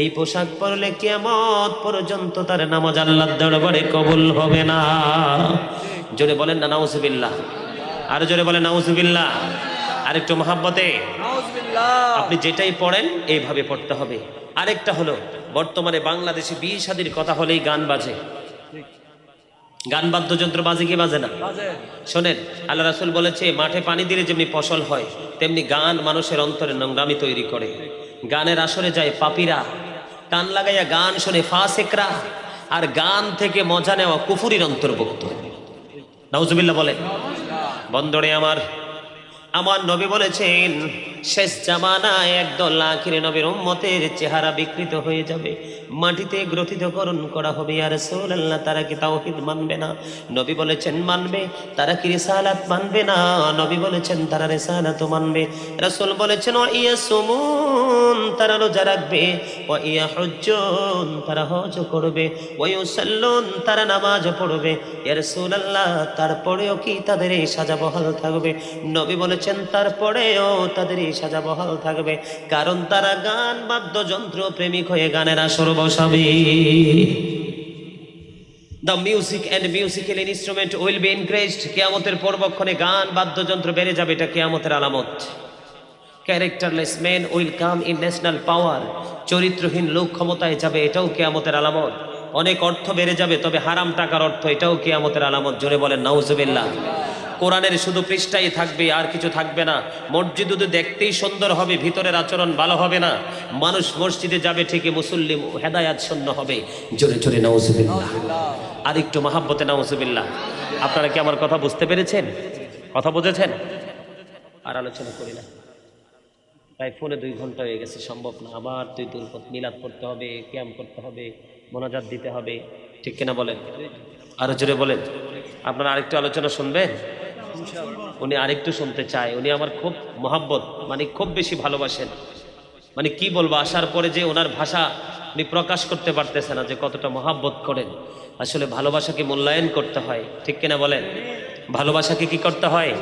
এই পোশাক পরলে কিয়ামত পর্যন্ত তার নামাজ আল্লাহর দরবারে কবুল হবে না। জোরে বলেন না নাউজুবিল্লাহ, আরো জোরে বলেন নাউজুবিল্লাহ, আরেকটু মহাব্বতে। নাউজুবিল্লাহ। আপনি যেটাই পড়েন এইভাবে পড়তে হবে। আরেকটা হলো, বর্তমানে বাংলাদেশে বিয়ে শাদীর কথা হলেই গান বাজে। গান বাদ্যযন্ত্র বাজে কি বাজে না? বাজে। শোনেন, আল্লাহ রাসূল বলেছে, মাঠে পানি দিলে যেমনি ফসল হয়, তেমনি গান মানুষের অন্তরে নোংরামি তৈরি করে। গানের আসরে যায় পাপীরা, কান লাগাইয়া গান শোনে ফাসিকরা, আর গান থেকে মজা নেওয়া কুফুরির অন্তর্ভুক্ত। নাউজুবিল্লাহ বলেন। বন্দরে আমার নবী বলেছেন, শেষ জামানায় একদল আখিরে নবীর উম্মতের চেহারা বিকৃত হয়ে যাবে, মাটিতে গ্রথিতকরণ করা হবে। ইয়া রাসূলুল্লাহ, তারা কি তাওহীদ মানবে না? নবী বলেছেন মানবে। তারা কি রিসালাত মানবে না? নবী বলেছেন তারা রিসালাতও মানবে। রাসূল বলেছেন, ওয়া ইয়াসুমুন, তারা রোজা রাখবে, ওয়া ইয়াহুজ্জুন, তারা হজ করবে, ওয়া ইউসাল্লুন, তারা নামাজ পড়বে। ইয়া রাসূলুল্লাহ, তারপরেও কি তাদের এই সাজা বহাল থাকবে? নবী বলেছেন তারপরেও তাদের এই সাজা বহাল থাকবে, কারণ তারা গান বাদ্যযন্ত্র প্রেমিক হয়ে গানের আসর বসাবে। The music and musical instrument will be increased. কিয়ামতের পূর্বক্ষণে গান বাদ্যযন্ত্র বেড়ে যাবে, এটা কিয়ামতের আলামত। Characterless men will come in national power. চরিত্রহীন লোক ক্ষমতায় যাবে, এটাও কিয়ামতের আলামত। অনেক অর্থ বেড়ে যাবে, তবে হারাম টাকার অর্থ, এটাও কিয়ামতের আলামত। জোরে বলেন নাউজুবিল্লাহ। কোরআনের শুধু পৃষ্ঠাই থাকবে, আর কিছু থাকবে না। মসজিদ শুধু দেখতেই সুন্দর হবে, ভিতরের আচরণ ভালো হবে না। মানুষ মসজিদে যাবে ঠিকই, মুসল্লি হেদায়াত শূন্য হবে। জোরে জোরে নাউজুবিল্লাহ, আর একটু মহাব্বতে নাউজুবিল্লাহ। আপনারা কি আমার কথা বুঝতে পেরেছেন? কথা বুঝেছেন? আর আলোচনা করি না, তাই ফোনে 2 ঘন্টা হয়ে গেছে, সম্ভব না। আবার তুই দূর মিলাদ পড়তে হবে, ক্যাম্প করতে হবে, মোনাজাত দিতে হবে, ঠিক কিনা বলেন? আরো জোরে বলেন। আপনারা আরেকটু আলোচনা শুনবেন? উনি আরেকটু শুনতে চায়। উনি আমার খুব মহাব্বত, মানে খুব বেশি ভালোবাসেন। মানে কি বলবো, আসার পরে যে ওনার ভাষা উনি প্রকাশ করতে পারতেছে না যে কতটা মহাব্বত করেন। আসলে ভালোবাসাকে মূল্যায়ন করতে হয়, ঠিক কিনা বলেন? ভালোবাসাকে কি করতে হয়?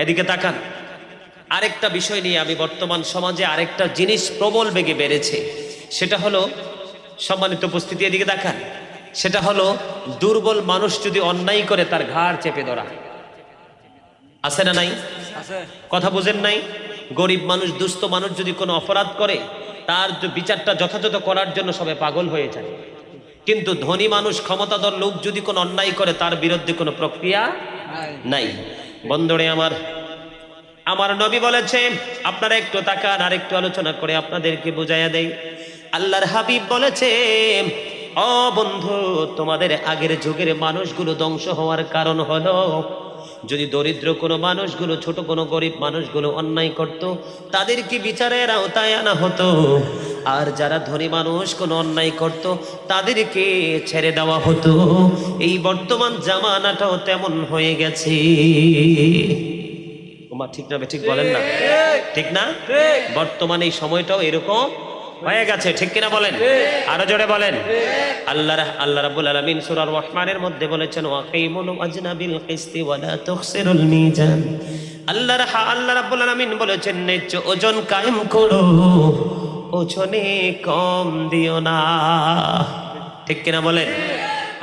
এদিকে তাকান। আরেকটা বিষয় নিয়ে আমি, বর্তমান সমাজে আরেকটা জিনিস প্রবল বেগে বেড়েছে, সেটা হলো, সম্মানিত উপস্থিতি এদিকে দেখান, সেটা হলো দুর্বল মানুষ যদি অন্যায় করে তার ঘাড় চেপে ধরা। আছে না নাই? কথা বুঝেন নাই? গরিব মানুষ, দুস্থ মানুষ যদি কোনো অপরাধ করে, তার বিচারটা যথাযথ করার জন্য সবাই পাগল হয়ে যায়। কিন্তু ধনী মানুষ, ক্ষমতাধর লোক যদি কোনো অন্যায় করে, তার বিরুদ্ধে কোনো প্রক্রিয়া নাই। বন্ধুরে আমার নবী বলেছেন, আপনারা একটু তাকান, আর একটু আলোচনা করে আপনাদেরকে বুঝাইয়া দেই। আল্লাহর হাবিব বলেছেন, ও বন্ধু, তোমাদের আগের যুগের মানুষগুলো ধ্বংস হওয়ার কারণ হলো, যদি দরিদ্র কোনো মানুষগুলো, ছোট কোনো গরিব মানুষগুলো অন্যায় করত, তাদেরকে বিচারের আওতায় আনা হতো। আর যারা ধনী মানুষ কোনো অন্যায় করত, তাদেরকে ছেড়ে দেওয়া হতো। এই বর্তমান জামানাটাও তেমন হয়ে গেছে। ঠিক না? ঠিক বলেন না? ঠিক না? বর্তমানে এই সময়টাও এরকম হয়ে গেছে, ঠিক কিনা বলেন? আরো জোরে বলেন। আল্লাহ রাব্বুল আলামিন সূরা রহমানের মধ্যে বলেছেন, ওয়াকিমুল ওয়াজনা বিল কিসতি ওয়া লা তুখসিরুল মিজান। আল্লাহ রাব্বুল আলামিন বলেছেন, ন্যায্য ওজন কায়েম করো, ওজনে কম দিও না। ঠিক কিনা বলেন?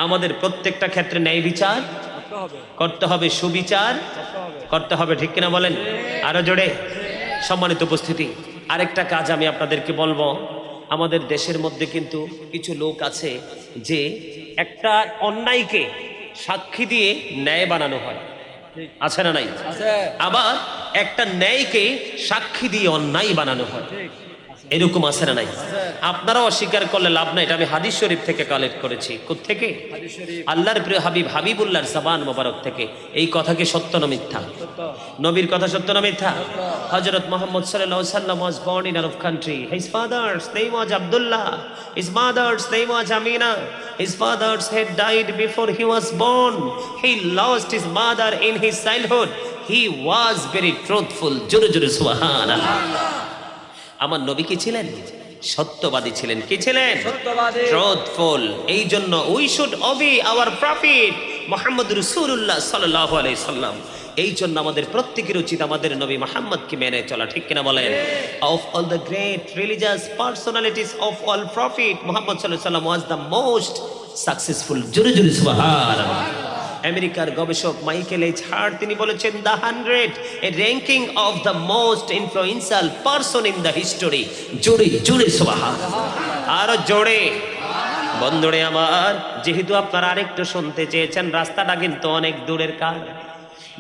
আমাদের প্রত্যেকটা ক্ষেত্রে ন্যায় বিচার করতে হবে, সুবিচার করতে হবে, ঠিক কিনা বলেন? আরো জোরে। সম্মানিত উপস্থিতি, আরেকটা কাজ আমি আপনাদেরকে বলবো। আমাদের দেশের মধ্যে কিন্তু কিছু লোক আছে যে একটা অন্যায়কে সাক্ষী দিয়ে ন্যায় বানানো হয়, আছে না নাই? আবার একটা ন্যায়কে সাক্ষী দিয়ে অন্যায় বানানো হয়, এরকম আছে না নাই? আপনারাও অস্বীকার করলে লাভ নাই। এটা আমি হাদিস শরীফ থেকে কালেক্ট করেছি। কোত্থেকে? আল্লাহর প্রিয় হাবিবুল্লাহর জবান মোবারক থেকে। এই কথা কি সত্য না মিথ্যা? নবীর কথা সত্য না মিথ্যা? হযরত মুহাম্মদ সাল্লাল্লাহু আলাইহি ওয়াসাল্লাম was born in Arab country. His father's name was Abdullah. His mother's name was Amina. His father's had died before he was born. He lost his mother in his childhood. He was very truthful. জোরে জোরে সুবহানাল্লাহ। আমার নবী কি ছিলেন? সত্যবাদী ছিলেন। কি ছিলেন? সত্যবাদী। ট্রুথফুল। এই জন্য we should obey our prophet Muhammad রাসূলুল্লাহ সাল্লাল্লাহু আলাইহি সাল্লাম। এই জন্য আমাদের প্রত্যেকের উচিত আমাদের নবী মুহাম্মদকে মেনে চলা। ঠিক কিনা বলেন? Of all the great religious personalities of all profit Muhammad সাল্লাল্লাহু আলাইহি সাল্লাম ওয়াজ দ্য মোস্ট সাকসেসফুল। জোরে জোরে সুবহানাল্লাহ। আমেরিকার গবেষক মাইকেল এইচ হার্ট তিনি বলেছেন the 100 A ranking of the most influential person in the history. জোরে জোরে সুবহানাল্লাহ। আর জোরে। বন্ধুরে আমার, যেহেতু আপনারা আরেকটু শুনতে চেয়েছেন, রাস্তাটা কিন্তু অনেক দূরের কাজ।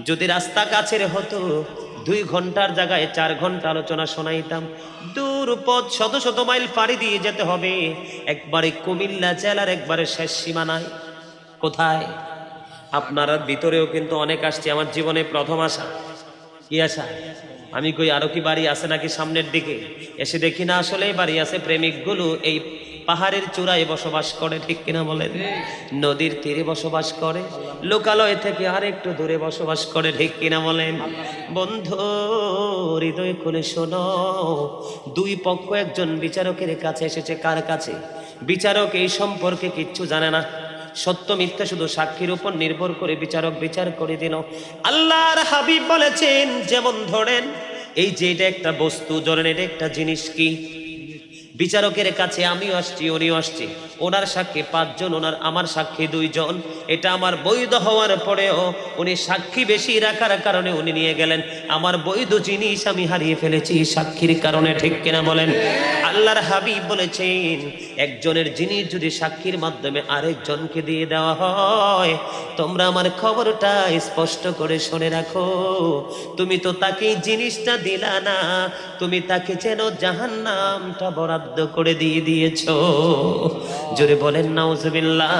যদি রাস্তা কাছের হতো 2 ঘন্টার জায়গায় 4 ঘন্টা আলোচনা শোনাইতাম। দূর পথ শত শত মাইল পাড়ি দিয়ে যেতে হবে, একবারে কুমিল্লা জেলার একবারে শেষ সীমানায়। কোথায়? আপনার ভিতরেও কিন্তু অনেক আসছে। আমার জীবনে প্রথম আসা। কি আসা? আমি কই আরো কি বাড়ি আছে নাকি সামনের দিকে, এসে দেখি না আসলেই বাড়ি আছে। প্রেমিকগুলো এই পাহাড়ের চূড়ায় বসবাস করে। ঠিক কিনা বলেন? নদীর তীরে বসবাস করে, লোকালয় থেকে আর একটু দূরে বসবাস করে। ঠিক কিনা বলেন? বন্ধু হৃদয় খুলে শোনো, 2 পক্ষ একজন বিচারকের কাছে এসেছে। কার কাছে? বিচারক এই সম্পর্কে কিচ্ছু জানে না। সত্য মিথ্যা শুধু সাক্ষীর উপর নির্ভর করে বিচারক বিচার করে দিল। আল্লাহর হাবিব বলেছেন, যেমন ধরেন এই যে এটা একটা বস্তু, ধরেন এটা একটা জিনিস। কি? বিচারকের কাছে আমিও আসছি, উনিও আসছি। ওনার সাক্ষী 5 জন, আমার সাক্ষী 2 জন। এটা আমার বৈধ হওয়ার পরেও উনি সাক্ষী বেশি রাখার কারণে উনি নিয়ে গেলেন। আমার বৈধ জিনিস আমি হারিয়ে ফেলেছি সাক্ষীর কারণে। ঠিক কিনা বলেন? আল্লাহর হাবিব বলেছেন, একজনের জিনিস যদি সাক্ষীর মাধ্যমে আরেকজনকে দিয়ে দেওয়া হয়, তোমরা আমার খবরটা স্পষ্ট করে শুনে রাখো। তুমি তো তাকে জিনিসটা দিলা না, তুমি তাকে যেন জাহান্নামটা বরাদ্দ করে দিয়ে দিয়েছো। জোরে বলেন নাউজুবিল্লাহ।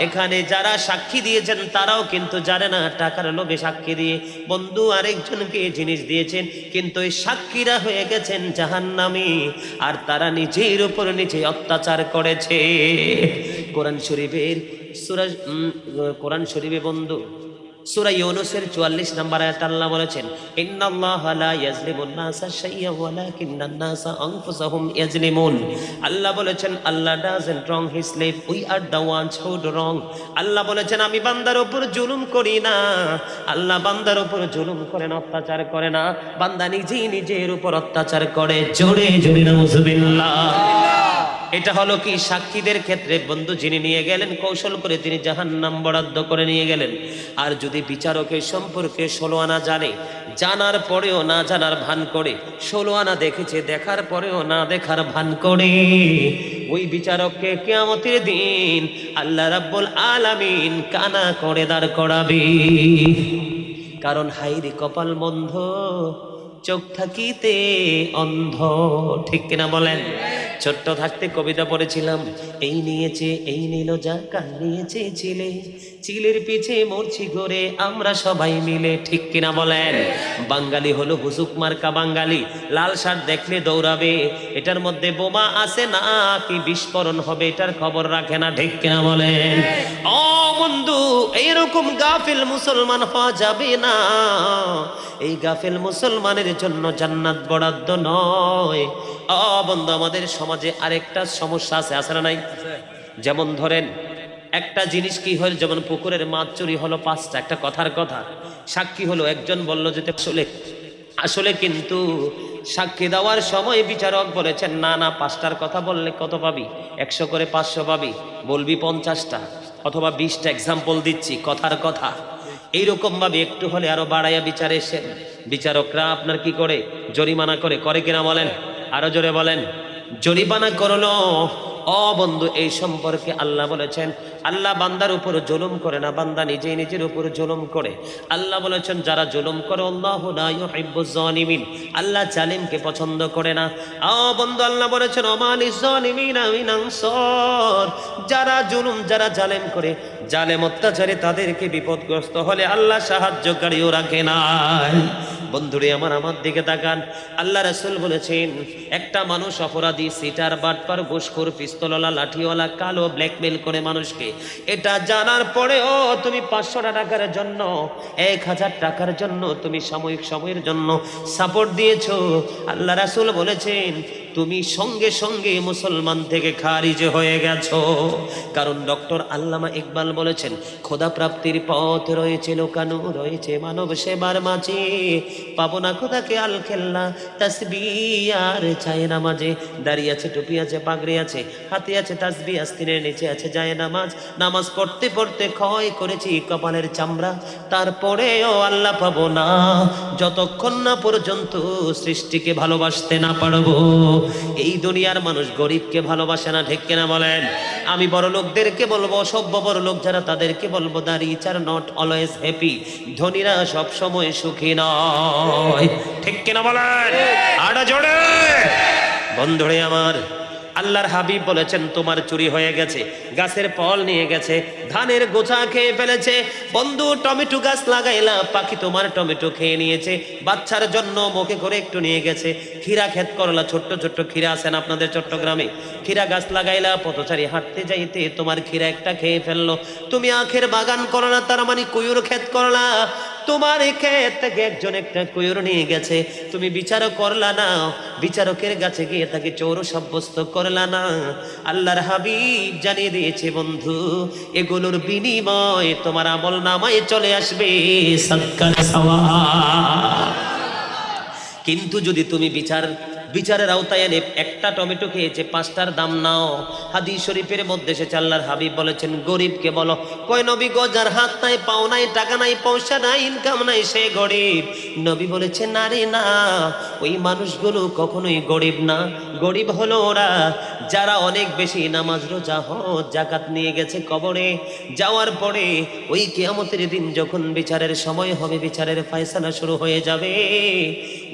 এখানে যারা সাক্ষী দিয়েছেন তারাও কিন্তু জানে না, টাকার লোভে সাক্ষী দিয়ে বন্ধু আরেকজনকে জিনিস দিয়েছেন, কিন্তু এই সাক্ষীরা হয়ে গেছেন জাহান্নামী। আর তারা নিজের উপর নিজে অত্যাচার করেছে। কোরআন শরীফের কোরআন শরীফে বন্ধু সূরা ইউনূসের 44 নম্বর আয়াত আল্লাহ বলেছেন, ইন্নাল্লাহা লা ইয়াজলিমুন নাসা শাইয়্যা ওয়ালাকিন্নান নাসা আনফুসাহুম ইয়াজলিমুন। আল্লাহ বলেছেন, Allah doesn't wrong his slave, we are the ones who do wrong. Allah বলেছেন, আমি বান্দার উপর জুলুম করি না। আল্লাহ বান্দার উপর জুলুম করেন, অত্যাচার করে না। বান্দা নিজেই নিজের উপর অত্যাচার করে। জোরে জোরে নাউজুবিল্লাহ। এটা হলো কি? সাক্ষীদের ক্ষেত্রে বন্ধু যিনি নিয়ে গেলেন কৌশল করে, তিনি জাহান্নাম বরাদ্দ করে নিয়ে গেলেন। আর যদি বিচারকের সম্পর্কে 16 আনা জানে, জানার পরেও না জানার ভান করে, 16 আনা দেখেছে, দেখার পরেও না দেখার ভান করে, ওই বিচারককে কিয়ামতের দিন আল্লাহ রাব্বুল আলামিন কানা করে দাঁড় করাবে। কারণ হাইরে কপাল বন্ধ, চোখ থাকিতে অন্ধ। ঠিক কিনা বলেন? ছোট্ট থাকতে কবিতা পড়েছিলাম, এই নিয়েছে এই নিল যা, কাল নিয়েছে ছিলে, চিলের পিছে মরছি ঘরে আমরা সবাই মিলে। ঠিক কিনা বলেন? বাঙালি হলো হুজুক মার্কা বাঙালি, লাল শার্ট দেখলে দৌড়াবে, এটার মধ্যে বোমা আছে না কি বিস্ফোরণ হবে এটার খবর রাখে না। ঠিক কিনা বলেন? ও বন্ধু, এইরকম গাফিল মুসলমান হওয়া যাবে না। এই গাফিল মুসলমানের জন্য জান্নাত বরাদ্দ নয়। ও বন্ধু, আমাদের সমাজে আরেকটা সমস্যা আছে, আছে না নাই? যেমন ধরেন একটা জিনিস কি হয়, যেমন পুকুরের মাছ চুরি হলো 5টা, একটা কথার কথা। সাক্ষী হলো একজন, বলল যে আসলে কিন্তু সাক্ষী দেওয়ার সময় বিচারক বলেছেন, না না 5টার কথা বললে কত পাবি? 100 করে 500 পাবি, বলবি 50টা অথবা 20টা। এক্সাম্পল দিচ্ছি, কথার কথা। এইরকম ভাবে একটু হলে আরো বাড়াইয়া বিচারে এসেন। বিচারকরা আপনার কি করে? জরিমানা করে। করে কিনা বলেন? আরো জোরে বলেন। জরিমানা করলো। ও বন্ধু, এই সম্পর্কে আল্লাহ বলেছেন, আল্লাহ বান্দার উপর জুলুম করে না, বান্দা নিজেই নিজের উপর জুলুম করে। আল্লাহ বলেছেন, যারা জুলুম করে আল্লাহু লা ইউহিব্বুজ জালিমিন, আল্লাহ জালিমকে পছন্দ করে না। ও বন্ধু, আল্লাহ বলেছেন, ওমালিজ জালিমিনা মিন আনসার, যারা জুলুম, যারা জালেম করে, জালেম অত্যাচারে তাদেরকে বিপদগ্রস্ত হলে আল্লাহ সাহায্যকারীও রাখে না। বন্ধুরে আমার দিকে তাকান। আল্লাহ রাসূল বলেছেন একটা মানুষ অপরাধী, সিটার, বাটপার, ঘুষখোর, পিস্তলওয়ালা, লাঠিওয়ালা, কালো, ব্ল্যাকমেল করে মানুষকে, এটা জানার পরেও তুমি 500 টাকার জন্য, 1000 টাকার জন্য তুমি সাময়িক সময়ের জন্য সাপোর্ট দিয়েছো, আল্লাহ রাসূল বলেছেন তুমি সঙ্গে সঙ্গে মুসলমান থেকে খারিজ হয়ে গেছো। কারণ ডক্টর আল্লামা ইকবাল বলেছেন খোদা প্রাপ্তির পথ রয়েছে লোকানো, রয়েছে মানব সেবার মাঝে, পাবো না খোদাকে আল খেল্লা তাসবিহ আর চায় নামাজে। দাঁড়িয়ে আছে, টুপি আছে, পাগড়ি আছে, হাতে আছে তাসবিহ, আস্তিনের নিচে আছে যায় নামাজ। নামাজ পড়তে পড়তে ক্ষয় করেছি কপালের চামড়া, তারপরেও আল্লাহ পাবো না যতক্ষণ না পর্যন্ত সৃষ্টিকে ভালোবাসতে না পারবো। এই দুনিয়ার মানুষ গরিবকে ভালোবাসে না, ঠিক কিনা বলেন? আমি বড় লোকদেরকে বলবো, সভ্য বড় লোক যারা তাদেরকে বলবো the rich are not always happy, ধনীরা সব সময় সুখী নয়, ঠিক কিনা বলেন? আড়া জোড়ে বন্ধুরে আমার, আল্লাহর হাবিব বলেছেন তোমার চুরি হয়ে গেছে, গাছের ফল নিয়ে গেছে, ধানের গোছা খেয়ে ফেলেছে। বন্ধু টমেটো গাছ লাগাইলা, পাখি তোমার টমেটো খেয়ে নিয়েছে, বাচ্চার জন্য মুখে করে একটু নিয়ে গেছে। ক্ষীরা ক্ষেত করলা, ছোট্ট ছোট্ট ক্ষীরা আছেন আপনাদের চট্টগ্রামে, ক্ষীরা গাছ লাগাইলা, পথচারী হাঁটতে যাইতে তোমার ক্ষীরা একটা খেয়ে ফেললো। তুমি আখের বাগান করো না, তার মানে কুয়ুর ক্ষেত করলা, তোমার এই ক্ষেত থেকে একজন একটা কুয়ুর নিয়ে গেছে, তুমি বিচারক করলা না, বিচারকের কাছে গিয়ে তাকে চোর সাব্যস্ত করলা না। আল্লাহর হাবিব জানিয়ে দিয়েছে বন্ধু এগুলোর বিনিময় তোমার আমল নামায় চলে আসবে সদকার সওয়াব। কিন্তু যদি তুমি বিচারের আওতায় এনে একটা টমেটো খেয়েছে 5টার দাম নাও। হাদিস শরীফের মধ্যে এসেছে আল্লাহর হাবিব বলেছেন গরিবকে বলো, কয় নবী গো যার হাত নাই, পাও নাই, টাকা নাই, পয়সা নাই, ইনকাম নাই, সে গরিব। নবী বলেছেন না রে না, ওই মানুষগুলো কখনোই গরিব না। গরিব হলো ওরা যারা অনেক বেশি নামাজ, রোজা, হজ, যাকাত নিয়ে গেছে কবরে, যাওয়ার পরে ওই কিয়ামতের দিন যখন বিচারের সময় হবে, বিচারের ফয়সালা শুরু হয়ে যাবে,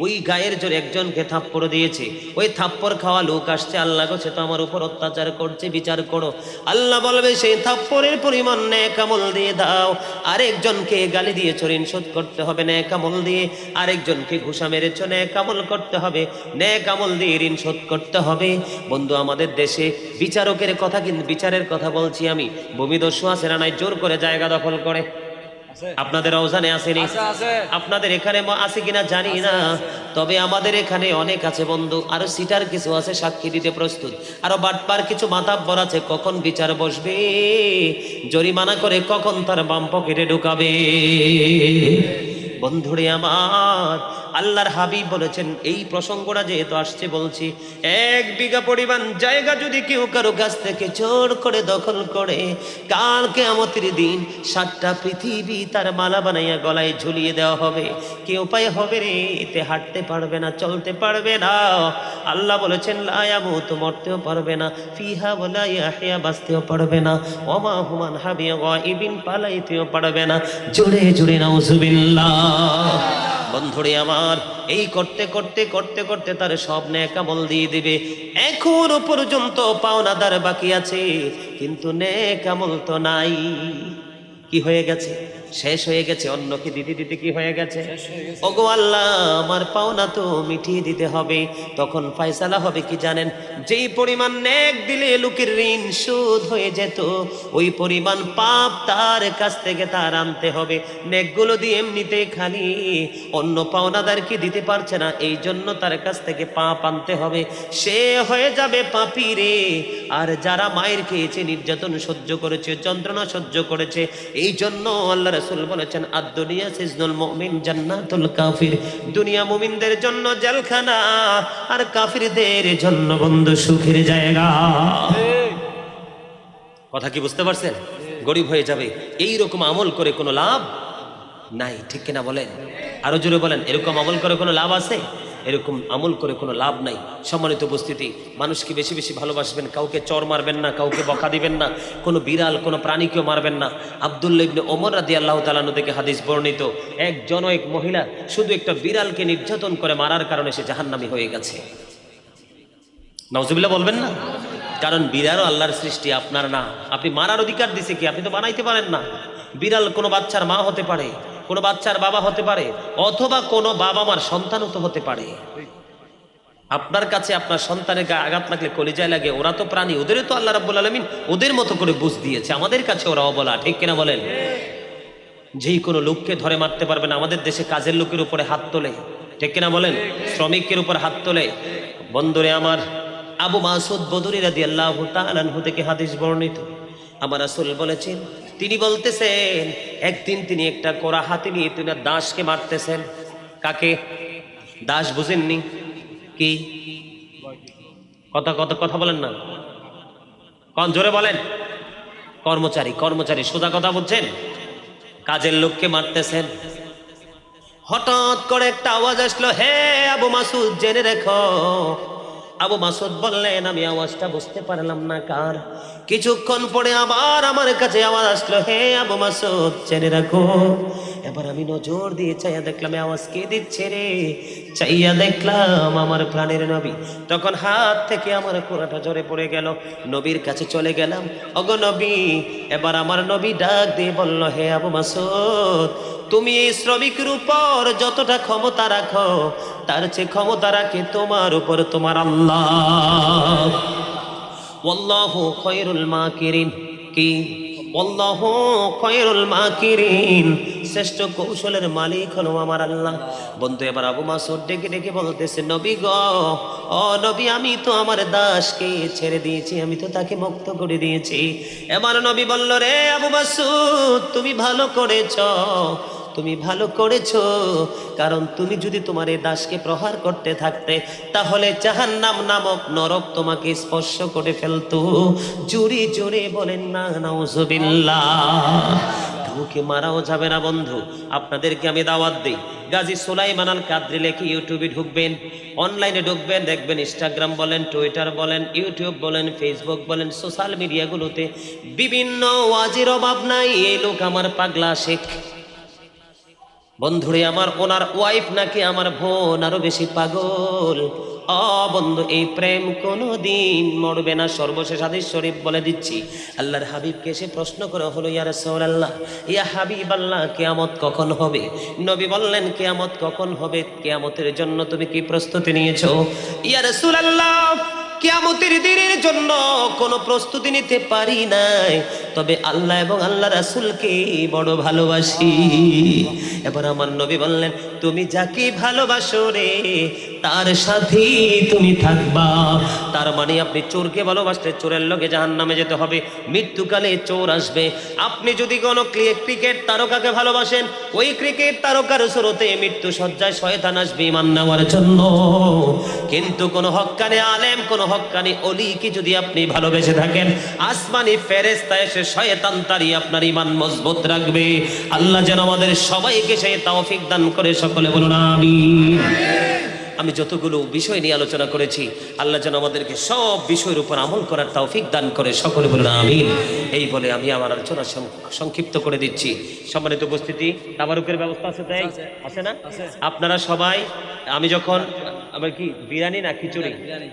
ওই গায়ের জোরে একজনকে থাপ্পড় দিয়েছে, ওই থাপ্পড় খাওয়া লোক আসছে, আল্লাহ গো সে তো আমার উপর অত্যাচার করছে, বিচার করো। আল্লাহ বলবে সেই থাপ্পড়ের পরিমাণ নেক আমল দিয়ে দাও। আরেকজনকে গালি দিয়েছো, ঋণ শোধ করতে হবে নেক আমল দিয়ে। আরেকজনকে ঘুষা মেরেছো, নেক আমল করতে হবে, নেক আমল দিয়ে ঋণ শোধ করতে হবে। বন্ধু আমাদের দেশে বিচারকের কথা, কিন্তু বিচারের কথা বলছি আমি, ভূমিদস্যু আছে না নাই, জোর করে জায়গা দখল করে। আপনাদের অজানে আসেনি, আপনাদের এখানে আছে কিনা জানি না, তবে আমাদের এখানে অনেক আছে বন্ধু। আরো সিটার কিছু আছে সাক্ষী দিতে প্রস্তুত, আরো বাটপার কিছু মাতাব্বর আছে, কখন বিচার বসবে জরিমানা করে কখন তার বাম পকেটে ঢুকাবে। বন্ধুরে আমার, আল্লাহর হাবিব বলেছেন, এই প্রসঙ্গটা যেহেতু আসছে বলছি, 1 বিঘা পরিমাণ জায়গা যদি কেউ কারো কাছ থেকে চোর করে দখল করে, কাল কিয়ামতের দিন 7টা পৃথিবী তার মালা বানাইয়া গলায় ঝুলিয়ে দেওয়া হবে। কি উপায় হবে রে? এতে হাঁটতে পারবে না, চলতে পারবে না। আল্লাহ বলেছেন লা ইয়ামুতু, মরতেও পারবে না, ফিহা ওয়ালা ইয়াহইয়া, বাঁচতেও পারবে না, ওমা হুমান হাবিয়া গায়বিন, পালাইতেও পারবে না। জোরে জোরে নাউজুবিল্লাহ। বন্ধুরে আমার, এই করতে করতে করতে করতে তার সব নেক আমল দিয়ে দিবে। এখনো পর্যন্ত পাওনাদার বাকি আছে, কিন্তু নেক আমল তো নাই। কি হয়ে গেছে? শেষ হয়ে গেছে। অন্যকে দিতে দিতে কি হয়ে গেছে? ওগো আল্লাহ, আমার পাওনা তো মিটিয়ে দিতে হবে। তখন ফয়সালা হবে কি জানেন? যেই পরিমাণ নেক দিলে লোকের ঋণ শোধ হয়ে যেত, ওই পরিমাণ পাপ তার কাছ থেকে তার আনতে হবে। নেকগুলো দিয়ে এমনিতে খালি, অন্য পাওনাদারকে দিতে পারছে না, এই জন্য তার কাছ থেকে পাপ আনতে হবে। সে হয়ে যাবে পাপী রে। আর যারা মায়ের খেয়েছে, নির্যাতন সহ্য করেছে, যন্ত্রণা সহ্য করেছে, এই জন্য আল্লাহ রাসূল বলেছেন আদ-দুনিয়া সিজনুল মুমিন জান্নাতুল কাফির, দুনিয়া মুমিনদের জন্য জেলখানা, আর কাফিরদের জন্য বন্ধু সুখের জায়গা। কথা কি বুঝতে পারছেন? গরিব হয়ে যাবে, এই রকম আমল করে কোনো লাভ নাই, ঠিক কিনা বলেন? আরো জোরে বলেন, এরকম আমল করে কোনো লাভ আছে? এরকম আমল করে কোনো লাভ নাই। সম্মানিত উপস্থিতি, মানুষকে বেশি বেশি ভালোবাসবেন, কাউকে চর মারবেন না, কাউকে বকা দিবেন না, কোনো বিড়াল কোনো প্রাণীকেও মারবেন না। আব্দুল্লাহ ইবনে ওমর রাদিয়াল্লাহু তাআলা আনহু থেকে হাদিস বর্ণিত, এক মহিলা শুধু একটা বিড়ালকে নির্যাতন করে মারার কারণে সে জাহান্নামী হয়ে গেছে। নাউজুবিল্লাহ বলবেন না? কারণ বিড়ালও আল্লাহর সৃষ্টি, আপনার না। আপনি মারার অধিকার দিছে কি? আপনি তো বানাইতে পারেন না। বিড়াল কোনো বাচ্চার মা হতে পারে, কোনো বাচ্চার বাবা হতে পারে, অথবা কোনো বাবা মার সন্তানও তো হতে পারে। আপনার কাছে আপনার সন্তানের গায়ে আঘাত লাগলে কলিজায় লাগে, ওরা তো প্রাণী, ওদেরও তো আল্লাহ রাব্বুল আলামিন ওদের মতো করে বুঝ দিয়েছে, আমাদের কাছে ওরা অবলা, ঠিক কিনা বলেন? যেই কোনো লোককে ধরে মারতে পারবে না। আমাদের দেশে কাজের লোকের উপরে হাত তোলে, ঠিক কিনা বলেন? শ্রমিকের উপর হাত তোলে। বন্ধুরে আমার, আবু মাসুদ বদরি রাদিয়াল্লাহু তাআলা আনহু থেকে হাদিস বর্ণিত, আমার রাসূল বলেছেন, তিনি বলতেছেন একদিন তিনি একটা কোরা হাতে নিয়ে তিনি দাসকে মারতেছেন। কাকে? দাস বুঝেননি কি? কথা বলেন না, কোন জোরে বলেন? কর্মচারী সোজা কথা বুঝছেন? কাজের লোককে মারতেছেন। হঠাৎ করে একটা আওয়াজ আসলো, হে আবু মাসুদ জেনে রেখো। আবু মাসুদ বললেন, আমি আওয়াজটা বুঝতে পারলাম না কার। কিছুক্ষণ পরে আবার আমার কাছে আওয়াজ আসলো, হে আবু মাসুদ জেনে রাখো। এবার আমি নজর দিয়ে চাইয়া দেখলাম আওয়াজ কে দিচ্ছে রে। চাইয়া দেখলাম আমার প্রাণের নবী। তখন হাত থেকে আমার কোরাটা ঝরে পড়ে গেল, নবীর কাছে চলে গেলাম। ওগো নবী। এবার আমার নবী ডাক দিয়ে বলল, হে আবু মাসুদ, তুমি এই শ্রমিকের উপর যতটা ক্ষমতা রাখো, তার চেয়ে ক্ষমতা রাখে তোমার উপর তোমার আল্লাহ। ওয়াল্লাহু খায়রুল মাকিরিন। কি? ওয়াল্লাহু খায়রুল মাকিরিন, শ্রেষ্ঠ কৌশলের মালিক হলো আমার আল্লাহ। বন্ধু, এবার আবু মাসুদ ডেকে ডেকে বলতেছে, নবী গো, ও নবী, আমি তো আমার দাসকে ছেড়ে দিয়েছি, আমি তো তাকে মুক্ত করে দিয়েছি। এবার নবী বলল, রে আবু মাসুদ, তুমি ভালো করেছো, তুমি ভালো করেছো। কারণ তুমি যদি তোমার এই দাসকে প্রহার করতে থাকতে, তাহলে জাহান্নাম নামক নরক তোমাকে স্পর্শ করে ফেলতো। জোরে জোরে বলেন না নাউজুবিল্লাহ। কাউকে মারাও যাবে না বন্ধু। আপনাদেরকে আমি দাওয়াত দিই, গাজী সুলাইমান আল কাদরি লেখে ইউটিউবে ঢুকবেন, অনলাইনে ঢুকবেন, দেখবেন ইনস্টাগ্রাম বলেন, টুইটার বলেন, ইউটিউব বলেন, ফেসবুক বলেন, সোশ্যাল মিডিয়াগুলোতে বিভিন্ন ওয়াজির অভাব নাই। এই লোক আমার পাগলা শেখ। বন্ধুরে আমার, ওনার ওয়াইফ নাকি আমার বোন আরো বেশি পাগল। বন্ধু, এই প্রেম কোনোদিন মরবে না। সর্বশেষ হাদিস শরীফ বলে দিচ্ছি, আল্লাহর হাবিবকে এসে প্রশ্ন করা হলো, ইয়া রাসূলুল্লাহ, ইয়া হাবিবাল্লাহ, কিয়ামত কখন হবে? নবী বললেন, কিয়ামত কখন হবে, কিয়ামতের জন্য তুমি কি প্রস্তুতি নিয়েছো? ইয়া রাসূলুল্লাহ, কিয়ামতের দিনের জন্য কোনো প্রস্তুতি নিতে পারি নাই, তবে আল্লাহ এবং আল্লাহ রাসূলকে বড় ভালোবাসি। এবার আমার নবী বললেন, তুমি যাকে ভালোবাসো রে, তার সাথে তুমি থাকবা। তার মানে আপনি চোরকে ভালোবাসলে চোরের লগে জাহান্নামে যেতে হবে, মৃত্যুকালে চোর আসবে। আপনি যদি কোনো ক্রিকেট তারকাকে ভালোবাসেন, ওই ক্রিকেট তারকার স্রোতে মৃত্যু সজ্জায় শয়তান আসবে ঈমান নেওয়ার জন্য। কিন্তু কোন হক্কানি আলেম, কোন হক্কানি অলিকে যদি আপনি ভালোবেসে থাকেন, আসমানি ফেরেশতা এসে শয়তান তাড়িয়ে আপনার ঈমান মজবুত রাখবে। আল্লাহ যেন আমাদের সবাইকে সেই তৌফিক দান করে, সকলে বলুন আমিন। আমি যতগুলো বিষয় নিয়ে আলোচনা করেছি, আল্লাহ যেন আমাদেরকে সব বিষয়ের উপর আমল করার তৌফিক দান করে, সকলে বলুন আমিন। এই বলে আমি আমার আলোচনা সংক্ষিপ্ত করে দিচ্ছি। সম্মানিত উপস্থিতি, তাবারুকের ব্যবস্থা আছে, তাই আছে না? আপনারা সবাই, আমি যখন, আমার কি বিরিয়ানি না খিচুড়ি? বিরিয়ানি।